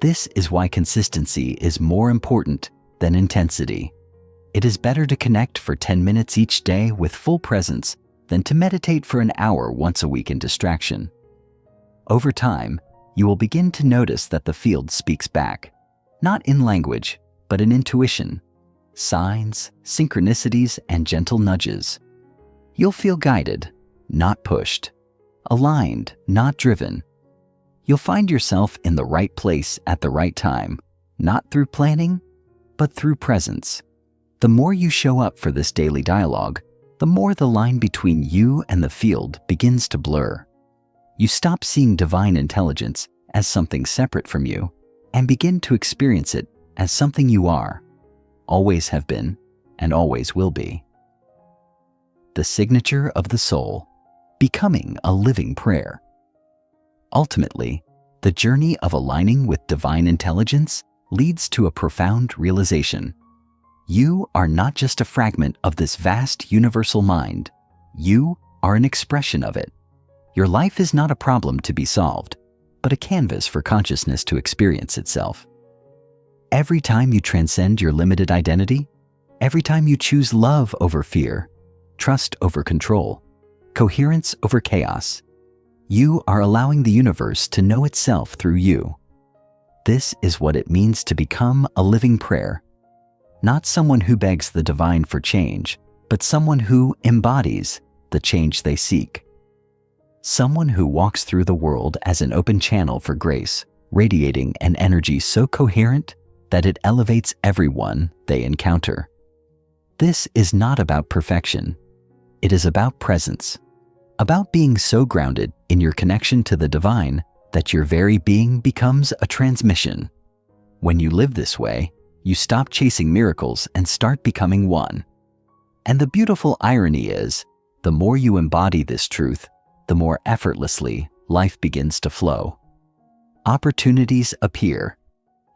This is why consistency is more important than intensity. It is better to connect for 10 minutes each day with full presence than to meditate for an hour once a week in distraction. Over time, you will begin to notice that the field speaks back, not in language, but in intuition, signs, synchronicities, and gentle nudges. You'll feel guided, not pushed, aligned, not driven. You'll find yourself in the right place at the right time, not through planning, but through presence. The more you show up for this daily dialogue, the more the line between you and the field begins to blur. You stop seeing divine intelligence as something separate from you and begin to experience it as something you are, always have been, and always will be. The signature of the soul, becoming a living prayer. Ultimately, the journey of aligning with divine intelligence leads to a profound realization. You are not just a fragment of this vast universal mind. You are an expression of it. Your life is not a problem to be solved, but a canvas for consciousness to experience itself. Every time you transcend your limited identity, every time you choose love over fear, trust over control, coherence over chaos, you are allowing the universe to know itself through you. This is what it means to become a living prayer. Not someone who begs the divine for change, but someone who embodies the change they seek. Someone who walks through the world as an open channel for grace, radiating an energy so coherent that it elevates everyone they encounter. This is not about perfection. It is about presence, about being so grounded in your connection to the divine that your very being becomes a transmission. When you live this way, you stop chasing miracles and start becoming one. And the beautiful irony is, the more you embody this truth, the more effortlessly life begins to flow. Opportunities appear,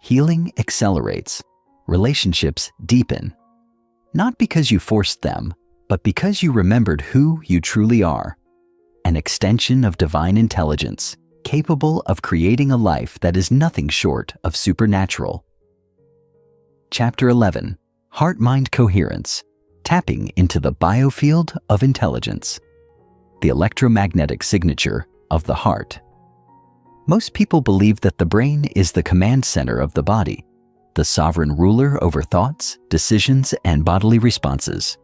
healing accelerates, relationships deepen. Not because you forced them, but because you remembered who you truly are. An extension of divine intelligence, capable of creating a life that is nothing short of supernatural. Chapter 11. Heart-Mind Coherence, Tapping into the Biofield of Intelligence. The electromagnetic signature of the heart. Most people believe that the brain is the command center of the body, the sovereign ruler over thoughts, decisions, and bodily responses.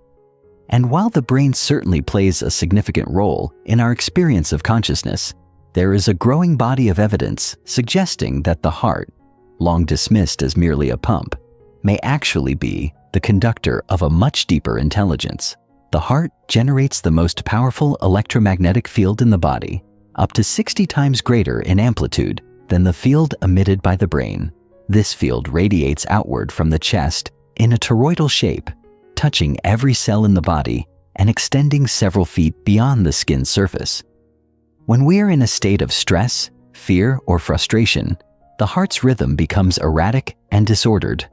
And while the brain certainly plays a significant role in our experience of consciousness, there is a growing body of evidence suggesting that the heart, long dismissed as merely a pump, may actually be the conductor of a much deeper intelligence. The heart generates the most powerful electromagnetic field in the body, up to 60 times greater in amplitude than the field emitted by the brain. This field radiates outward from the chest in a toroidal shape, touching every cell in the body and extending several feet beyond the skin's surface. When we are in a state of stress, fear, or frustration, the heart's rhythm becomes erratic and disordered.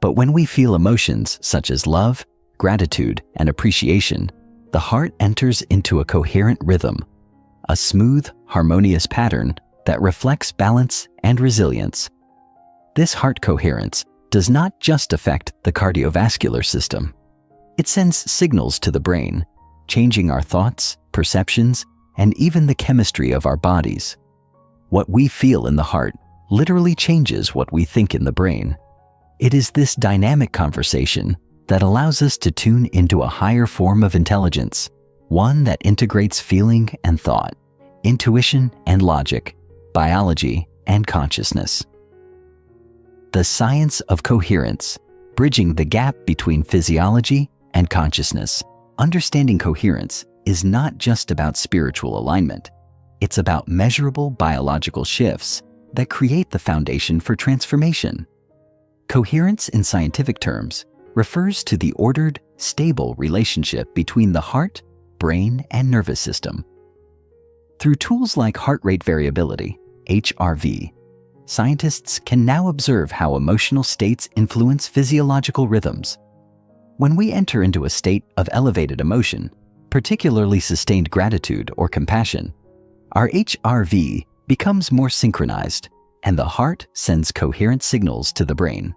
But when we feel emotions such as love, gratitude, and appreciation, the heart enters into a coherent rhythm, a smooth, harmonious pattern that reflects balance and resilience. This heart coherence does not just affect the cardiovascular system. It sends signals to the brain, changing our thoughts, perceptions, and even the chemistry of our bodies. What we feel in the heart literally changes what we think in the brain. It is this dynamic conversation that allows us to tune into a higher form of intelligence, one that integrates feeling and thought, intuition and logic, biology and consciousness. The science of coherence, bridging the gap between physiology and consciousness. Understanding coherence is not just about spiritual alignment. It's about measurable biological shifts that create the foundation for transformation. Coherence in scientific terms refers to the ordered, stable relationship between the heart, brain, and nervous system. Through tools like heart rate variability, HRV, scientists can now observe how emotional states influence physiological rhythms. When we enter into a state of elevated emotion, particularly sustained gratitude or compassion, our HRV becomes more synchronized, and the heart sends coherent signals to the brain.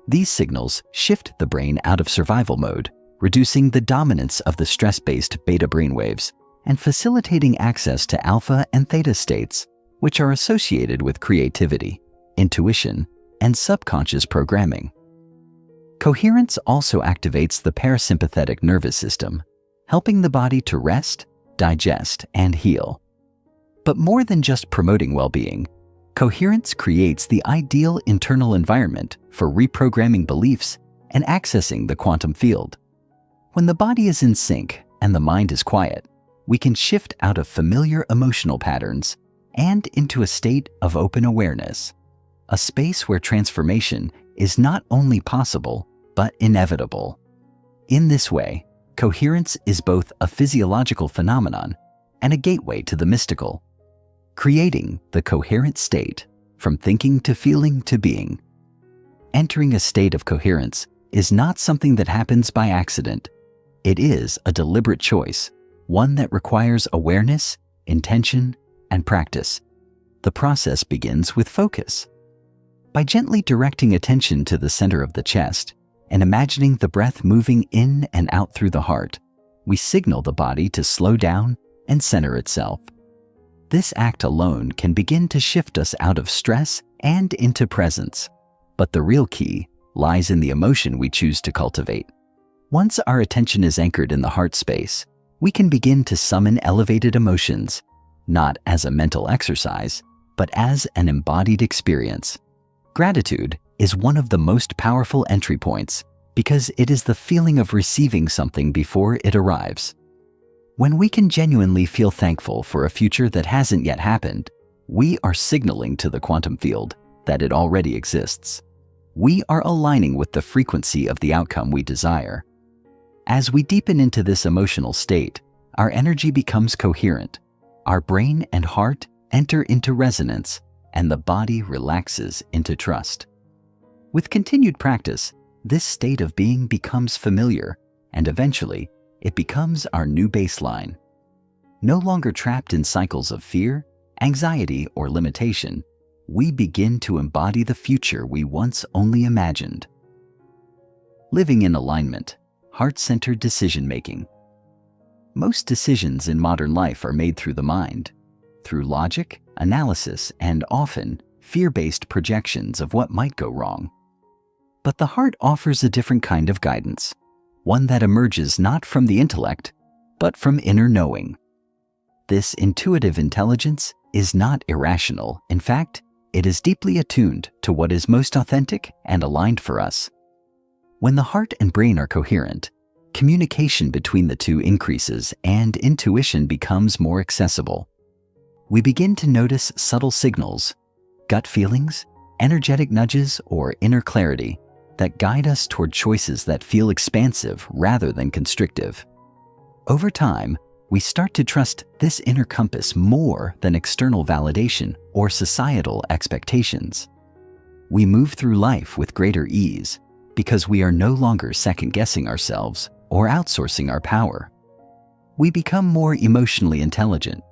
These signals shift the brain out of survival mode, reducing the dominance of the stress-based beta brainwaves and facilitating access to alpha and theta states, which are associated with creativity, intuition, and subconscious programming. Coherence also activates the parasympathetic nervous system, helping the body to rest, digest, and heal. But more than just promoting well-being, coherence creates the ideal internal environment for reprogramming beliefs and accessing the quantum field. When the body is in sync and the mind is quiet, we can shift out of familiar emotional patterns and into a state of open awareness, a space where transformation is not only possible, but inevitable. In this way, coherence is both a physiological phenomenon and a gateway to the mystical, creating the coherent state from thinking to feeling to being. Entering a state of coherence is not something that happens by accident. It is a deliberate choice, one that requires awareness, intention, and practice. The process begins with focus. By gently directing attention to the center of the chest and imagining the breath moving in and out through the heart, we signal the body to slow down and center itself. This act alone can begin to shift us out of stress and into presence. But the real key lies in the emotion we choose to cultivate. Once our attention is anchored in the heart space, we can begin to summon elevated emotions, not as a mental exercise, but as an embodied experience. Gratitude is one of the most powerful entry points because it is the feeling of receiving something before it arrives. When we can genuinely feel thankful for a future that hasn't yet happened, we are signaling to the quantum field that it already exists. We are aligning with the frequency of the outcome we desire. As we deepen into this emotional state, our energy becomes coherent. Our brain and heart enter into resonance, and the body relaxes into trust. With continued practice, this state of being becomes familiar, and eventually, it becomes our new baseline. No longer trapped in cycles of fear, anxiety, or limitation, we begin to embody the future we once only imagined. Living in alignment, heart-centered decision-making. Most decisions in modern life are made through the mind, through logic, analysis, and often fear-based projections of what might go wrong. But the heart offers a different kind of guidance, one that emerges not from the intellect, but from inner knowing. This intuitive intelligence is not irrational. In fact, it is deeply attuned to what is most authentic and aligned for us. When the heart and brain are coherent, communication between the two increases and intuition becomes more accessible. We begin to notice subtle signals, gut feelings, energetic nudges, or inner clarity that guide us toward choices that feel expansive rather than constrictive. Over time, we start to trust this inner compass more than external validation or societal expectations. We move through life with greater ease because we are no longer second-guessing ourselves or outsourcing our power. We become more emotionally intelligent,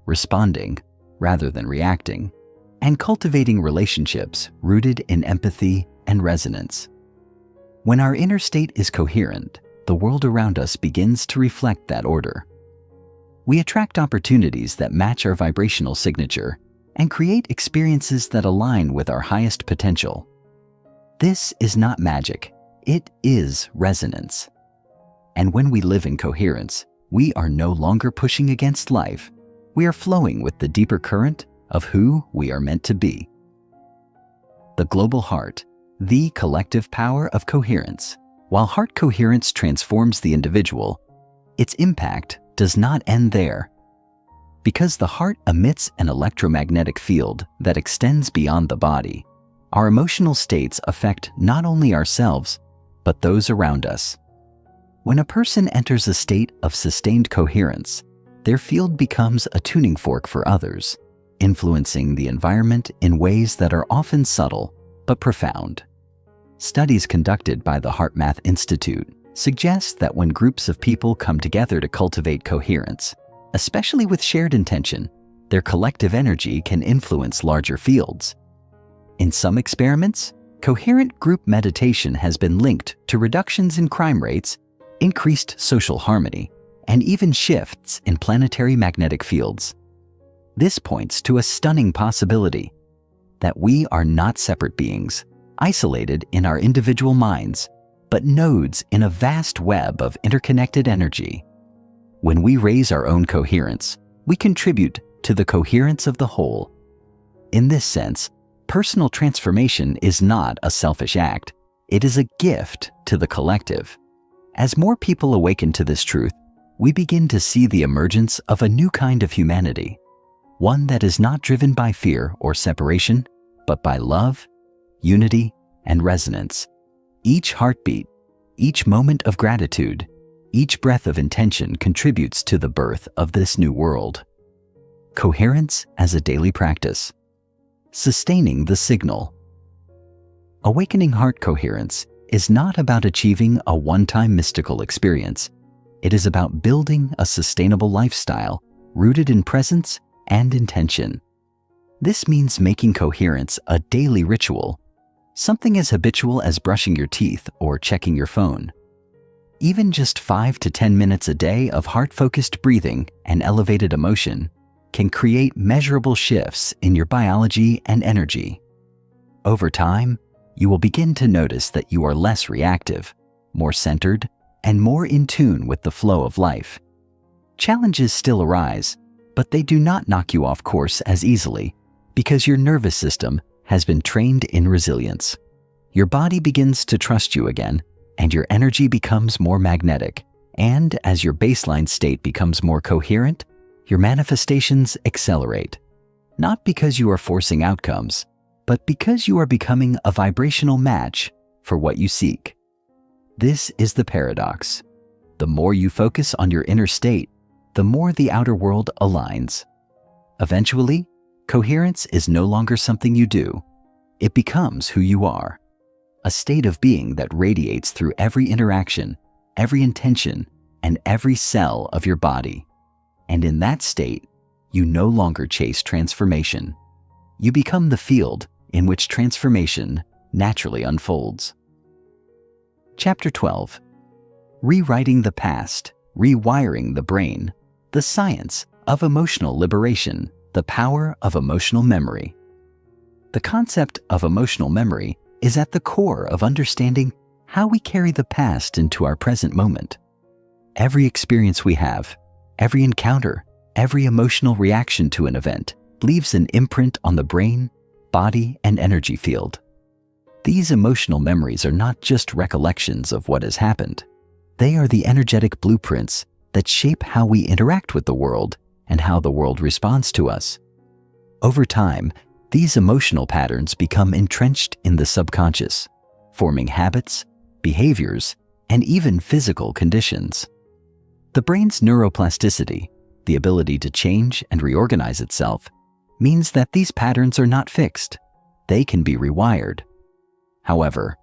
responding rather than reacting, and cultivating relationships rooted in empathy and resonance. When our inner state is coherent, the world around us begins to reflect that order. We attract opportunities that match our vibrational signature and create experiences that align with our highest potential. This is not magic. It is resonance. And when we live in coherence, we are no longer pushing against life. We are flowing with the deeper current of who we are meant to be. The global heart, the collective power of coherence. While heart coherence transforms the individual, its impact does not end there. Because the heart emits an electromagnetic field that extends beyond the body, our emotional states affect not only ourselves, but those around us. When a person enters a state of sustained coherence, their field becomes a tuning fork for others, influencing the environment in ways that are often subtle but profound. Studies conducted by the HeartMath Institute suggest that when groups of people come together to cultivate coherence, especially with shared intention, their collective energy can influence larger fields. In some experiments, coherent group meditation has been linked to reductions in crime rates, increased social harmony, and even shifts in planetary magnetic fields. This points to a stunning possibility that we are not separate beings, isolated in our individual minds, but nodes in a vast web of interconnected energy. When we raise our own coherence, we contribute to the coherence of the whole. In this sense, personal transformation is not a selfish act. It is a gift to the collective. As more people awaken to this truth, we begin to see the emergence of a new kind of humanity, one that is not driven by fear or separation, but by love, unity, and resonance. Each heartbeat, each moment of gratitude, each breath of intention contributes to the birth of this new world. Coherence as a daily practice. Sustaining the signal. Awakening heart coherence is not about achieving a one-time mystical experience. It is about building a sustainable lifestyle rooted in presence and intention. This means making coherence a daily ritual, something as habitual as brushing your teeth or checking your phone. Even just 5 to 10 minutes a day of heart-focused breathing and elevated emotion can create measurable shifts in your biology and energy. Over time, you will begin to notice that you are less reactive, more centered, and more in tune with the flow of life. Challenges still arise, but they do not knock you off course as easily because your nervous system has been trained in resilience. Your body begins to trust you again, and your energy becomes more magnetic. And as your baseline state becomes more coherent, your manifestations accelerate. Not because you are forcing outcomes, but because you are becoming a vibrational match for what you seek. This is the paradox. The more you focus on your inner state, the more the outer world aligns. Eventually, coherence is no longer something you do. It becomes who you are, a state of being that radiates through every interaction, every intention, and every cell of your body. And in that state, you no longer chase transformation. You become the field in which transformation naturally unfolds. Chapter 12. Rewriting the Past, Rewiring the Brain, the Science of Emotional Liberation, the Power of Emotional Memory. The concept of emotional memory is at the core of understanding how we carry the past into our present moment. Every experience we have, every encounter, every emotional reaction to an event leaves an imprint on the brain, body, and energy field. These emotional memories are not just recollections of what has happened. They are the energetic blueprints that shape how we interact with the world and how the world responds to us. Over time, these emotional patterns become entrenched in the subconscious, forming habits, behaviors, and even physical conditions. The brain's neuroplasticity, the ability to change and reorganize itself, means that these patterns are not fixed. They can be rewired. However,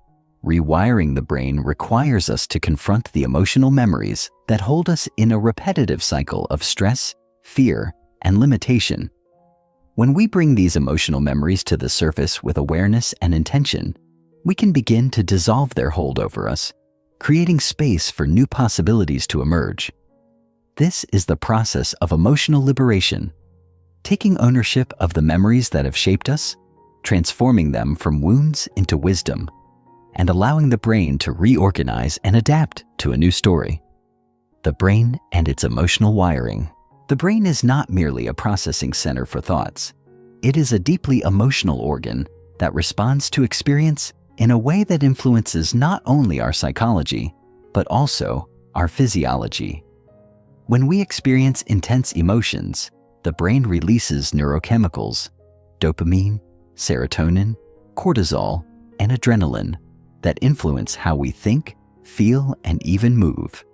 rewiring the brain requires us to confront the emotional memories that hold us in a repetitive cycle of stress, fear, and limitation. When we bring these emotional memories to the surface with awareness and intention, we can begin to dissolve their hold over us, creating space for new possibilities to emerge. This is the process of emotional liberation, taking ownership of the memories that have shaped us, transforming them from wounds into wisdom, and allowing the brain to reorganize and adapt to a new story. The brain and its emotional wiring. The brain is not merely a processing center for thoughts. It is a deeply emotional organ that responds to experience in a way that influences not only our psychology, but also our physiology. When we experience intense emotions, the brain releases neurochemicals, dopamine, serotonin, cortisol, and adrenaline that influence how we think, feel, and even move.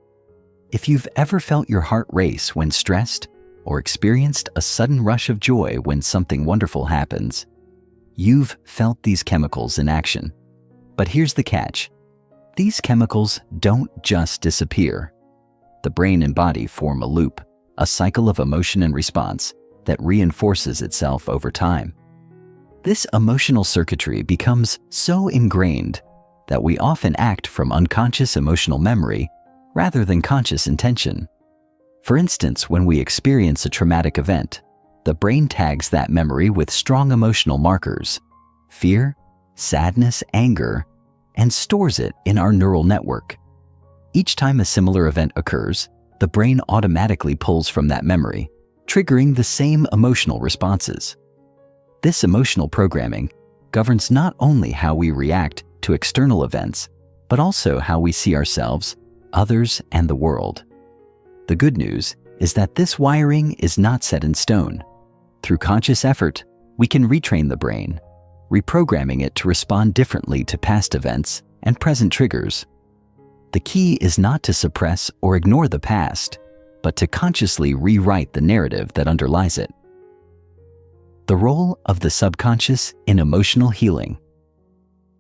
If you've ever felt your heart race when stressed or experienced a sudden rush of joy when something wonderful happens, you've felt these chemicals in action. But here's the catch. These chemicals don't just disappear. The brain and body form a loop, a cycle of emotion and response that reinforces itself over time. This emotional circuitry becomes so ingrained that we often act from unconscious emotional memory rather than conscious intention. For instance, when we experience a traumatic event, the brain tags that memory with strong emotional markers, fear, sadness, anger, and stores it in our neural network. Each time a similar event occurs, the brain automatically pulls from that memory, triggering the same emotional responses. This emotional programming governs not only how we react to external events, but also how we see ourselves, others, and the world. The good news is that this wiring is not set in stone. Through conscious effort, we can retrain the brain, reprogramming it to respond differently to past events and present triggers. The key is not to suppress or ignore the past, but to consciously rewrite the narrative that underlies it. The role of the subconscious in emotional healing.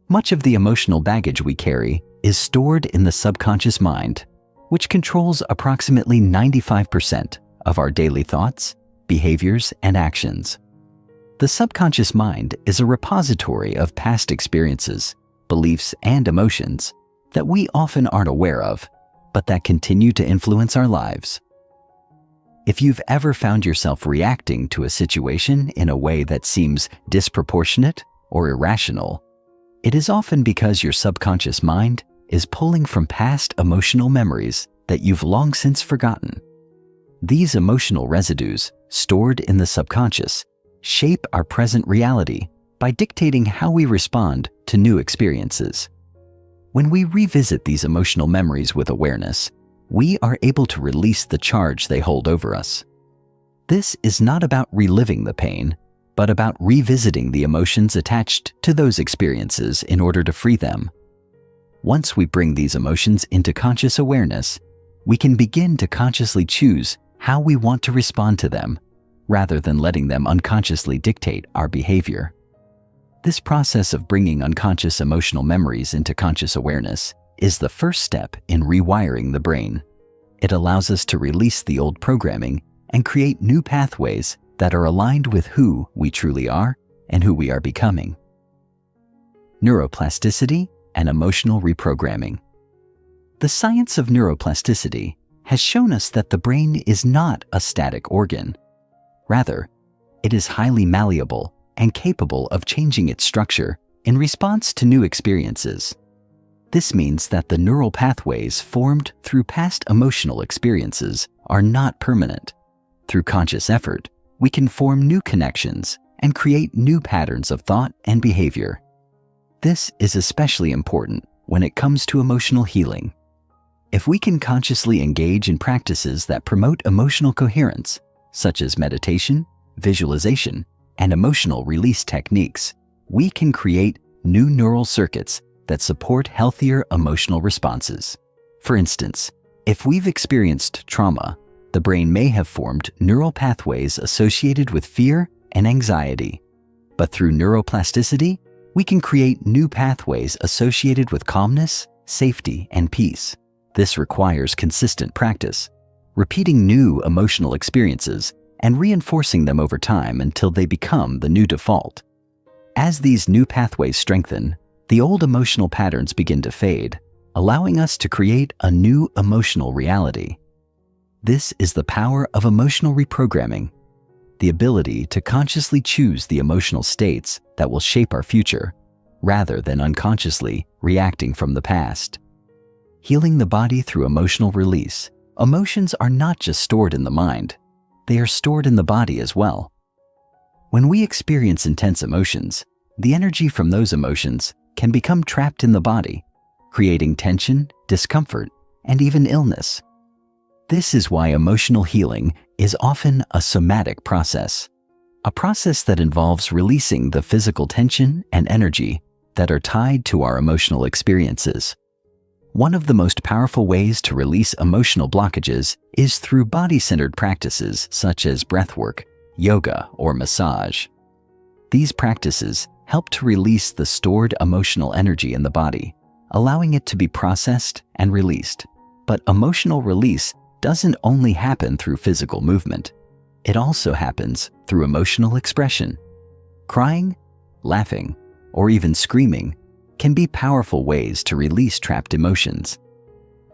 Much of the emotional baggage we carry is stored in the subconscious mind, which controls approximately 95% of our daily thoughts, behaviors, and actions. The subconscious mind is a repository of past experiences, beliefs, and emotions that we often aren't aware of, but that continue to influence our lives. If you've ever found yourself reacting to a situation in a way that seems disproportionate or irrational, it is often because your subconscious mind is pulling from past emotional memories that you've long since forgotten. These emotional residues, stored in the subconscious, shape our present reality by dictating how we respond to new experiences. When we revisit these emotional memories with awareness, we are able to release the charge they hold over us. This is not about reliving the pain, but about revisiting the emotions attached to those experiences in order to free them. Once we bring these emotions into conscious awareness, we can begin to consciously choose how we want to respond to them, rather than letting them unconsciously dictate our behavior. This process of bringing unconscious emotional memories into conscious awareness is the first step in rewiring the brain. It allows us to release the old programming and create new pathways that are aligned with who we truly are and who we are becoming. Neuroplasticity and emotional reprogramming. The science of neuroplasticity has shown us that the brain is not a static organ. Rather, it is highly malleable and capable of changing its structure in response to new experiences. This means that the neural pathways formed through past emotional experiences are not permanent. Through conscious effort, we can form new connections and create new patterns of thought and behavior. This is especially important when it comes to emotional healing. If we can consciously engage in practices that promote emotional coherence, such as meditation, visualization, and emotional release techniques, we can create new neural circuits that support healthier emotional responses. For instance, if we've experienced trauma, the brain may have formed neural pathways associated with fear and anxiety. But through neuroplasticity, we can create new pathways associated with calmness, safety, and peace. This requires consistent practice, repeating new emotional experiences and reinforcing them over time until they become the new default. As these new pathways strengthen, the old emotional patterns begin to fade, allowing us to create a new emotional reality. This is the power of emotional reprogramming, the ability to consciously choose the emotional states that will shape our future, rather than unconsciously reacting from the past. Healing the body through emotional release. Emotions are not just stored in the mind, they are stored in the body as well. When we experience intense emotions, the energy from those emotions can become trapped in the body, creating tension, discomfort, and even illness. This is why emotional healing is often a somatic process, a process that involves releasing the physical tension and energy that are tied to our emotional experiences. One of the most powerful ways to release emotional blockages is through body-centered practices such as breathwork, yoga, or massage. These practices help to release the stored emotional energy in the body, allowing it to be processed and released. But emotional release doesn't only happen through physical movement. It also happens through emotional expression. Crying, laughing, or even screaming can be powerful ways to release trapped emotions.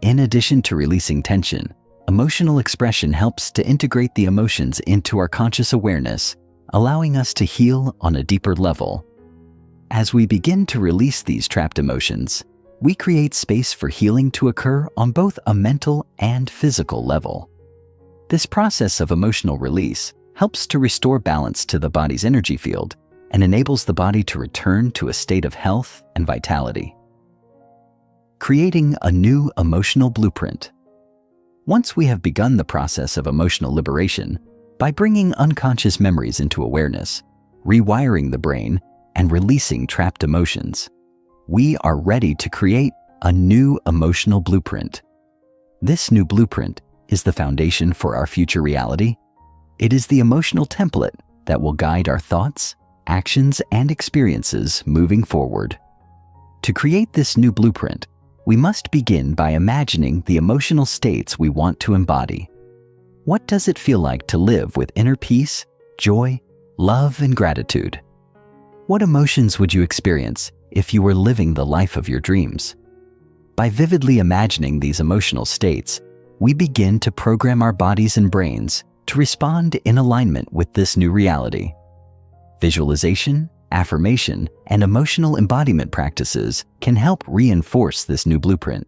In addition to releasing tension, emotional expression helps to integrate the emotions into our conscious awareness, allowing us to heal on a deeper level. As we begin to release these trapped emotions, we create space for healing to occur on both a mental and physical level. This process of emotional release helps to restore balance to the body's energy field and enables the body to return to a state of health and vitality. Creating a new emotional blueprint. Once we have begun the process of emotional liberation, by bringing unconscious memories into awareness, rewiring the brain, and releasing trapped emotions, we are ready to create a new emotional blueprint. This new blueprint is the foundation for our future reality. It is the emotional template that will guide our thoughts, actions, and experiences moving forward. To create this new blueprint, we must begin by imagining the emotional states we want to embody. What does it feel like to live with inner peace, joy, love, and gratitude? What emotions would you experience if you were living the life of your dreams? By vividly imagining these emotional states, we begin to program our bodies and brains to respond in alignment with this new reality. Visualization, affirmation, and emotional embodiment practices can help reinforce this new blueprint.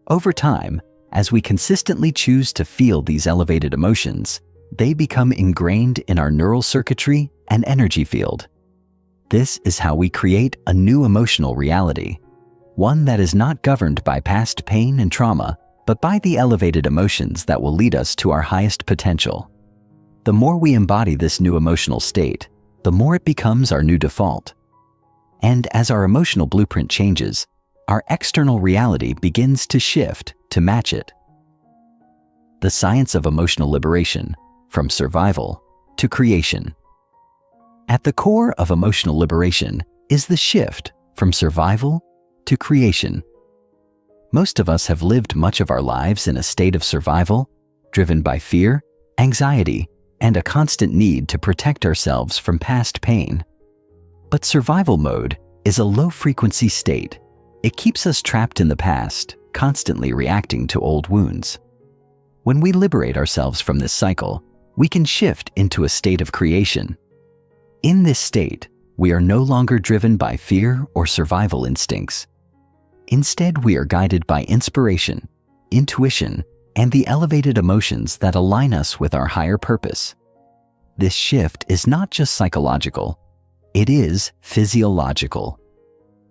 Over time, as we consistently choose to feel these elevated emotions, they become ingrained in our neural circuitry and energy field. This is how we create a new emotional reality, one that is not governed by past pain and trauma, but by the elevated emotions that will lead us to our highest potential. The more we embody this new emotional state, the more it becomes our new default. And as our emotional blueprint changes, our external reality begins to shift to match it. The science of emotional liberation, from survival to creation. At the core of emotional liberation is the shift from survival to creation. Most of us have lived much of our lives in a state of survival, driven by fear, anxiety, and a constant need to protect ourselves from past pain. But survival mode is a low-frequency state. It keeps us trapped in the past, constantly reacting to old wounds. When we liberate ourselves from this cycle, we can shift into a state of creation. In this state, we are no longer driven by fear or survival instincts. Instead, we are guided by inspiration, intuition, and the elevated emotions that align us with our higher purpose. This shift is not just psychological, it is physiological.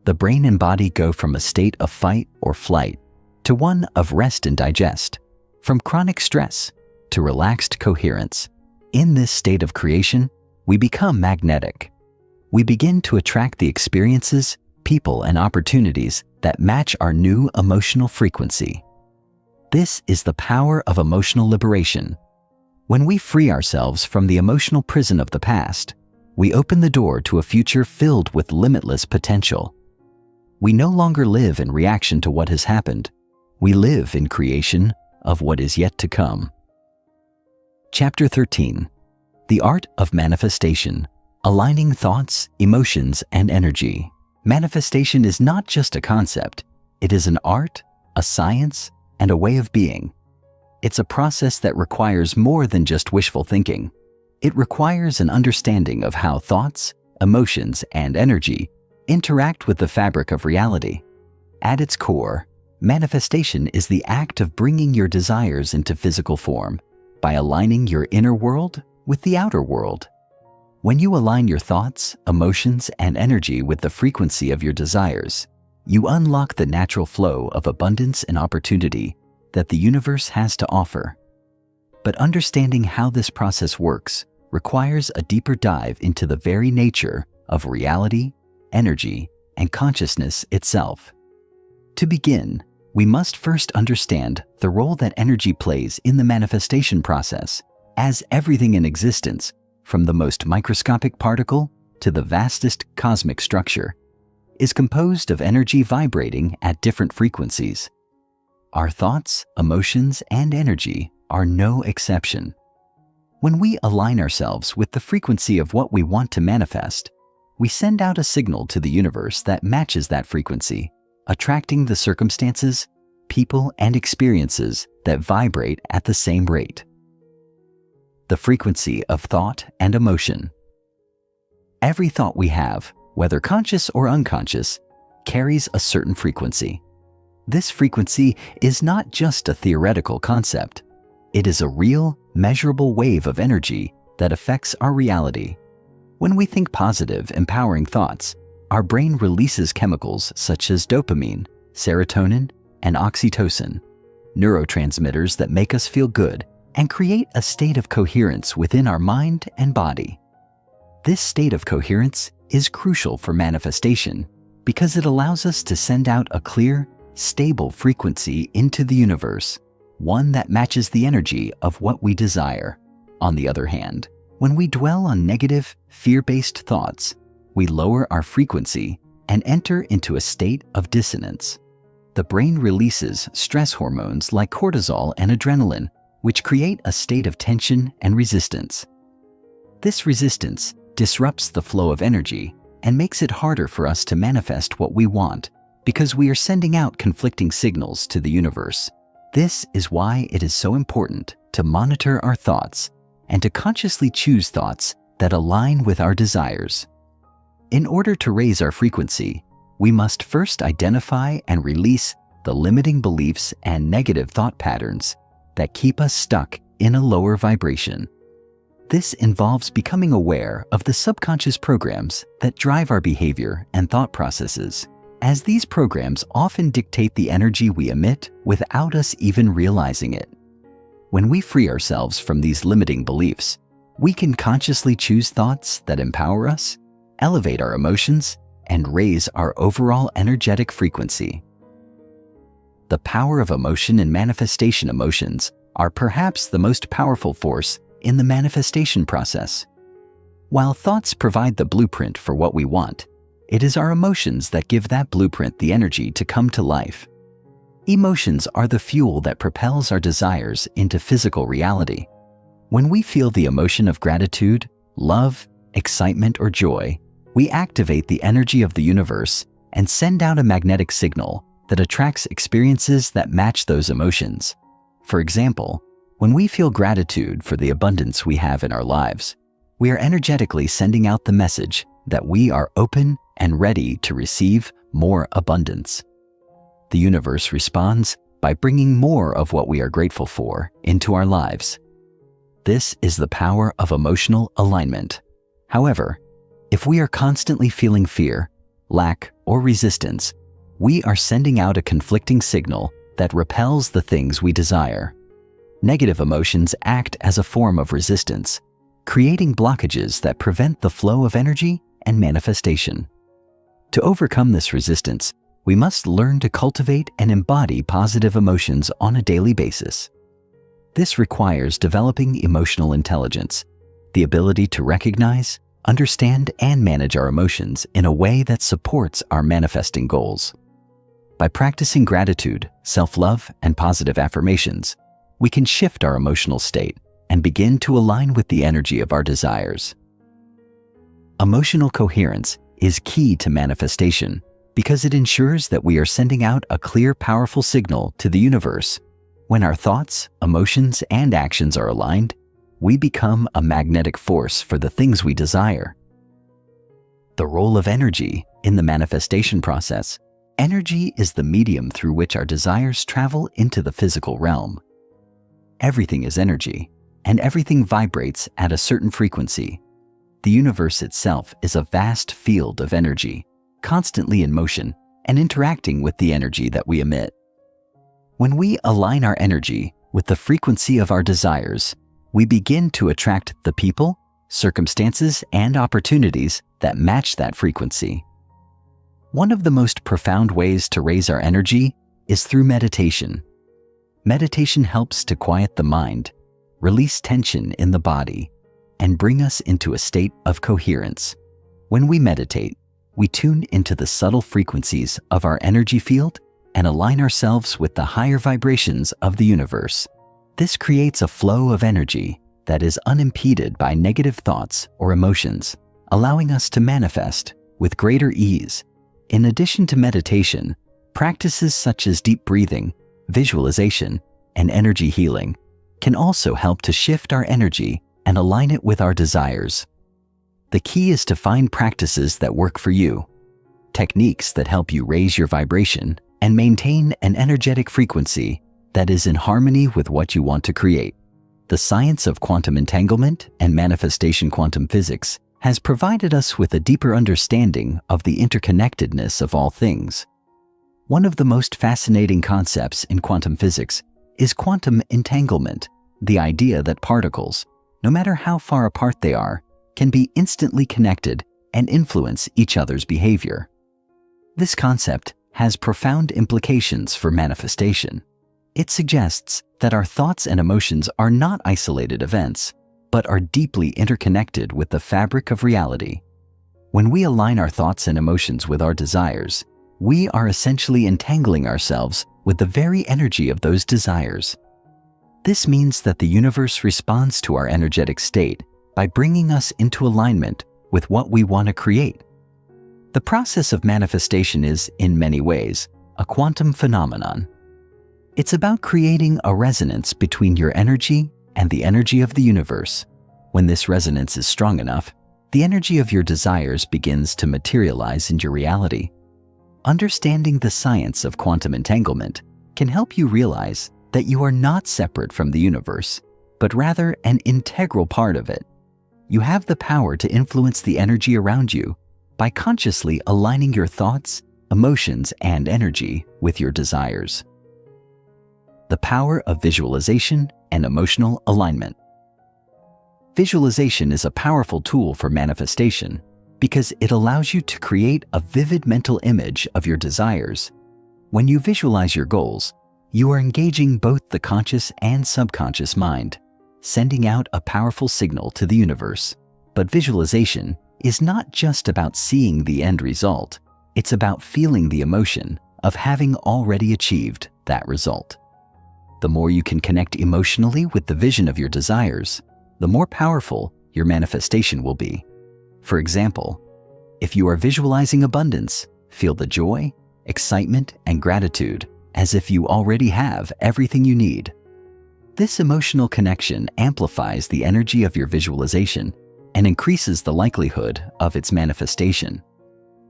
The brain and body go from a state of fight or flight to one of rest and digest, from chronic stress to relaxed coherence. In this state of creation, we become magnetic. We begin to attract the experiences, people, and opportunities that match our new emotional frequency. This is the power of emotional liberation. When we free ourselves from the emotional prison of the past, we open the door to a future filled with limitless potential. We no longer live in reaction to what has happened. We live in creation of what is yet to come. Chapter 13. The Art of Manifestation. Aligning thoughts, emotions, and energy. Manifestation is not just a concept. It is an art, a science, and a way of being. It's a process that requires more than just wishful thinking. It requires an understanding of how thoughts, emotions, and energy interact with the fabric of reality. At its core, manifestation is the act of bringing your desires into physical form by aligning your inner world with the outer world. When you align your thoughts, emotions, and energy with the frequency of your desires, you unlock the natural flow of abundance and opportunity that the universe has to offer. But understanding how this process works requires a deeper dive into the very nature of reality, energy, and consciousness itself. To begin, we must first understand the role that energy plays in the manifestation process, as everything in existence, from the most microscopic particle to the vastest cosmic structure, is composed of energy vibrating at different frequencies. Our thoughts, emotions, and energy are no exception. When we align ourselves with the frequency of what we want to manifest, we send out a signal to the universe that matches that frequency, attracting the circumstances, people, and experiences that vibrate at the same rate. The frequency of thought and emotion. Every thought we have, whether conscious or unconscious, carries a certain frequency. This frequency is not just a theoretical concept. It is a real, measurable wave of energy that affects our reality. When we think positive, empowering thoughts, our brain releases chemicals such as dopamine, serotonin, and oxytocin, neurotransmitters that make us feel good and create a state of coherence within our mind and body. This state of coherence is crucial for manifestation because it allows us to send out a clear, stable frequency into the universe, one that matches the energy of what we desire. On the other hand, when we dwell on negative, fear-based thoughts, we lower our frequency and enter into a state of dissonance. The brain releases stress hormones like cortisol and adrenaline, which create a state of tension and resistance. This resistance disrupts the flow of energy and makes it harder for us to manifest what we want because we are sending out conflicting signals to the universe. This is why it is so important to monitor our thoughts and to consciously choose thoughts that align with our desires. In order to raise our frequency, we must first identify and release the limiting beliefs and negative thought patterns that keep us stuck in a lower vibration. This involves becoming aware of the subconscious programs that drive our behavior and thought processes, as these programs often dictate the energy we emit without us even realizing it. When we free ourselves from these limiting beliefs, we can consciously choose thoughts that empower us, elevate our emotions, and raise our overall energetic frequency. The power of emotion and manifestation. Emotions are perhaps the most powerful force in the manifestation process. While thoughts provide the blueprint for what we want, it is our emotions that give that blueprint the energy to come to life. Emotions are the fuel that propels our desires into physical reality. When we feel the emotion of gratitude, love, excitement, or joy, we activate the energy of the universe and send out a magnetic signal that attracts experiences that match those emotions. For example, when we feel gratitude for the abundance we have in our lives, we are energetically sending out the message that we are open and ready to receive more abundance. The universe responds by bringing more of what we are grateful for into our lives. This is the power of emotional alignment. However, if we are constantly feeling fear, lack, or resistance, we are sending out a conflicting signal that repels the things we desire. Negative emotions act as a form of resistance, creating blockages that prevent the flow of energy and manifestation. To overcome this resistance, we must learn to cultivate and embody positive emotions on a daily basis. This requires developing emotional intelligence, the ability to recognize, understand, and manage our emotions in a way that supports our manifesting goals. By practicing gratitude, self-love, and positive affirmations, we can shift our emotional state and begin to align with the energy of our desires. Emotional coherence is key to manifestation because it ensures that we are sending out a clear, powerful signal to the universe. When our thoughts, emotions, and actions are aligned, we become a magnetic force for the things we desire. The role of energy in the manifestation process. Energy is the medium through which our desires travel into the physical realm. Everything is energy, and everything vibrates at a certain frequency. The universe itself is a vast field of energy, constantly in motion and interacting with the energy that we emit. When we align our energy with the frequency of our desires, we begin to attract the people, circumstances, and opportunities that match that frequency. One of the most profound ways to raise our energy is through meditation. Meditation helps to quiet the mind, release tension in the body, and bring us into a state of coherence. When we meditate, we tune into the subtle frequencies of our energy field and align ourselves with the higher vibrations of the universe. This creates a flow of energy that is unimpeded by negative thoughts or emotions, allowing us to manifest with greater ease. In addition to meditation, practices such as deep breathing, visualization, and energy healing can also help to shift our energy and align it with our desires. The key is to find practices that work for you, techniques that help you raise your vibration and maintain an energetic frequency that is in harmony with what you want to create. The science of quantum entanglement and manifestation quantum physics has provided us with a deeper understanding of the interconnectedness of all things. One of the most fascinating concepts in quantum physics is quantum entanglement, the idea that particles, no matter how far apart they are, can be instantly connected and influence each other's behavior. This concept has profound implications for manifestation. It suggests that our thoughts and emotions are not isolated events, but are deeply interconnected with the fabric of reality. When we align our thoughts and emotions with our desires, we are essentially entangling ourselves with the very energy of those desires. This means that the universe responds to our energetic state by bringing us into alignment with what we want to create. The process of manifestation is, in many ways, a quantum phenomenon. It's about creating a resonance between your energy and the energy of the universe. When this resonance is strong enough, the energy of your desires begins to materialize in your reality. Understanding the science of quantum entanglement can help you realize that you are not separate from the universe, but rather an integral part of it. You have the power to influence the energy around you by consciously aligning your thoughts, emotions, and energy with your desires. The power of visualization and emotional alignment. Visualization is a powerful tool for manifestation because it allows you to create a vivid mental image of your desires. When you visualize your goals, you are engaging both the conscious and subconscious mind, sending out a powerful signal to the universe. But visualization is not just about seeing the end result, it's about feeling the emotion of having already achieved that result. The more you can connect emotionally with the vision of your desires, the more powerful your manifestation will be. For example, if you are visualizing abundance, feel the joy, excitement, and gratitude as if you already have everything you need. This emotional connection amplifies the energy of your visualization and increases the likelihood of its manifestation.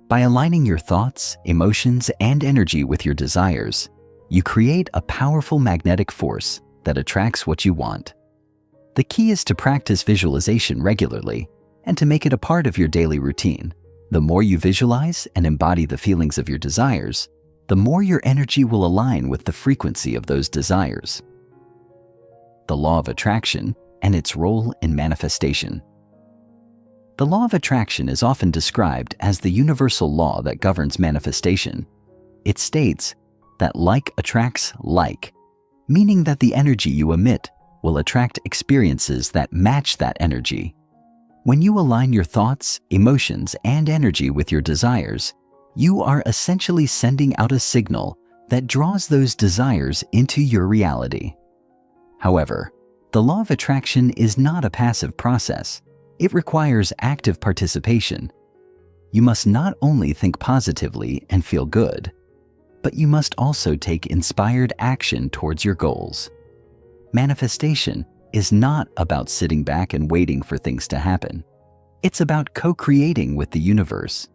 By aligning your thoughts, emotions, and energy with your desires, you create a powerful magnetic force that attracts what you want. The key is to practice visualization regularly and to make it a part of your daily routine. The more you visualize and embody the feelings of your desires, the more your energy will align with the frequency of those desires. The law of attraction and its role in manifestation. The law of attraction is often described as the universal law that governs manifestation. It states that like attracts like, meaning that the energy you emit will attract experiences that match that energy. When you align your thoughts, emotions, and energy with your desires, you are essentially sending out a signal that draws those desires into your reality. However, the law of attraction is not a passive process. It requires active participation. You must not only think positively and feel good, but you must also take inspired action towards your goals. Manifestation is not about sitting back and waiting for things to happen. It's about co-creating with the universe.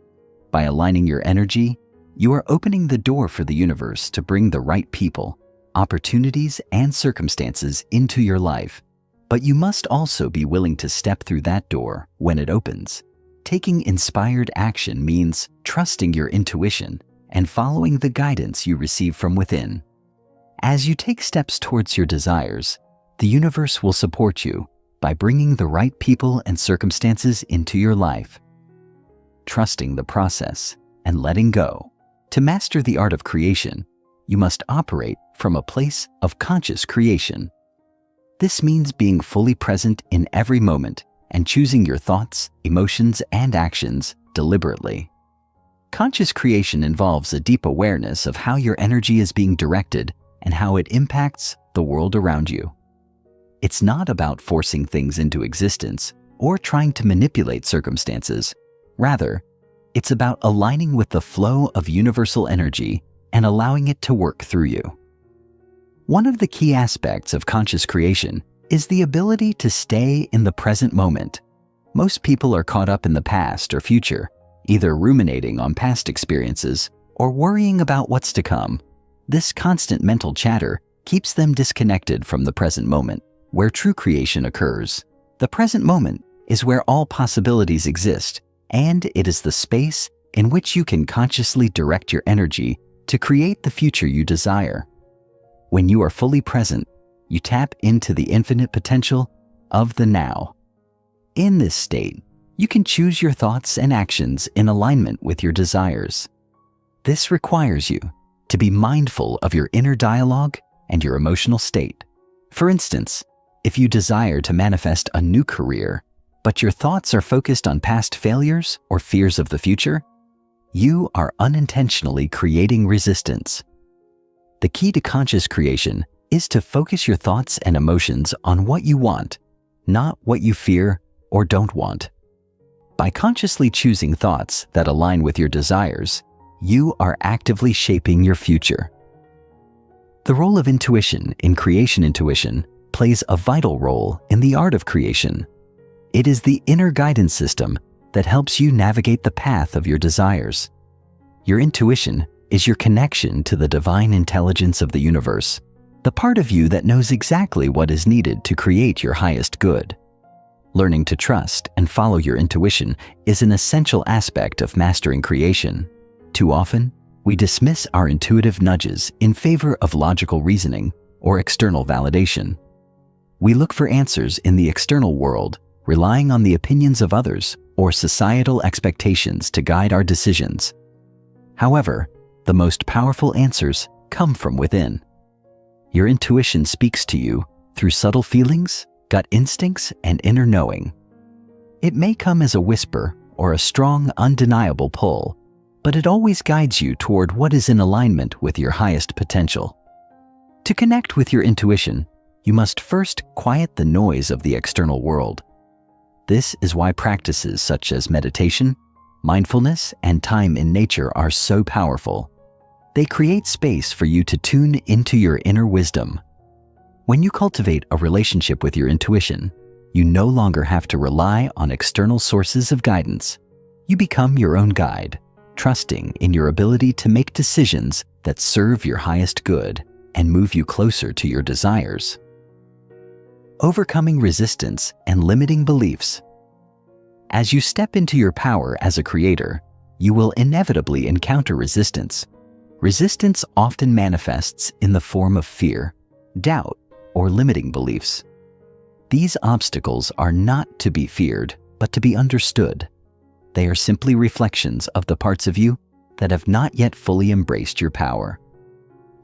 By aligning your energy, you are opening the door for the universe to bring the right people, opportunities, and circumstances into your life. But you must also be willing to step through that door when it opens. Taking inspired action means trusting your intuition and following the guidance you receive from within. As you take steps towards your desires, the universe will support you by bringing the right people and circumstances into your life. Trusting the process and letting go. To master the art of creation, you must operate from a place of conscious creation. This means being fully present in every moment and choosing your thoughts, emotions, and actions deliberately. Conscious creation involves a deep awareness of how your energy is being directed and how it impacts the world around you. It's not about forcing things into existence or trying to manipulate circumstances. Rather, it's about aligning with the flow of universal energy and allowing it to work through you. One of the key aspects of conscious creation is the ability to stay in the present moment. Most people are caught up in the past or future, either ruminating on past experiences or worrying about what's to come. This constant mental chatter keeps them disconnected from the present moment, where true creation occurs. The present moment is where all possibilities exist, and it is the space in which you can consciously direct your energy to create the future you desire. When you are fully present, you tap into the infinite potential of the now. In this state, you can choose your thoughts and actions in alignment with your desires. This requires you to be mindful of your inner dialogue and your emotional state. For instance, if you desire to manifest a new career, but your thoughts are focused on past failures or fears of the future, you are unintentionally creating resistance. The key to conscious creation is to focus your thoughts and emotions on what you want, not what you fear or don't want. By consciously choosing thoughts that align with your desires, you are actively shaping your future. The role of intuition in creation. Intuition plays a vital role in the art of creation. It is the inner guidance system that helps you navigate the path of your desires. Your intuition is your connection to the divine intelligence of the universe, the part of you that knows exactly what is needed to create your highest good. Learning to trust and follow your intuition is an essential aspect of mastering creation. Too often, we dismiss our intuitive nudges in favor of logical reasoning or external validation. We look for answers in the external world, relying on the opinions of others or societal expectations to guide our decisions. However, the most powerful answers come from within. Your intuition speaks to you through subtle feelings, gut instincts, and inner knowing. It may come as a whisper or a strong, undeniable pull, but it always guides you toward what is in alignment with your highest potential. To connect with your intuition, you must first quiet the noise of the external world. This is why practices such as meditation, mindfulness, and time in nature are so powerful. They create space for you to tune into your inner wisdom. When you cultivate a relationship with your intuition, you no longer have to rely on external sources of guidance. You become your own guide, trusting in your ability to make decisions that serve your highest good and move you closer to your desires. Overcoming resistance and limiting beliefs. As you step into your power as a creator, you will inevitably encounter resistance. Resistance often manifests in the form of fear, doubt, or limiting beliefs. These obstacles are not to be feared, but to be understood. They are simply reflections of the parts of you that have not yet fully embraced your power.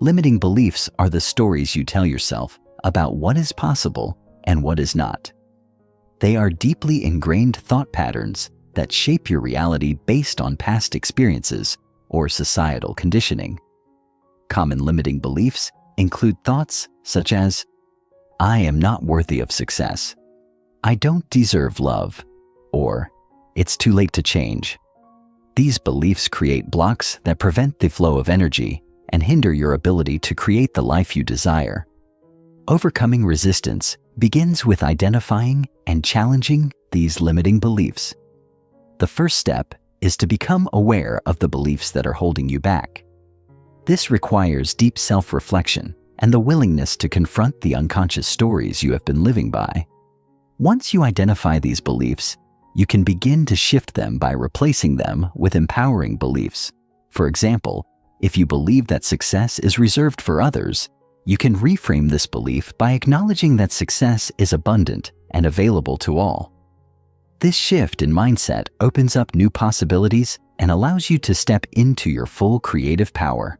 Limiting beliefs are the stories you tell yourself about what is possible and what is not. They are deeply ingrained thought patterns that shape your reality based on past experiences or societal conditioning. Common limiting beliefs include thoughts such as, "I am not worthy of success," "I don't deserve love," or "It's too late to change." These beliefs create blocks that prevent the flow of energy and hinder your ability to create the life you desire. Overcoming resistance begins with identifying and challenging these limiting beliefs. The first step is to become aware of the beliefs that are holding you back. This requires deep self-reflection and the willingness to confront the unconscious stories you have been living by. Once you identify these beliefs, you can begin to shift them by replacing them with empowering beliefs. For example, if you believe that success is reserved for others, you can reframe this belief by acknowledging that success is abundant and available to all. This shift in mindset opens up new possibilities and allows you to step into your full creative power.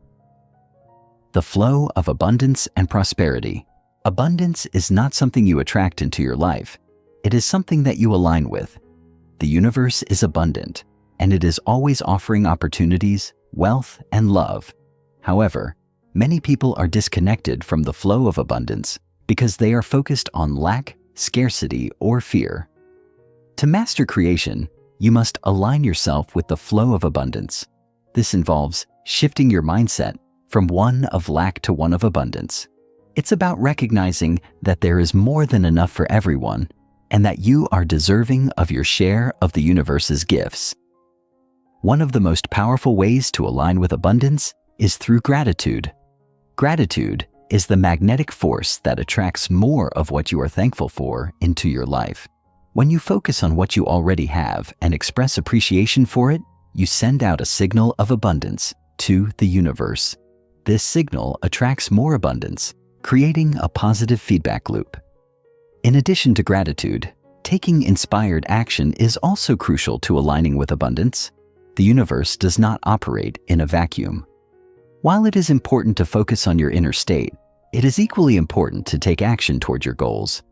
The flow of abundance and prosperity. Abundance is not something you attract into your life. It is something that you align with. The universe is abundant, and it is always offering opportunities, wealth, and love. However, many people are disconnected from the flow of abundance because they are focused on lack, scarcity, or fear. To master creation, you must align yourself with the flow of abundance. This involves shifting your mindset from one of lack to one of abundance. It's about recognizing that there is more than enough for everyone and that you are deserving of your share of the universe's gifts. One of the most powerful ways to align with abundance is through gratitude. Gratitude is the magnetic force that attracts more of what you are thankful for into your life. When you focus on what you already have and express appreciation for it, you send out a signal of abundance to the universe. This signal attracts more abundance, creating a positive feedback loop. In addition to gratitude, taking inspired action is also crucial to aligning with abundance. The universe does not operate in a vacuum. While it is important to focus on your inner state, it is equally important to take action toward your goals.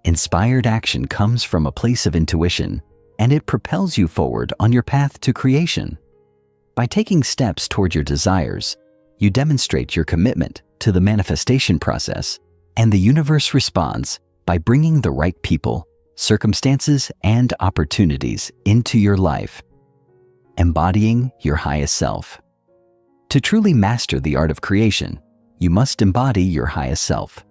Inspired action comes from a place of intuition, and it propels you forward on your path to creation. By taking steps toward your desires, you demonstrate your commitment to the manifestation process, and the universe responds by bringing the right people, circumstances, and opportunities into your life. Embodying your highest self. To truly master the art of creation, you must embody your highest self.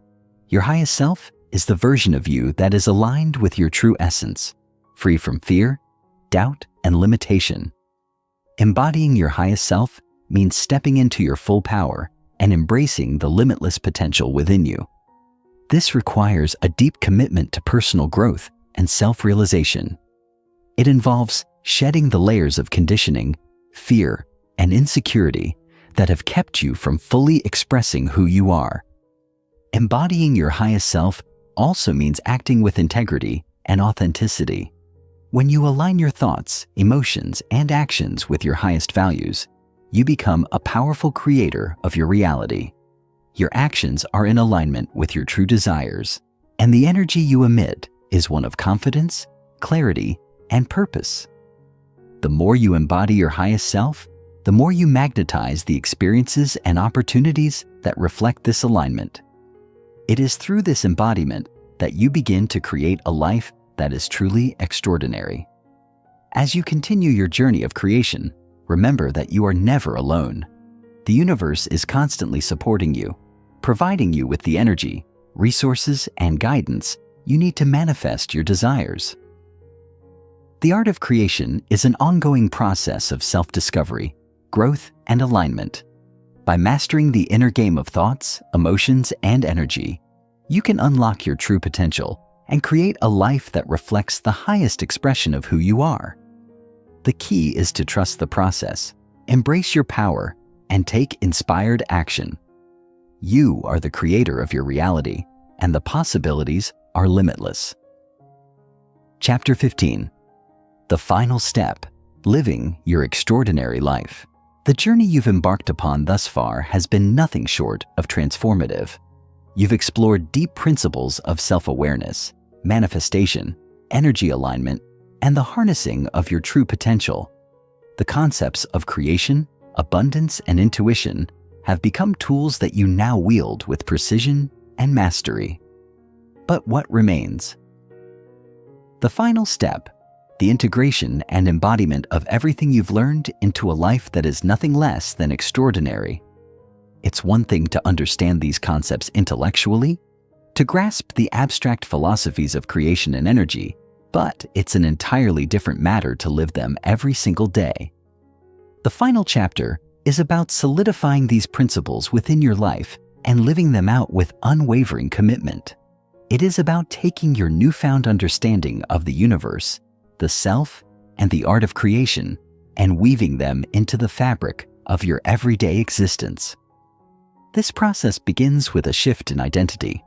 Your highest self is the version of you that is aligned with your true essence, free from fear, doubt, and limitation. Embodying your highest self means stepping into your full power and embracing the limitless potential within you. This requires a deep commitment to personal growth and self-realization. It involves shedding the layers of conditioning, fear, and insecurity that have kept you from fully expressing who you are. Embodying your highest self also means acting with integrity and authenticity. When you align your thoughts, emotions, and actions with your highest values, you become a powerful creator of your reality. Your actions are in alignment with your true desires, and the energy you emit is one of confidence, clarity, and purpose. The more you embody your highest self, the more you magnetize the experiences and opportunities that reflect this alignment. It is through this embodiment that you begin to create a life that is truly extraordinary. As you continue your journey of creation, remember that you are never alone. The universe is constantly supporting you, providing you with the energy, resources, and guidance you need to manifest your desires. The art of creation is an ongoing process of self-discovery, growth, and alignment. By mastering the inner game of thoughts, emotions, and energy, you can unlock your true potential and create a life that reflects the highest expression of who you are. The key is to trust the process, embrace your power, and take inspired action. You are the creator of your reality, and the possibilities are limitless. Chapter 15. The final step, living your extraordinary life. The journey you've embarked upon thus far has been nothing short of transformative. You've explored deep principles of self-awareness, manifestation, energy alignment, and the harnessing of your true potential. The concepts of creation, abundance, and intuition have become tools that you now wield with precision and mastery. But what remains? The final step, the integration and embodiment of everything you've learned into a life that is nothing less than extraordinary. It's one thing to understand these concepts intellectually, to grasp the abstract philosophies of creation and energy, but it's an entirely different matter to live them every single day. The final chapter is about solidifying these principles within your life and living them out with unwavering commitment. It is about taking your newfound understanding of the universe, the self, and the art of creation, and weaving them into the fabric of your everyday existence. This process begins with a shift in identity,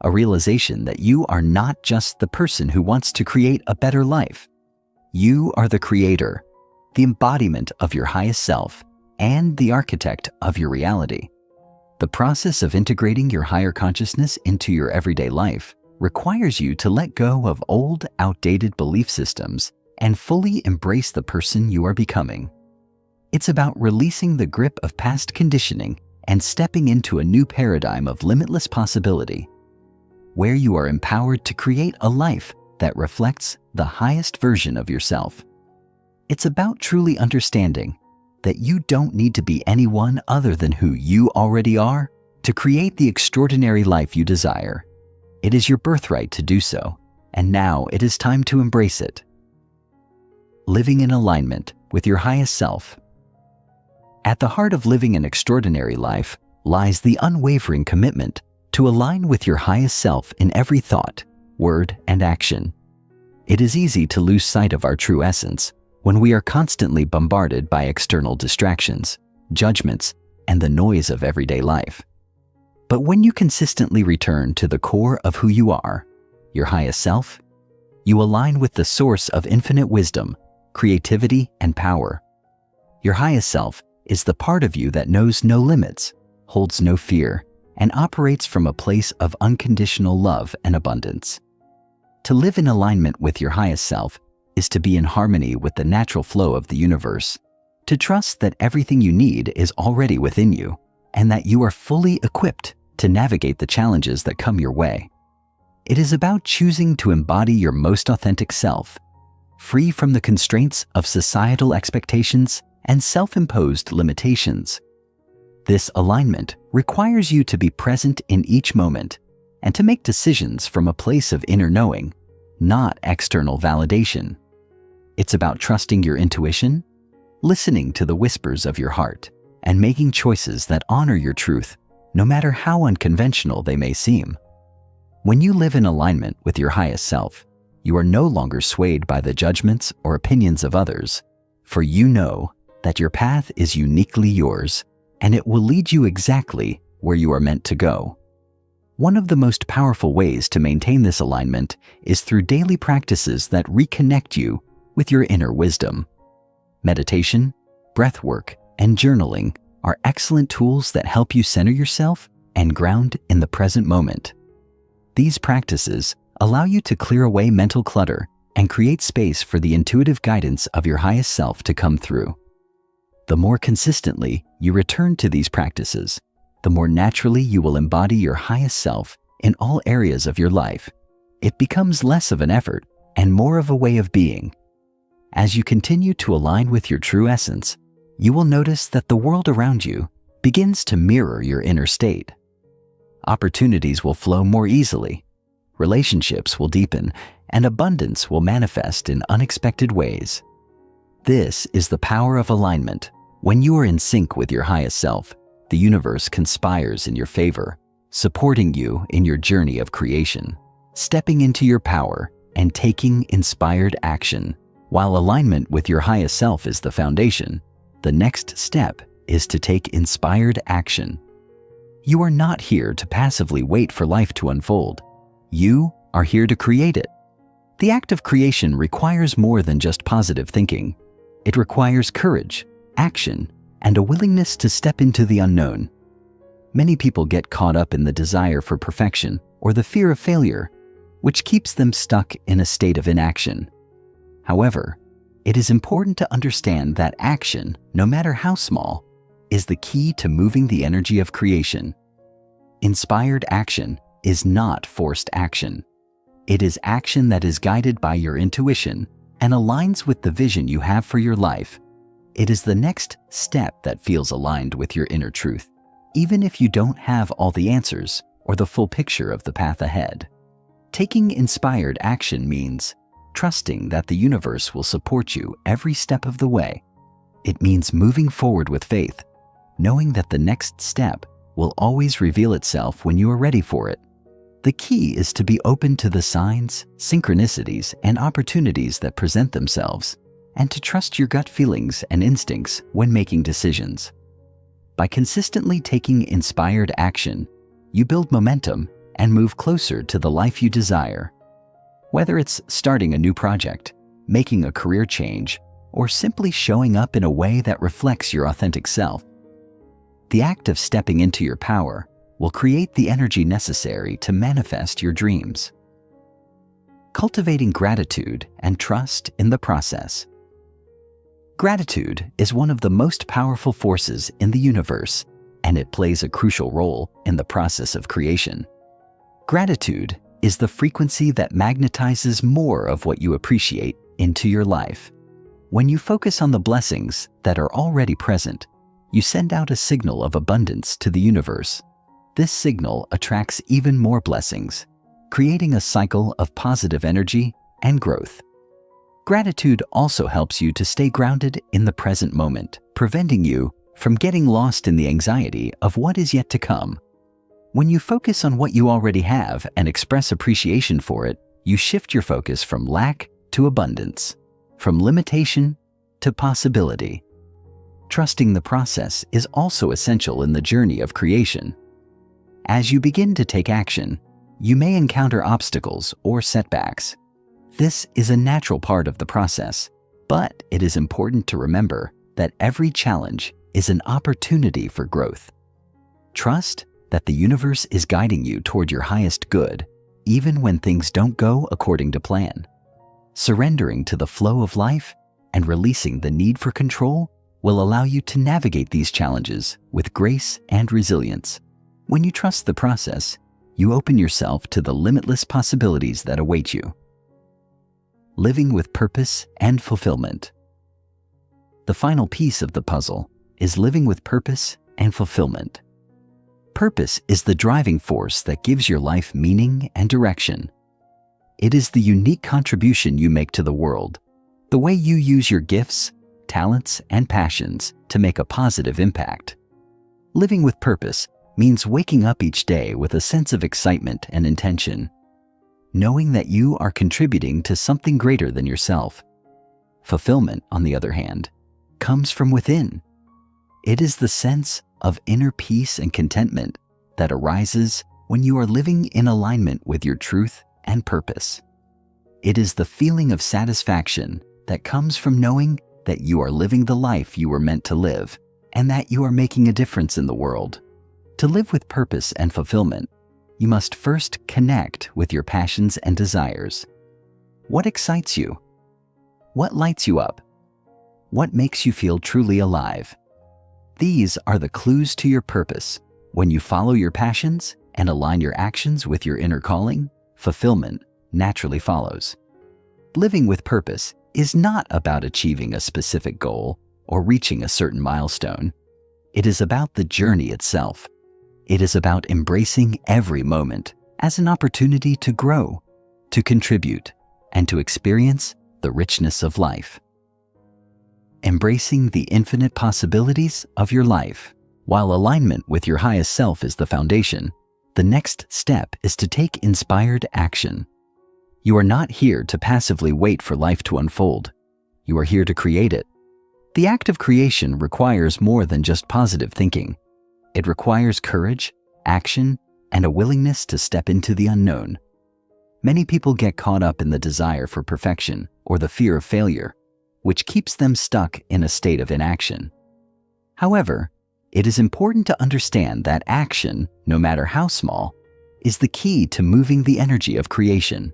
a realization that you are not just the person who wants to create a better life. You are the creator, the embodiment of your highest self, and the architect of your reality. The process of integrating your higher consciousness into your everyday life requires you to let go of old, outdated belief systems and fully embrace the person you are becoming. It's about releasing the grip of past conditioning and stepping into a new paradigm of limitless possibility, where you are empowered to create a life that reflects the highest version of yourself. It's about truly understanding that you don't need to be anyone other than who you already are to create the extraordinary life you desire. It is your birthright to do so, and now it is time to embrace it. Living in alignment with your highest self. At the heart of living an extraordinary life lies the unwavering commitment to align with your highest self in every thought, word, and action. It is easy to lose sight of our true essence when we are constantly bombarded by external distractions, judgments, and the noise of everyday life. But when you consistently return to the core of who you are, your highest self, you align with the source of infinite wisdom, creativity, and power. Your highest self is the part of you that knows no limits, holds no fear, and operates from a place of unconditional love and abundance. To live in alignment with your highest self is to be in harmony with the natural flow of the universe, to trust that everything you need is already within you, and that you are fully equipped to navigate the challenges that come your way. It is about choosing to embody your most authentic self, free from the constraints of societal expectations and self-imposed limitations. This alignment requires you to be present in each moment and to make decisions from a place of inner knowing, not external validation. It's about trusting your intuition, listening to the whispers of your heart, and making choices that honor your truth, no matter how unconventional they may seem. When you live in alignment with your highest self, you are no longer swayed by the judgments or opinions of others, for you know that your path is uniquely yours, and it will lead you exactly where you are meant to go. One of the most powerful ways to maintain this alignment is through daily practices that reconnect you with your inner wisdom. Meditation, breathwork, and journaling are excellent tools that help you center yourself and ground in the present moment. These practices allow you to clear away mental clutter and create space for the intuitive guidance of your highest self to come through. The more consistently you return to these practices, the more naturally you will embody your highest self in all areas of your life. It becomes less of an effort and more of a way of being. As you continue to align with your true essence, you will notice that the world around you begins to mirror your inner state. Opportunities will flow more easily, relationships will deepen, and abundance will manifest in unexpected ways. This is the power of alignment. When you are in sync with your highest self, the universe conspires in your favor, supporting you in your journey of creation, stepping into your power and taking inspired action. While alignment with your highest self is the foundation, the next step is to take inspired action. You are not here to passively wait for life to unfold. You are here to create it. The act of creation requires more than just positive thinking. It requires courage, action, and a willingness to step into the unknown. Many people get caught up in the desire for perfection or the fear of failure, which keeps them stuck in a state of inaction. However, it is important to understand that action, no matter how small, is the key to moving the energy of creation. Inspired action is not forced action. It is action that is guided by your intuition and aligns with the vision you have for your life. It is the next step that feels aligned with your inner truth, even if you don't have all the answers or the full picture of the path ahead. Taking inspired action means trusting that the universe will support you every step of the way. It means moving forward with faith, knowing that the next step will always reveal itself when you are ready for it. The key is to be open to the signs, synchronicities, and opportunities that present themselves, and to trust your gut feelings and instincts when making decisions. By consistently taking inspired action, you build momentum and move closer to the life you desire. Whether it's starting a new project, making a career change, or simply showing up in a way that reflects your authentic self, the act of stepping into your power will create the energy necessary to manifest your dreams. Cultivating gratitude and trust in the process. Gratitude is one of the most powerful forces in the universe, and it plays a crucial role in the process of creation. Gratitude is the frequency that magnetizes more of what you appreciate into your life. When you focus on the blessings that are already present, you send out a signal of abundance to the universe. This signal attracts even more blessings, creating a cycle of positive energy and growth. Gratitude also helps you to stay grounded in the present moment, preventing you from getting lost in the anxiety of what is yet to come. When you focus on what you already have and express appreciation for it, you shift your focus from lack to abundance, from limitation to possibility. Trusting the process is also essential in the journey of creation. As you begin to take action, you may encounter obstacles or setbacks. This is a natural part of the process, but it is important to remember that every challenge is an opportunity for growth. Trust that the universe is guiding you toward your highest good, even when things don't go according to plan. Surrendering to the flow of life and releasing the need for control will allow you to navigate these challenges with grace and resilience. When you trust the process, you open yourself to the limitless possibilities that await you. Living with purpose and fulfillment. The final piece of the puzzle is living with purpose and fulfillment. Purpose is the driving force that gives your life meaning and direction. It is the unique contribution you make to the world, the way you use your gifts, talents, and passions to make a positive impact. Living with purpose means waking up each day with a sense of excitement and intention, knowing that you are contributing to something greater than yourself. Fulfillment, on the other hand, comes from within. It is the sense of inner peace and contentment that arises when you are living in alignment with your truth and purpose. It is the feeling of satisfaction that comes from knowing that you are living the life you were meant to live and that you are making a difference in the world. To live with purpose and fulfillment, you must first connect with your passions and desires. What excites you? What lights you up? What makes you feel truly alive? These are the clues to your purpose. When you follow your passions and align your actions with your inner calling, fulfillment naturally follows. Living with purpose is not about achieving a specific goal or reaching a certain milestone. It is about the journey itself. It is about embracing every moment as an opportunity to grow, to contribute, and to experience the richness of life. Embracing the infinite possibilities of your life. While alignment with your highest self is the foundation, the next step is to take inspired action. You are not here to passively wait for life to unfold. You are here to create it. The act of creation requires more than just positive thinking. It requires courage, action, and a willingness to step into the unknown. Many people get caught up in the desire for perfection or the fear of failure, which keeps them stuck in a state of inaction. However, it is important to understand that action, no matter how small, is the key to moving the energy of creation.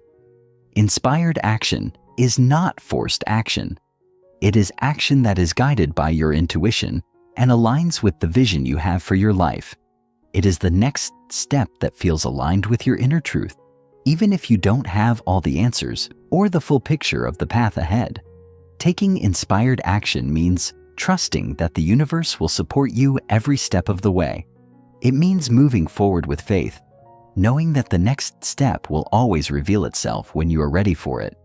Inspired action is not forced action. It is action that is guided by your intuition and aligns with the vision you have for your life. It is the next step that feels aligned with your inner truth, even if you don't have all the answers or the full picture of the path ahead. Taking inspired action means trusting that the universe will support you every step of the way. It means moving forward with faith, knowing that the next step will always reveal itself when you are ready for it.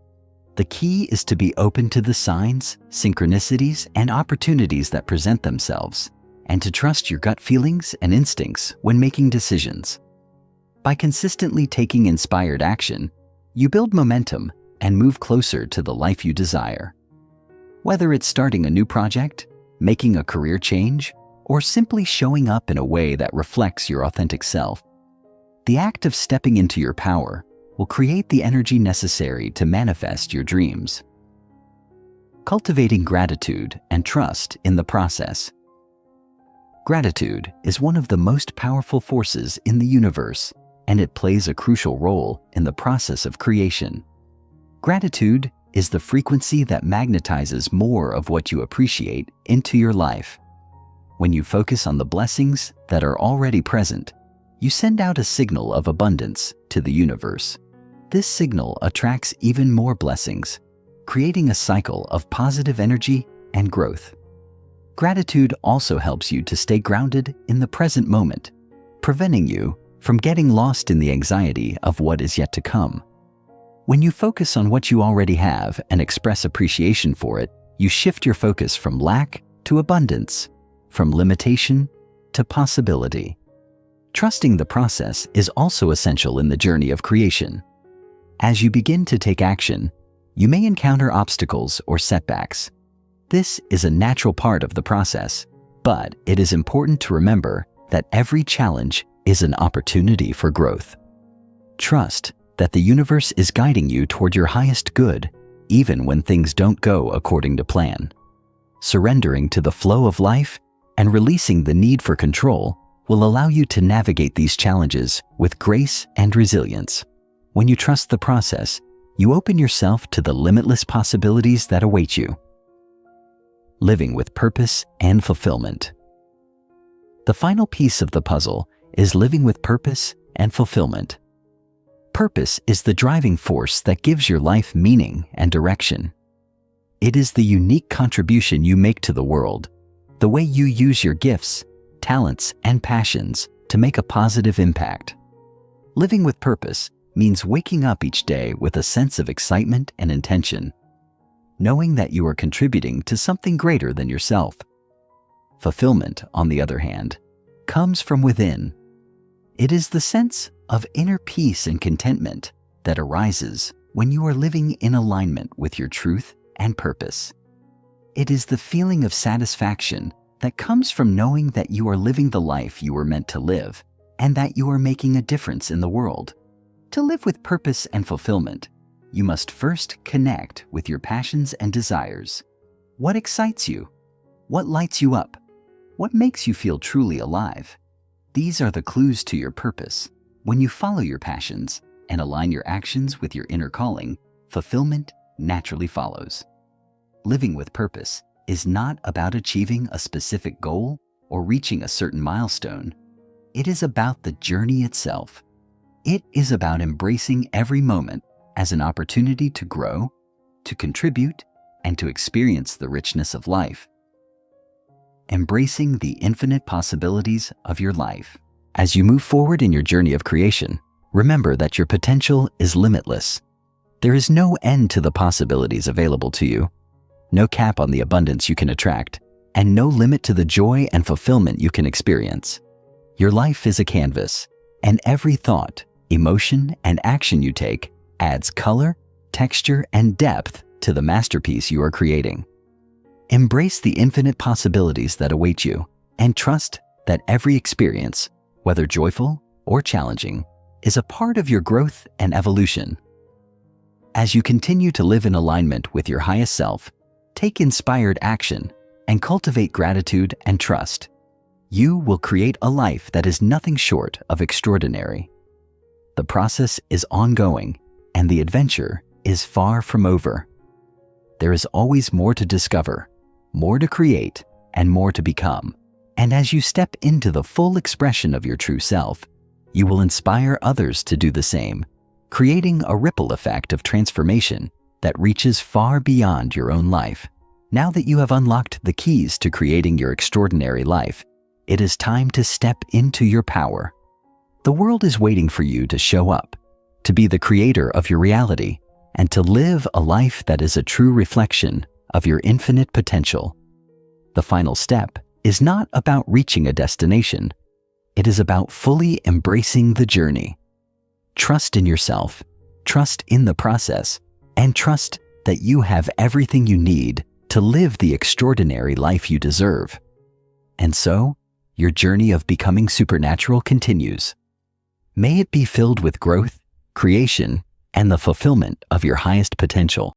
The key is to be open to the signs, synchronicities, and opportunities that present themselves, and to trust your gut feelings and instincts when making decisions. By consistently taking inspired action, you build momentum and move closer to the life you desire. Whether it's starting a new project, making a career change, or simply showing up in a way that reflects your authentic self, the act of stepping into your power will create the energy necessary to manifest your dreams. Cultivating gratitude and trust in the process. Gratitude is one of the most powerful forces in the universe, and it plays a crucial role in the process of creation. Gratitude is the frequency that magnetizes more of what you appreciate into your life. When you focus on the blessings that are already present, you send out a signal of abundance to the universe. This signal attracts even more blessings, creating a cycle of positive energy and growth. Gratitude also helps you to stay grounded in the present moment, preventing you from getting lost in the anxiety of what is yet to come. When you focus on what you already have and express appreciation for it, you shift your focus from lack to abundance, from limitation to possibility. Trusting the process is also essential in the journey of creation. As you begin to take action, you may encounter obstacles or setbacks. This is a natural part of the process, but it is important to remember that every challenge is an opportunity for growth. Trust that the universe is guiding you toward your highest good, even when things don't go according to plan. Surrendering to the flow of life and releasing the need for control will allow you to navigate these challenges with grace and resilience. When you trust the process, you open yourself to the limitless possibilities that await you. Living with purpose and fulfillment. The final piece of the puzzle is living with purpose and fulfillment. Purpose is the driving force that gives your life meaning and direction. It is the unique contribution you make to the world, the way you use your gifts, talents, and passions to make a positive impact. Living with purpose means waking up each day with a sense of excitement and intention, knowing that you are contributing to something greater than yourself. Fulfillment, on the other hand, comes from within. It is the sense of inner peace and contentment that arises when you are living in alignment with your truth and purpose. It is the feeling of satisfaction that comes from knowing that you are living the life you were meant to live and that you are making a difference in the world. To live with purpose and fulfillment, you must first connect with your passions and desires. What excites you? What lights you up? What makes you feel truly alive? These are the clues to your purpose. When you follow your passions and align your actions with your inner calling, fulfillment naturally follows. Living with purpose is not about achieving a specific goal or reaching a certain milestone. It is about the journey itself. It is about embracing every moment as an opportunity to grow, to contribute, and to experience the richness of life. Embracing the infinite possibilities of your life. As you move forward in your journey of creation, remember that your potential is limitless. There is no end to the possibilities available to you, no cap on the abundance you can attract, and no limit to the joy and fulfillment you can experience. Your life is a canvas, and every thought, emotion, and action you take adds color, texture, and depth to the masterpiece you are creating. Embrace the infinite possibilities that await you, and trust that every experience, whether joyful or challenging, is a part of your growth and evolution. As you continue to live in alignment with your highest self, take inspired action, and cultivate gratitude and trust, you will create a life that is nothing short of extraordinary. The process is ongoing, and the adventure is far from over. There is always more to discover, more to create, and more to become. And as you step into the full expression of your true self, you will inspire others to do the same, creating a ripple effect of transformation that reaches far beyond your own life. Now that you have unlocked the keys to creating your extraordinary life, it is time to step into your power. The world is waiting for you to show up, to be the creator of your reality, and to live a life that is a true reflection of your infinite potential. The final step is not about reaching a destination. It is about fully embracing the journey. Trust in yourself, trust in the process, and trust that you have everything you need to live the extraordinary life you deserve. And so, your journey of becoming supernatural continues. May it be filled with growth, creation, and the fulfillment of your highest potential.